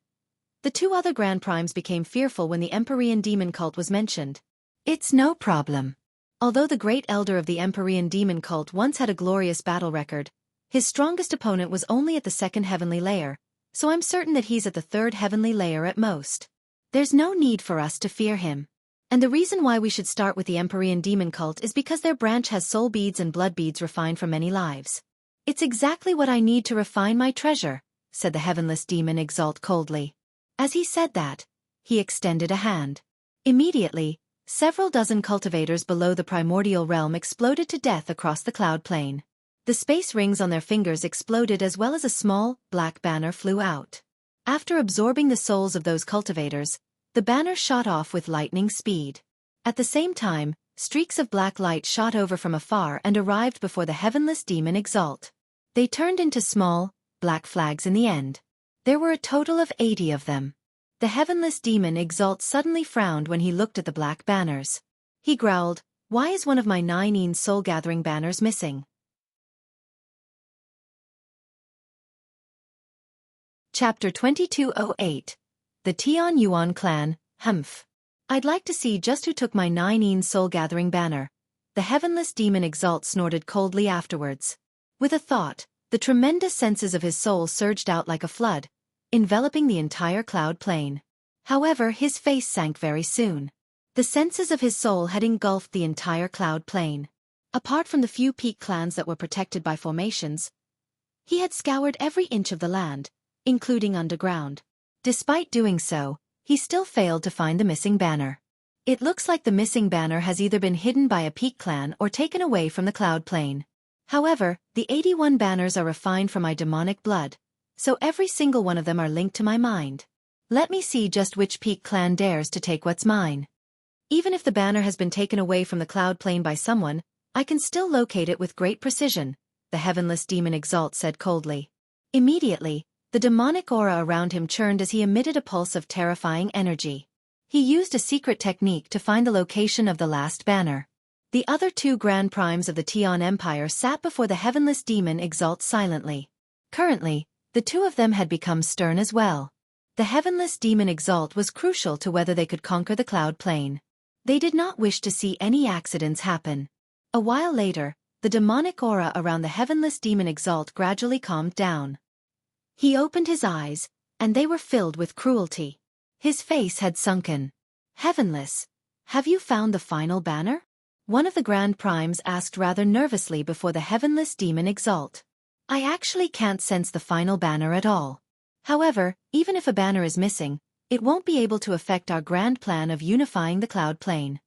The two other grand primes became fearful when the Empyrean demon cult was mentioned. It's no problem. Although the great elder of the Empyrean demon cult once had a glorious battle record, his strongest opponent was only at the second heavenly layer, so I'm certain that he's at the third heavenly layer at most. There's no need for us to fear him. And the reason why we should start with the Empyrean demon cult is because their branch has soul beads and blood beads refined from many lives. It's exactly what I need to refine my treasure, said the heavenless demon Exalt coldly. As he said that, he extended a hand. Immediately, several dozen cultivators below the primordial realm exploded to death across the cloud plain. The space rings on their fingers exploded as well as a small, black banner flew out. After absorbing the souls of those cultivators, the banner shot off with lightning speed. At the same time, streaks of black light shot over from afar and arrived before the heavenless demon Exalt. They turned into small, black flags in the end. There were a total of 80 of them. The heavenless demon Exalt suddenly frowned when he looked at the black banners. He growled, Why is one of my 9 soul-gathering banners missing? Chapter 2208. The Tian Yuan Clan, Humph. I'd like to see just who took my 9 soul-gathering banner. The heavenless demon Exalt snorted coldly afterwards. With a thought, the tremendous senses of his soul surged out like a flood, enveloping the entire cloud plain. However, his face sank very soon. The senses of his soul had engulfed the entire cloud plain. Apart from the few peak clans that were protected by formations, he had scoured every inch of the land, including underground. Despite doing so, he still failed to find the missing banner. It looks like the missing banner has either been hidden by a peak clan or taken away from the cloud plain. However, the 81 banners are refined from my demonic blood, so every single one of them are linked to my mind. Let me see just which peak clan dares to take what's mine. Even if the banner has been taken away from the cloud plain by someone, I can still locate it with great precision, the heavenless demon Exalt said coldly. Immediately, the demonic aura around him churned as he emitted a pulse of terrifying energy. He used a secret technique to find the location of the last banner. The other two Grand Primes of the Tian Empire sat before the heavenless demon Exalt silently. Currently, the two of them had become stern as well. The heavenless demon Exalt was crucial to whether they could conquer the cloud plain. They did not wish to see any accidents happen. A while later, the demonic aura around the heavenless demon Exalt gradually calmed down. He opened his eyes, and they were filled with cruelty. His face had sunken. Heavenless, have you found the final banner? One of the Grand Primes asked rather nervously before the heavenless demon Exalt. I actually can't sense the final banner at all. However, even if a banner is missing, it won't be able to affect our grand plan of unifying the cloud plain.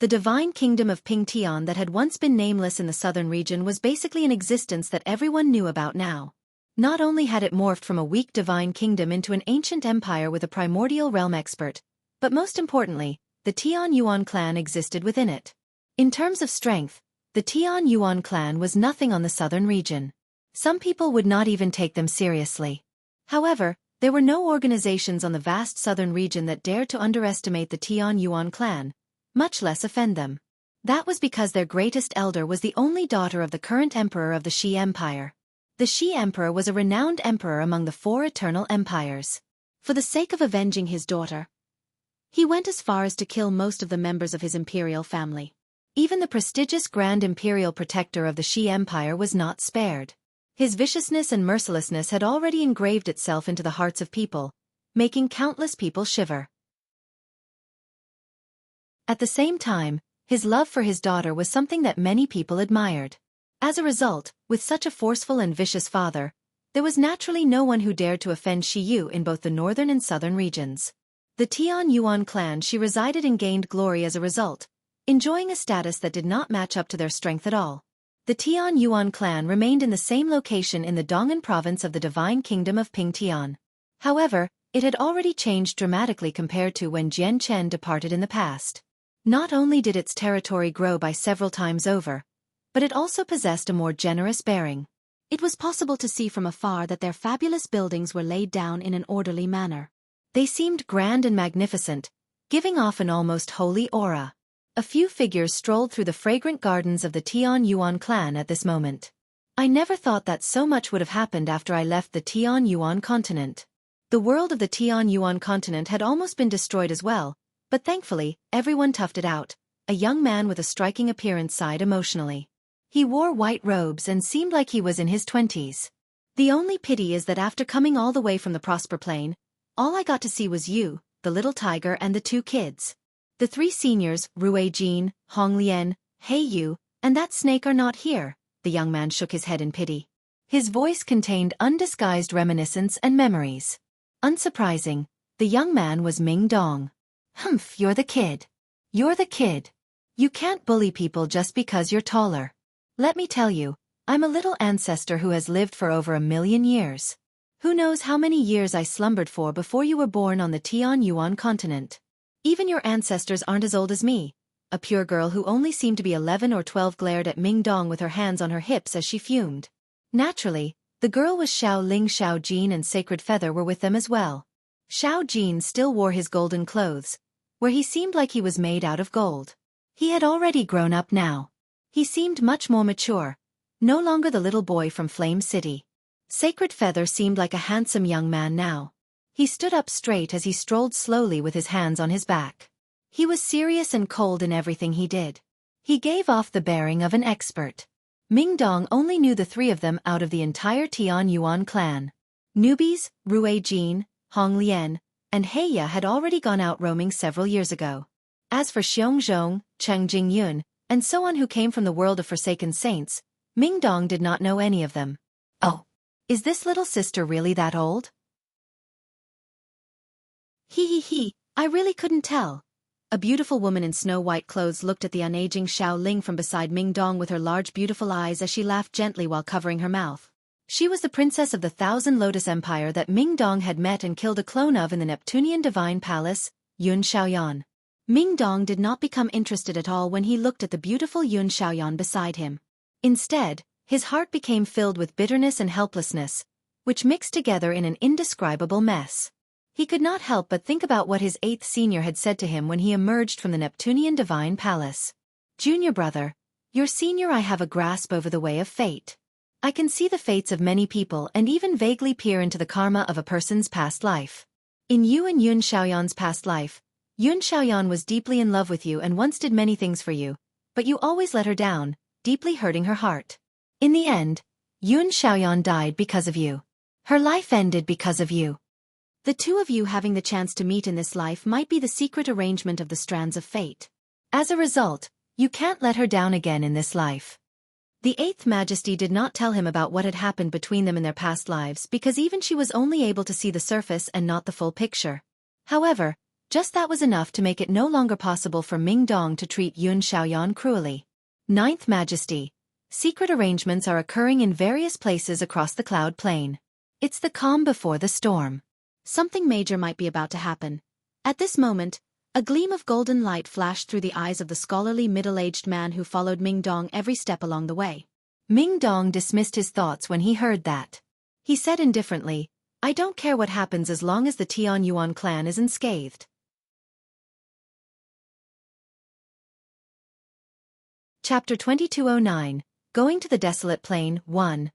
The divine kingdom of Pingtian that had once been nameless in the southern region was basically an existence that everyone knew about now. Not only had it morphed from a weak divine kingdom into an ancient empire with a primordial realm expert, but most importantly, the Tian Yuan clan existed within it. In terms of strength, the Tian Yuan clan was nothing on the southern region. Some people would not even take them seriously. However, there were no organizations on the vast southern region that dared to underestimate the Tian Yuan clan, much less offend them. That was because their greatest elder was the only daughter of the current emperor of the Shi Empire. The Shi Emperor was a renowned emperor among the four eternal empires. For the sake of avenging his daughter, he went as far as to kill most of the members of his imperial family. Even the prestigious Grand Imperial Protector of the Shi Empire was not spared. His viciousness and mercilessness had already engraved itself into the hearts of people, making countless people shiver. At the same time, his love for his daughter was something that many people admired. As a result, with such a forceful and vicious father, there was naturally no one who dared to offend Shiyu in both the northern and southern regions. The Tian Yuan clan Shi resided and gained glory as a result, enjoying a status that did not match up to their strength at all. The Tian Yuan clan remained in the same location in the Dong'an province of the divine kingdom of Pingtian. However, it had already changed dramatically compared to when Jian Chen departed in the past. Not only did its territory grow by several times over, but it also possessed a more generous bearing. It was possible to see from afar that their fabulous buildings were laid down in an orderly manner. They seemed grand and magnificent, giving off an almost holy aura. A few figures strolled through the fragrant gardens of the Tian Yuan clan at this moment. I never thought that so much would have happened after I left the Tian Yuan continent. The world of the Tian Yuan continent had almost been destroyed as well, but thankfully, everyone toughed it out. A young man with a striking appearance sighed emotionally. He wore white robes and seemed like he was in his 20s. The only pity is that after coming all the way from the Prosper Plain, all I got to see was you, the little tiger and the two kids. The three seniors, Rui Jin, Hong Lian, Hei Yu, and that snake are not here. The young man shook his head in pity. His voice contained undisguised reminiscence and memories. Unsurprising, the young man was Ming Dong. Humph, you're the kid. You're the kid. You can't bully people just because you're taller. Let me tell you, I'm a little ancestor who has lived for over 1,000,000 years. Who knows how many years I slumbered for before you were born on the Tian Yuan continent. Even your ancestors aren't as old as me. A pure girl who only seemed to be 11 or 12 glared at Ming Dong with her hands on her hips as she fumed. Naturally, the girl was Xiao Ling. Xiao Jin and Sacred Feather were with them as well. Xiao Jin still wore his golden clothes, where he seemed like he was made out of gold. He had already grown up now. He seemed much more mature, no longer the little boy from Flame City. Sacred Feather seemed like a handsome young man now. He stood up straight as he strolled slowly with his hands on his back. He was serious and cold in everything he did. He gave off the bearing of an expert. Ming Dong only knew the three of them out of the entire Tian Yuan clan. Newbies, Rui Jin, Hong Lian, and Heya had already gone out roaming several years ago. As for Xiongzhong, Cheng Jingyun, and so on who came from the world of Forsaken Saints, Ming Dong did not know any of them. Oh, is this little sister really that old? He, I really couldn't tell. A beautiful woman in snow-white clothes looked at the unaging Xiao Ling from beside Ming Dong with her large beautiful eyes as she laughed gently while covering her mouth. She was the princess of the Thousand Lotus Empire that Ming Dong had met and killed a clone of in the Neptunian Divine Palace, Yun Xiaoyan. Ming Dong did not become interested at all when he looked at the beautiful Yun Xiaoyan beside him. Instead, his heart became filled with bitterness and helplessness, which mixed together in an indescribable mess. He could not help but think about what his 8th senior had said to him when he emerged from the Neptunian Divine Palace. Junior brother, your senior I have a grasp over the way of fate. I can see the fates of many people and even vaguely peer into the karma of a person's past life. In you and Yun Xiaoyan's past life, Yun Xiaoyan was deeply in love with you and once did many things for you, but you always let her down, deeply hurting her heart. In the end, Yun Xiaoyan died because of you. Her life ended because of you. The two of you having the chance to meet in this life might be the secret arrangement of the strands of fate. As a result, you can't let her down again in this life. The 8th Majesty did not tell him about what had happened between them in their past lives because even she was only able to see the surface and not the full picture. However, just that was enough to make it no longer possible for Ming Dong to treat Yun Xiaoyan cruelly. 9th Majesty, secret arrangements are occurring in various places across the cloud plain. It's the calm before the storm. Something major might be about to happen. At this moment, a gleam of golden light flashed through the eyes of the scholarly middle-aged man who followed Ming Dong every step along the way. Ming Dong dismissed his thoughts when he heard that. He said indifferently, I don't care what happens as long as the Tian Yuan clan is unscathed. Chapter 2209, Going to the Desolate Plain, 1.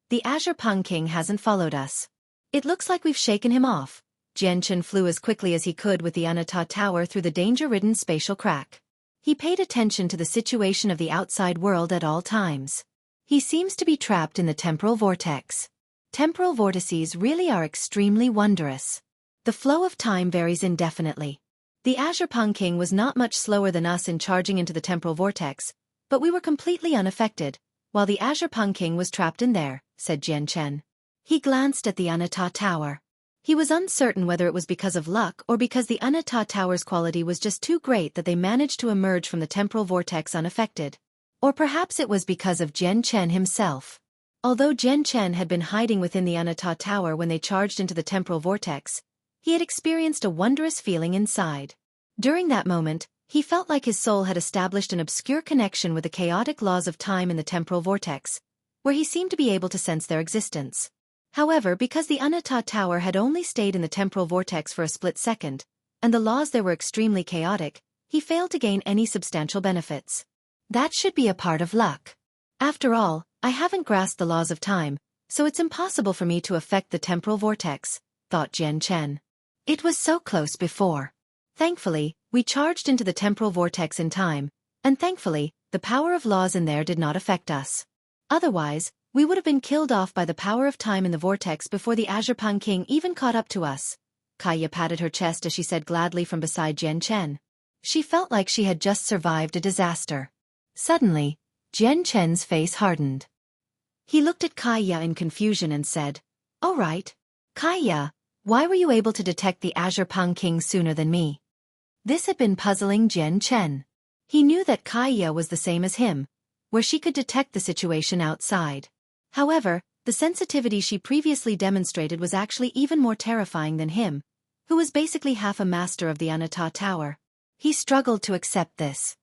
The Azure Pung King hasn't followed us. It looks like we've shaken him off. Jian Chen flew as quickly as he could with the Anata Tower through the danger-ridden spatial crack. He paid attention to the situation of the outside world at all times. He seems to be trapped in the temporal vortex. Temporal vortices really are extremely wondrous. The flow of time varies indefinitely. The Azure Pung King was not much slower than us in charging into the temporal vortex, but we were completely unaffected, while the Azure Pung King was trapped in there, said Jian Chen. He glanced at the Anata Tower. He was uncertain whether it was because of luck or because the Anata Tower's quality was just too great that they managed to emerge from the temporal vortex unaffected. Or perhaps it was because of Jian Chen himself. Although Jian Chen had been hiding within the Anata Tower when they charged into the temporal vortex, he had experienced a wondrous feeling inside. During that moment, he felt like his soul had established an obscure connection with the chaotic laws of time in the temporal vortex, where he seemed to be able to sense their existence. However, because the Anata Tower had only stayed in the temporal vortex for a split second, and the laws there were extremely chaotic, he failed to gain any substantial benefits. That should be a part of luck. After all, I haven't grasped the laws of time, so it's impossible for me to affect the temporal vortex, thought Jian Chen. It was so close before. Thankfully, we charged into the temporal vortex in time, and thankfully, the power of laws in there did not affect us. Otherwise, we would have been killed off by the power of time in the vortex before the Azure Pung King even caught up to us. Kaya patted her chest as she said gladly from beside Jian Chen. She felt like she had just survived a disaster. Suddenly, Jian Chen's face hardened. He looked at Kaya in confusion and said, All right. Kaya, why were you able to detect the Azure Pung King sooner than me? This had been puzzling Jian Chen. He knew that Kaya was the same as him, where she could detect the situation outside. However, the sensitivity she previously demonstrated was actually even more terrifying than him, who was basically half a master of the Anata Tower. He struggled to accept this.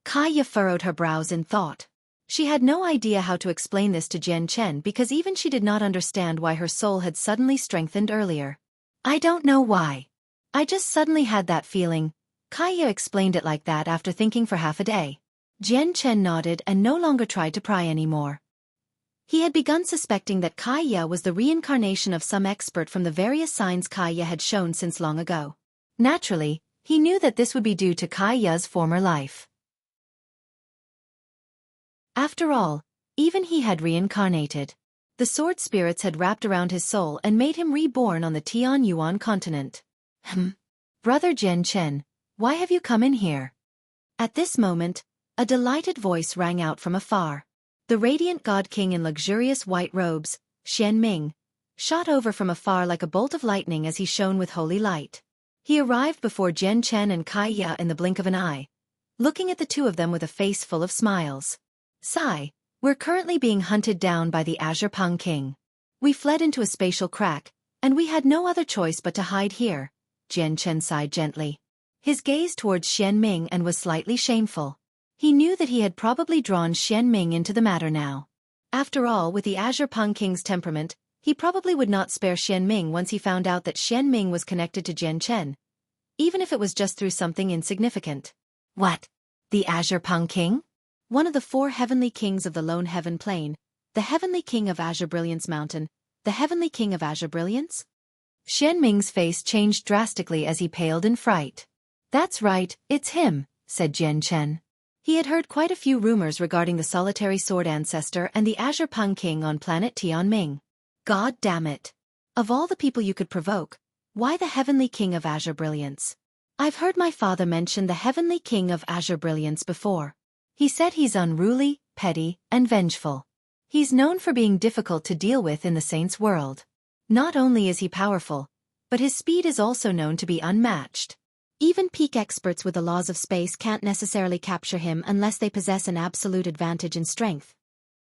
Kaya furrowed her brows in thought. She had no idea how to explain this to Jian Chen because even she did not understand why her soul had suddenly strengthened earlier. I don't know why. I just suddenly had that feeling. Kaya explained it like that after thinking for half a day. Jian Chen nodded and no longer tried to pry anymore. He had begun suspecting that Kaya was the reincarnation of some expert from the various signs Kaya had shown since long ago. Naturally, he knew that this would be due to Kaya's former life. After all, even he had reincarnated. The sword spirits had wrapped around his soul and made him reborn on the Tian Yuan continent. Brother Jian Chen, why have you come in here? At this moment, a delighted voice rang out from afar. The radiant god king in luxurious white robes, Xian Ming, shot over from afar like a bolt of lightning as he shone with holy light. He arrived before Jian Chen and Kai Ya in the blink of an eye, looking at the two of them with a face full of smiles. Sigh, we're currently being hunted down by the Azure Peng King. We fled into a spatial crack, and we had no other choice but to hide here, Jian Chen sighed gently. His gaze towards Xian Ming and was slightly shameful. He knew that he had probably drawn Xian Ming into the matter now. After all, with the Azure Peng King's temperament, he probably would not spare Xian Ming once he found out that Xian Ming was connected to Jian Chen, even if it was just through something insignificant. What? The Azure Peng King? One of the 4 heavenly kings of the Lone Heaven Plain, the heavenly king of Azure Brilliance Mountain, the heavenly king of Azure Brilliance? Xian Ming's face changed drastically as he paled in fright. That's right, it's him, said Jian Chen. He had heard quite a few rumors regarding the solitary sword ancestor and the Azure Peng King on planet Tianming. God damn it. Of all the people you could provoke, why the heavenly king of Azure Brilliance? I've heard my father mention the heavenly king of Azure Brilliance before. He said he's unruly, petty, and vengeful. He's known for being difficult to deal with in the saints' world. Not only is he powerful, but his speed is also known to be unmatched. Even peak experts with the laws of space can't necessarily capture him unless they possess an absolute advantage in strength.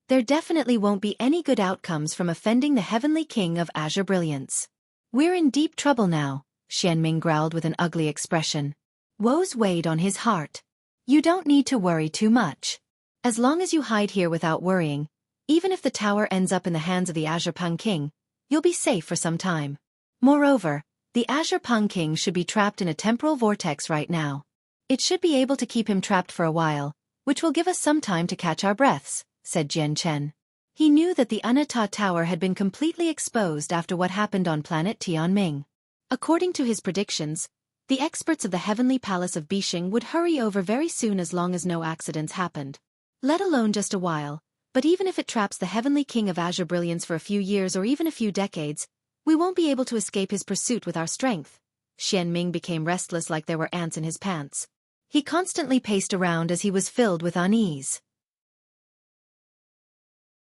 There definitely won't be any good outcomes from offending the heavenly king of Azure Brilliance. We're in deep trouble now, Xian Ming growled with an ugly expression. Woes weighed on his heart. You don't need to worry too much. As long as you hide here without worrying, even if the tower ends up in the hands of the Azure Peng King, you'll be safe for some time. Moreover, the Azure Peng King should be trapped in a temporal vortex right now. It should be able to keep him trapped for a while, which will give us some time to catch our breaths, said Jian Chen. He knew that the Anata Tower had been completely exposed after what happened on planet Tianming. According to his predictions, the experts of the Heavenly Palace of Bishing would hurry over very soon as long as no accidents happened. Let alone just a while, but even if it traps the Heavenly King of Azure Brilliance for a few years or even a few decades, we won't be able to escape his pursuit with our strength. Xian Ming became restless like there were ants in his pants. He constantly paced around as he was filled with unease.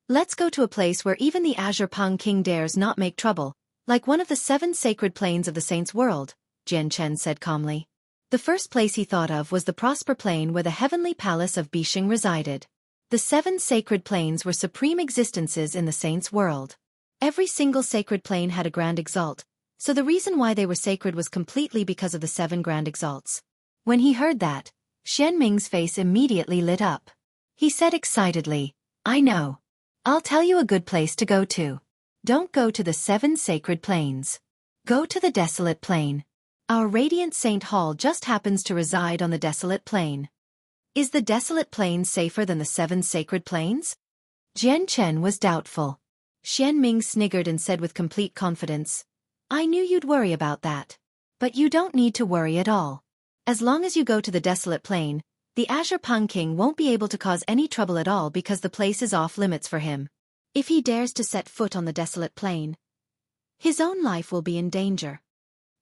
Let's go to a place where even the Azure Peng King dares not make trouble, like one of the 7 sacred plains of the Saints' world, Jian Chen said calmly. The first place he thought of was the Prosper Plain where the Heavenly Palace of Bishing resided. The 7 sacred plains were supreme existences in the Saints' world. Every single sacred plain had a grand exalt, so the reason why they were sacred was completely because of the 7 grand exalts. When he heard that, Xian Ming's face immediately lit up. He said excitedly, I know. I'll tell you a good place to go to. Don't go to the 7 sacred plains. Go to the desolate plain. Our Radiant Saint Hall just happens to reside on the desolate plain. Is the desolate plain safer than the 7 sacred plains? Jian Chen was doubtful. Xian Ming sniggered and said with complete confidence, I knew you'd worry about that. But you don't need to worry at all. As long as you go to the desolate plain, the Azure Peng King won't be able to cause any trouble at all because the place is off limits for him. If he dares to set foot on the desolate plain, his own life will be in danger.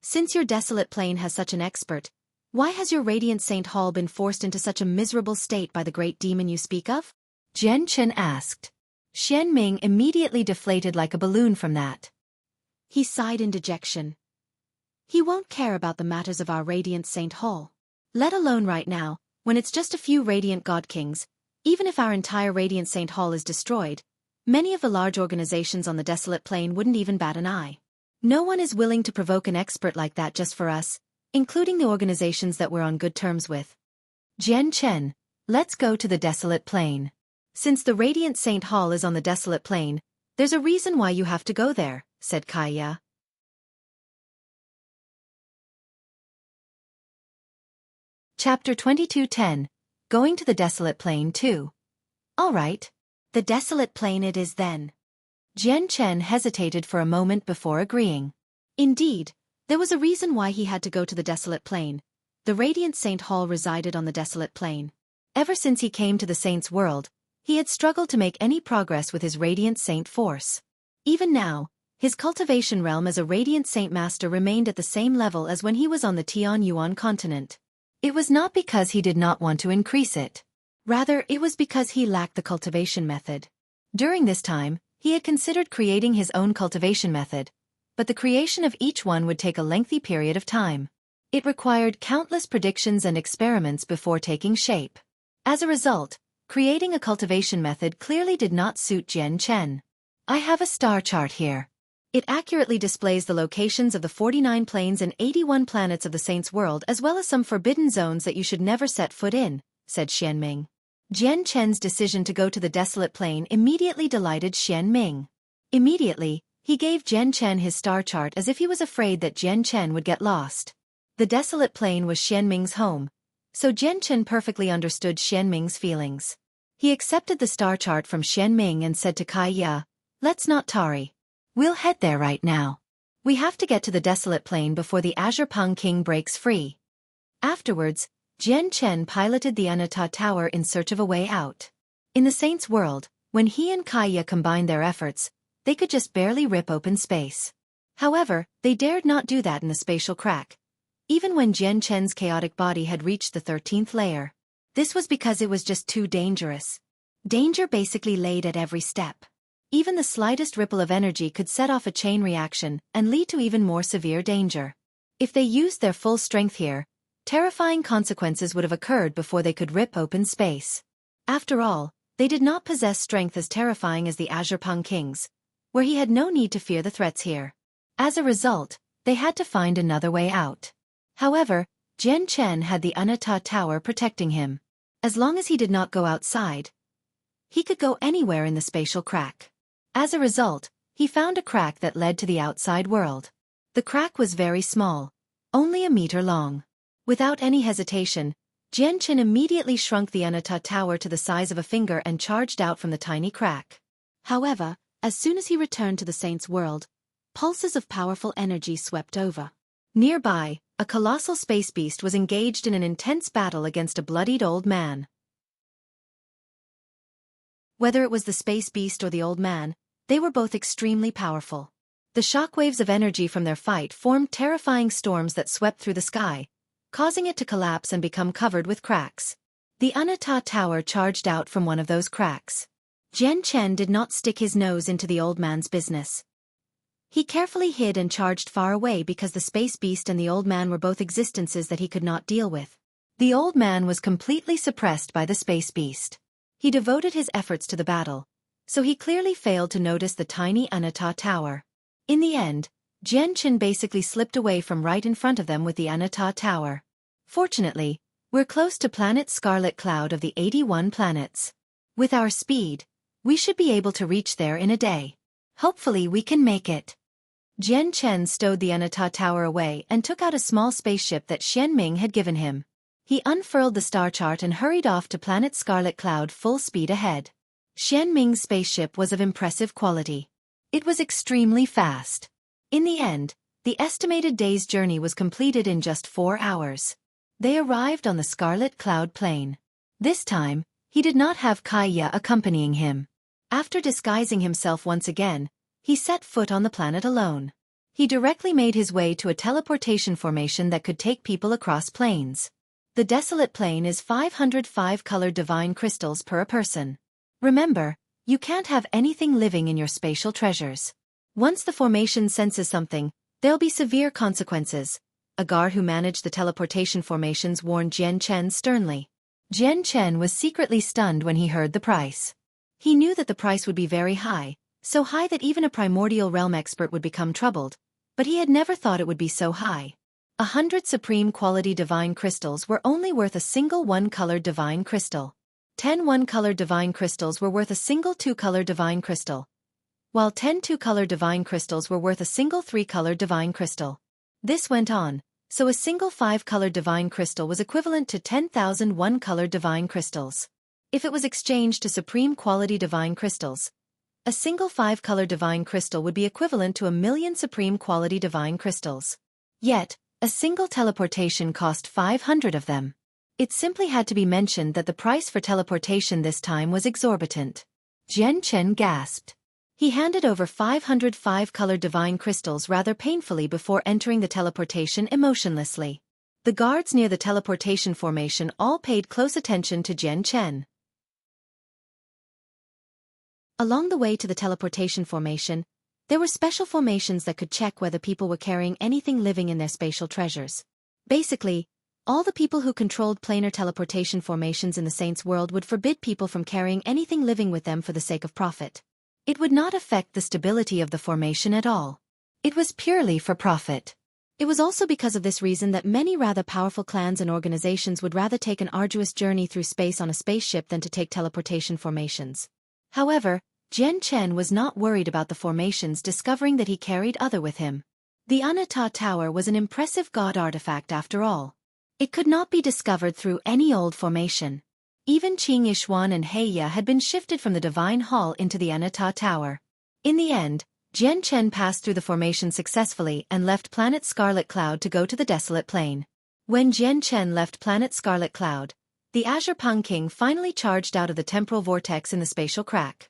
Since your desolate plain has such an expert, why has your Radiant Saint Hall been forced into such a miserable state by the great demon you speak of? Jian Chen asked. Xian Ming immediately deflated like a balloon from that. He sighed in dejection. He won't care about the matters of our Radiant Saint Hall. Let alone right now, when it's just a few Radiant God Kings. Even if our entire Radiant Saint Hall is destroyed, many of the large organizations on the desolate plain wouldn't even bat an eye. No one is willing to provoke an expert like that just for us, including the organizations that we're on good terms with. Jian Chen, let's go to the desolate plain. Since the Radiant Saint Hall is on the desolate plain, there's a reason why you have to go there, said Kaya. Chapter 2210, Going to the Desolate Plain 2. All right. The desolate plain it is then. Jian Chen hesitated for a moment before agreeing. Indeed, there was a reason why he had to go to the desolate plain. The Radiant Saint Hall resided on the desolate plain. Ever since he came to the Saints' world, He had struggled to make any progress with his Radiant Saint force. Even now, his cultivation realm as a Radiant Saint Master remained at the same level as when he was on the Tianyuan continent. It was not because he did not want to increase it. Rather, it was because he lacked the cultivation method. During this time, he had considered creating his own cultivation method, but the creation of each one would take a lengthy period of time. It required countless predictions and experiments before taking shape. As a result, creating a cultivation method clearly did not suit Jian Chen. I have a star chart here. It accurately displays the locations of the 49 planes and 81 planets of the Saints' World as well as some forbidden zones that you should never set foot in, said Xianming. Jian Chen's decision to go to the desolate plain immediately delighted Xianming. Immediately, he gave Jian Chen his star chart as if he was afraid that Jian Chen would get lost. The desolate plain was Xianming's home, so Jian Chen perfectly understood Xianming's feelings. He accepted the star chart from Xianming and said to Kaiya, "Let's not tarry. We'll head there right now. We have to get to the desolate plain before the Azure Peng King breaks free." Afterwards, Jian Chen piloted the Anata Tower in search of a way out. In the Saints' World, when he and Kaiya combined their efforts, they could just barely rip open space. However, they dared not do that in the spatial crack, even when Jian Chen's chaotic body had reached the 13th layer. This was because it was just too dangerous. Danger basically laid at every step. Even the slightest ripple of energy could set off a chain reaction and lead to even more severe danger. If they used their full strength here, terrifying consequences would have occurred before they could rip open space. After all, they did not possess strength as terrifying as the Azure Peng Kings, where he had no need to fear the threats here. As a result, they had to find another way out. However, Jian Chen had the Anata Tower protecting him. As long as he did not go outside, he could go anywhere in the spatial crack. As a result, he found a crack that led to the outside world. The crack was very small, only a meter long. Without any hesitation, Jian Chen immediately shrunk the Anata Tower to the size of a finger and charged out from the tiny crack. However, as soon as he returned to the Saints' World, pulses of powerful energy swept over. Nearby, a colossal space beast was engaged in an intense battle against a bloodied old man. Whether it was the space beast or the old man, they were both extremely powerful. The shockwaves of energy from their fight formed terrifying storms that swept through the sky, causing it to collapse and become covered with cracks. The Anata Tower charged out from one of those cracks. Jian Chen did not stick his nose into the old man's business. He carefully hid and charged far away because the space beast and the old man were both existences that he could not deal with. The old man was completely suppressed by the space beast. He devoted his efforts to the battle, so he clearly failed to notice the tiny Anata Tower. In the end, Jian Chen basically slipped away from right in front of them with the Anata Tower. Fortunately, we're close to planet Scarlet Cloud of the 81 planets. With our speed, we should be able to reach there in a day. Hopefully we can make it. Jian Chen stowed the Anata Tower away and took out a small spaceship that Xianming had given him. He unfurled the star chart and hurried off to planet Scarlet Cloud full speed ahead. Xianming's spaceship was of impressive quality. It was extremely fast. In the end, the estimated day's journey was completed in just 4 hours. They arrived on the Scarlet Cloud Plain. This time, he did not have Kaiya accompanying him. After disguising himself once again, he set foot on the planet alone. He directly made his way to a teleportation formation that could take people across planes. The desolate plain is 505 colored divine crystals per person. Remember, you can't have anything living in your spatial treasures. Once the formation senses something, there'll be severe consequences. A guard who managed the teleportation formations warned Jian Chen sternly. Jian Chen was secretly stunned when he heard the price. He knew that the price would be very high, so high that even a primordial realm expert would become troubled, but he had never thought it would be so high. 100 supreme quality divine crystals were only worth a single one-colored divine crystal. 10 one-colored divine crystals were worth a single two-colored divine crystal, while 10 two-colored divine crystals were worth a single three-colored divine crystal. This went on, so a single 5-colored divine crystal was equivalent to 10,000 one-colored divine crystals. If it was exchanged to supreme quality divine crystals, a single 5-colored divine crystal would be equivalent to 1,000,000 supreme quality divine crystals. Yet, a single teleportation cost 500 of them. It simply had to be mentioned that the price for teleportation this time was exorbitant. Jian Chen gasped. He handed over 505 colored divine crystals rather painfully before entering the teleportation emotionlessly. The guards near the teleportation formation all paid close attention to Jian Chen. Along the way to the teleportation formation, there were special formations that could check whether people were carrying anything living in their spatial treasures. Basically, all the people who controlled planar teleportation formations in the Saints' world would forbid people from carrying anything living with them for the sake of profit. It would not affect the stability of the formation at all. It was purely for profit. It was also because of this reason that many rather powerful clans and organizations would rather take an arduous journey through space on a spaceship than to take teleportation formations. However, Jian Chen was not worried about the formations discovering that he carried other with him. The Anata Tower was an impressive god artifact after all. It could not be discovered through any old formation. Even Qing Yishuan and Heya had been shifted from the Divine Hall into the Anata Tower. In the end, Jian Chen passed through the formation successfully and left planet Scarlet Cloud to go to the Desolate Plain. When Jian Chen left planet Scarlet Cloud, the Azure Pung King finally charged out of the temporal vortex in the spatial crack.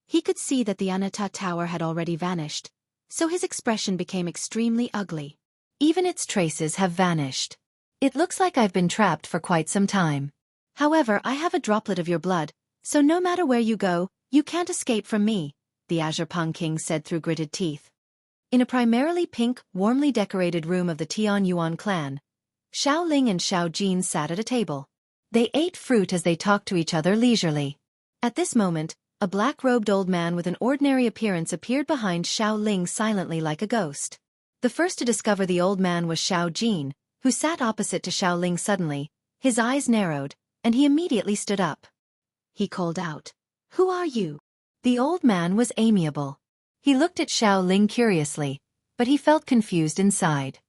He could see that the Anata Tower had already vanished, so his expression became extremely ugly. Even its traces have vanished. It looks like I've been trapped for quite some time. However, I have a droplet of your blood, so no matter where you go, you can't escape from me, the Azure Pung King said through gritted teeth. In a primarily pink, warmly decorated room of the Tian Yuan clan, Xiao Ling and Xiao Jin sat at a table. They ate fruit as they talked to each other leisurely. At this moment, a black-robed old man with an ordinary appearance appeared behind Xiao Ling silently like a ghost. The first to discover the old man was Xiao Jin, who sat opposite to Xiao Ling suddenly. His eyes narrowed, and he immediately stood up. He called out, "Who are you?" The old man was amiable. He looked at Xiao Ling curiously, but he felt confused inside.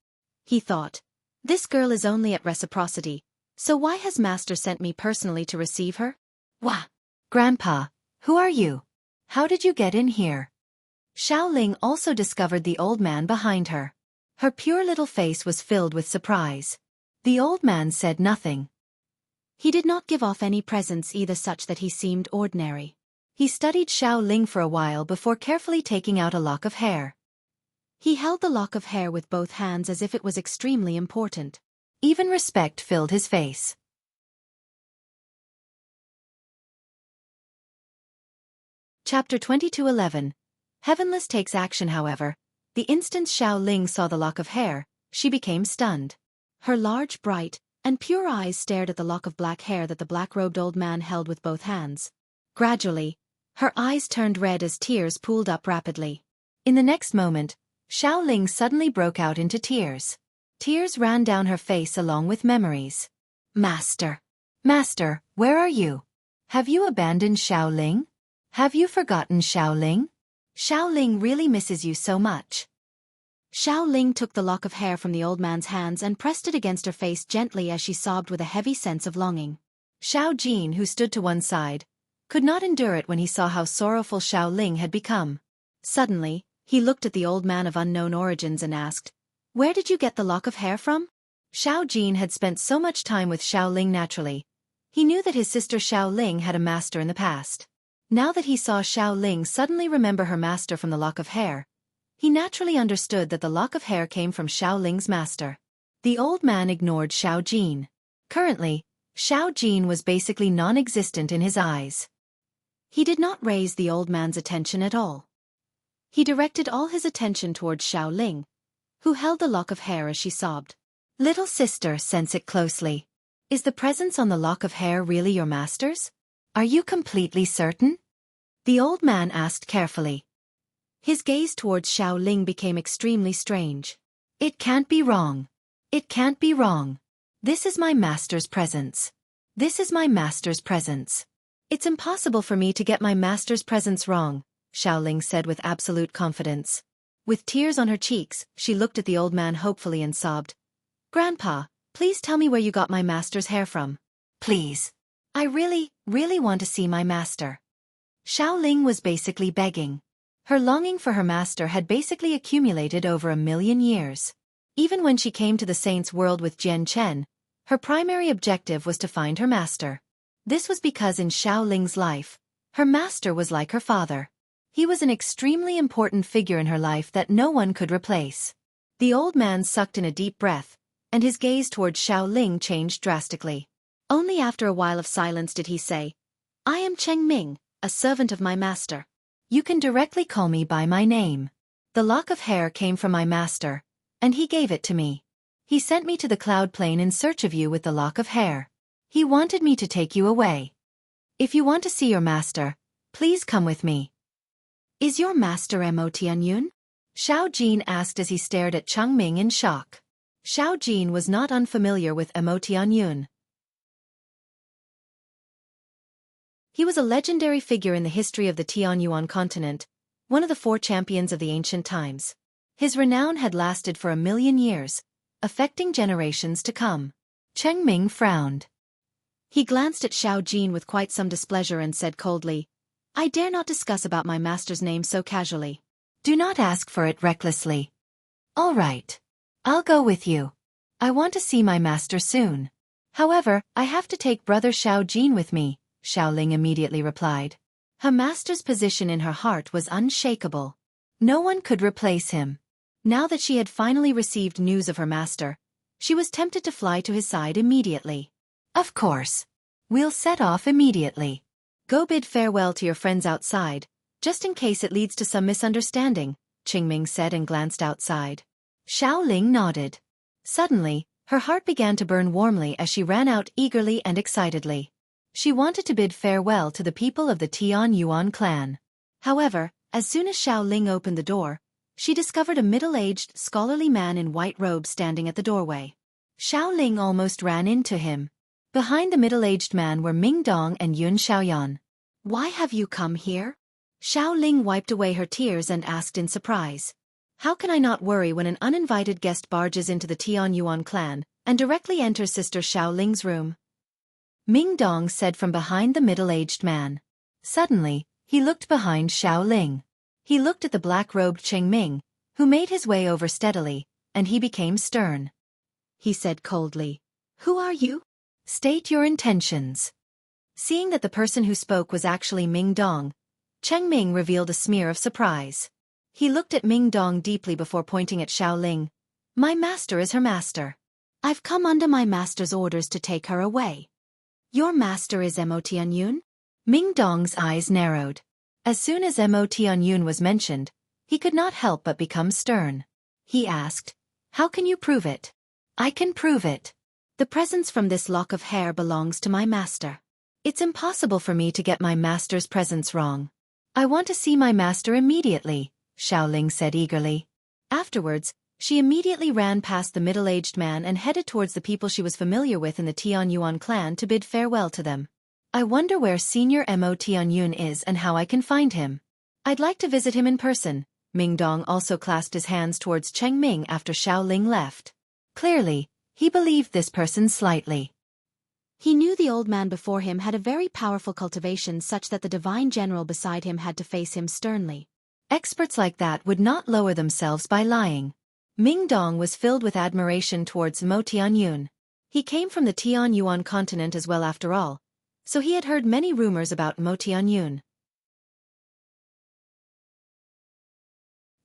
He thought, this girl is only at reciprocity, so why has Master sent me personally to receive her? Wah! Grandpa, who are you? How did you get in here? Xiao Ling also discovered the old man behind her. Her pure little face was filled with surprise. The old man said nothing. He did not give off any presence either, such that he seemed ordinary. He studied Xiao Ling for a while before carefully taking out a lock of hair. He held the lock of hair with both hands as if it was extremely important. Even respect filled his face. Chapter 22:11. Heavenless takes action. However, the instant Xiao Ling saw the lock of hair, she became stunned. Her large, bright, and pure eyes stared at the lock of black hair that the black-robed old man held with both hands. Gradually, her eyes turned red as tears pooled up rapidly. In the next moment, Xiao Ling suddenly broke out into tears. Tears ran down her face along with memories. Master! Master, where are you? Have you abandoned Xiao Ling? Have you forgotten Xiao Ling? Xiao Ling really misses you so much. Xiao Ling took the lock of hair from the old man's hands and pressed it against her face gently as she sobbed with a heavy sense of longing. Xiao Jin, who stood to one side, could not endure it when he saw how sorrowful Xiao Ling had become. Suddenly, he looked at the old man of unknown origins and asked, "Where did you get the lock of hair from?" Xiao Jin had spent so much time with Xiao Ling naturally. He knew that his sister Xiao Ling had a master in the past. Now that he saw Xiao Ling suddenly remember her master from the lock of hair, he naturally understood that the lock of hair came from Xiao Ling's master. The old man ignored Xiao Jin. Currently, Xiao Jin was basically non-existent in his eyes. He did not raise the old man's attention at all. He directed all his attention towards Xiao Ling, who held the lock of hair as she sobbed. "Little sister, sense it closely. Is the presence on the lock of hair really your master's? Are you completely certain?" The old man asked carefully. His gaze towards Xiao Ling became extremely strange. "It can't be wrong. It can't be wrong. This is my master's presence. This is my master's presence. It's impossible for me to get my master's presence wrong," Xiao Ling said with absolute confidence. With tears on her cheeks, she looked at the old man hopefully and sobbed, "Grandpa, please tell me where you got my master's hair from. Please. I really, really want to see my master." Xiao Ling was basically begging. Her longing for her master had basically accumulated over 1,000,000 years. Even when she came to the Saints' world with Jian Chen, Her primary objective was to find her master. This was because in Xiao Ling's life, her master was like her father. He was an extremely important figure in her life that no one could replace. The old man sucked in a deep breath, and his gaze toward Xiao Ling changed drastically. Only after a while of silence did he say, "I am Cheng Ming, a servant of my master. You can directly call me by my name. The lock of hair came from my master, and he gave it to me. He sent me to the cloud plain in search of you with the lock of hair. He wanted me to take you away. If you want to see your master, please come with me." "Is your master Mo Tianyun?" Xiao Jin asked as he stared at Cheng Ming in shock. Xiao Jin was not unfamiliar with Mo Tianyun. He was a legendary figure in the history of the Tianyuan continent, one of the 4 champions of the ancient times. His renown had lasted for 1,000,000 years, affecting generations to come. Cheng Ming frowned. He glanced at Xiao Jin with quite some displeasure and said coldly, "I dare not discuss about my master's name so casually. Do not ask for it recklessly." "All right. I'll go with you. I want to see my master soon. However, I have to take brother Xiao Jin with me," Xiao Ling immediately replied. Her master's position in her heart was unshakable. No one could replace him. Now that she had finally received news of her master, she was tempted to fly to his side immediately. "Of course. We'll set off immediately. Go bid farewell to your friends outside, just in case it leads to some misunderstanding," Cheng Ming said and glanced outside. Xiao Ling nodded. Suddenly, her heart began to burn warmly as she ran out eagerly and excitedly. She wanted to bid farewell to the people of the Tianyuan clan. However, as soon as Xiao Ling opened the door, she discovered a middle-aged, scholarly man in white robes standing at the doorway. Xiao Ling almost ran into him. Behind the middle-aged man were Ming Dong and Yun Xiaoyan. "Why have you come here?" Xiao Ling wiped away her tears and asked in surprise. "How can I not worry when an uninvited guest barges into the Tianyuan clan and directly enters Sister Xiao Ling's room?" Ming Dong said from behind the middle-aged man. Suddenly, he looked behind Xiao Ling. He looked at the black-robed Cheng Ming, who made his way over steadily, and he became stern. He said coldly, "Who are you? State your intentions." Seeing that the person who spoke was actually Ming Dong, Cheng Ming revealed a smear of surprise. He looked at Ming Dong deeply before pointing at Xiao Ling. "My master is her master. I've come under my master's orders to take her away." "Your master is Mo Tianyun?" Ming Dong's eyes narrowed. As soon as Mo Tianyun was mentioned, he could not help but become stern. He asked, "How can you prove it?" "I can prove it. The presence from this lock of hair belongs to my master. It's impossible for me to get my master's presence wrong. I want to see my master immediately," Xiao Ling said eagerly. Afterwards, she immediately ran past the middle-aged man and headed towards the people she was familiar with in the Tianyuan clan to bid farewell to them. "I wonder where Senior Mo Tianyun is and how I can find him. I'd like to visit him in person." Ming Dong also clasped his hands towards Cheng Ming after Xiao Ling left. Clearly, he believed this person slightly. He knew the old man before him had a very powerful cultivation such that the divine general beside him had to face him sternly. Experts like that would not lower themselves by lying. Ming Dong was filled with admiration towards Mo Tianyun. He came from the Tianyuan continent as well after all, so he had heard many rumors about Mo Tianyun.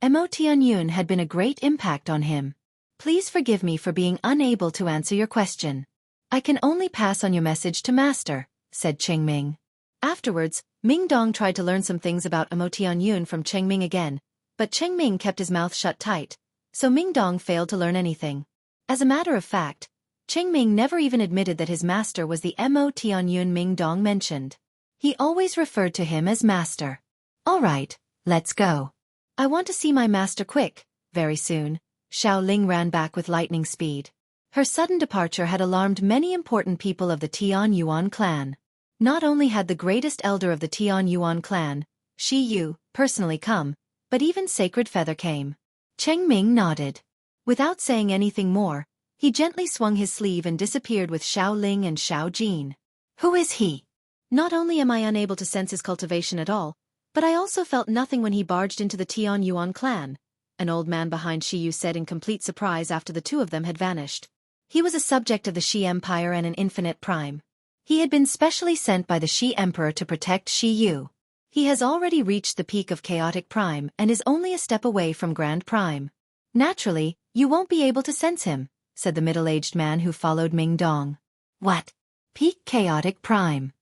Mo Tianyun had been a great impact on him. "Please forgive me for being unable to answer your question. I can only pass on your message to Master," said Cheng Ming. Afterwards, Ming Dong tried to learn some things about Mo Tianyun from Cheng Ming again, but Cheng Ming kept his mouth shut tight, so Ming Dong failed to learn anything. As a matter of fact, Cheng Ming never even admitted that his master was the Mo Tianyun Ming Dong mentioned. He always referred to him as Master. "All right, let's go. I want to see my master quick, very soon." Xiao Ling ran back with lightning speed. Her sudden departure had alarmed many important people of the Tianyuan clan. Not only had the greatest elder of the Tianyuan clan, Shi Yu, personally come, but even Sacred Feather came. Cheng Ming nodded. Without saying anything more, he gently swung his sleeve and disappeared with Xiao Ling and Xiao Jin. "Who is he? Not only am I unable to sense his cultivation at all, but I also felt nothing when he barged into the Tianyuan clan," an old man behind Shi Yu said in complete surprise after the two of them had vanished. He was a subject of the Shi Empire and an infinite prime. He had been specially sent by the Shi Emperor to protect Shi Yu. He has already reached the peak of chaotic prime and is only a step away from grand prime. Naturally, you won't be able to sense him, said the middle-aged man who followed Ming Dong. What? Peak chaotic prime.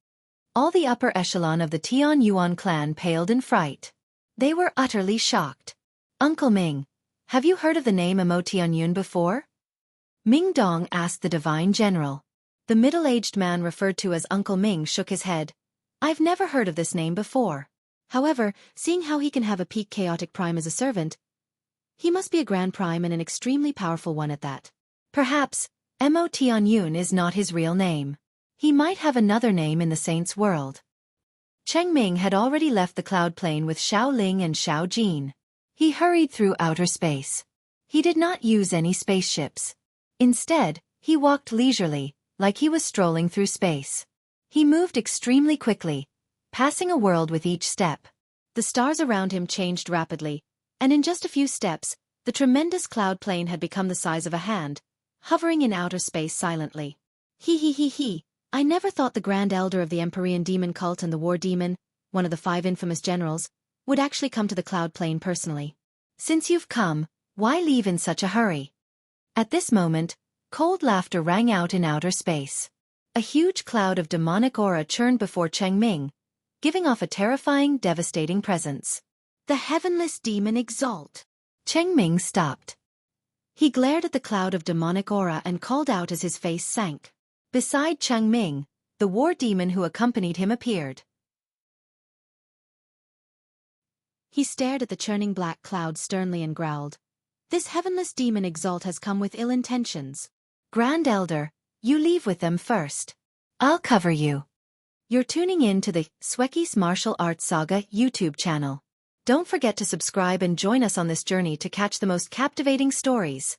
All the upper echelon of the Tian Yuan clan paled in fright. They were utterly shocked. Uncle Ming, have you heard of the name Emo Tianyun before? Ming Dong asked the divine general. The middle-aged man referred to as Uncle Ming shook his head. I've never heard of this name before. However, seeing how he can have a peak chaotic prime as a servant, he must be a grand prime and an extremely powerful one at that. Perhaps, Emo Tianyun is not his real name. He might have another name in the saints' world. Cheng Ming had already left the cloud plane with Xiao Ling and Xiao Jin. He hurried through outer space. He did not use any spaceships. Instead, he walked leisurely, like he was strolling through space. He moved extremely quickly, passing a world with each step. The stars around him changed rapidly, and in just a few steps, the tremendous cloud plane had become the size of a hand, hovering in outer space silently. He. I never thought the Grand Elder of the Empyrean Demon Cult and the War Demon, one of the 5 infamous generals, would actually come to the cloud plane personally. Since you've come, why leave in such a hurry? At this moment, cold laughter rang out in outer space. A huge cloud of demonic aura churned before Cheng Ming, giving off a terrifying, devastating presence. The heavenless demon exalt. Cheng Ming stopped. He glared at the cloud of demonic aura and called out as his face sank. Beside Cheng Ming, the war demon who accompanied him appeared. He stared at the churning black cloud sternly and growled. This heavenless demon exalt has come with ill intentions. Grand Elder, you leave with them first. I'll cover you. You're tuning in to the Xueqi's Martial Arts Saga YouTube channel. Don't forget to subscribe and join us on this journey to catch the most captivating stories.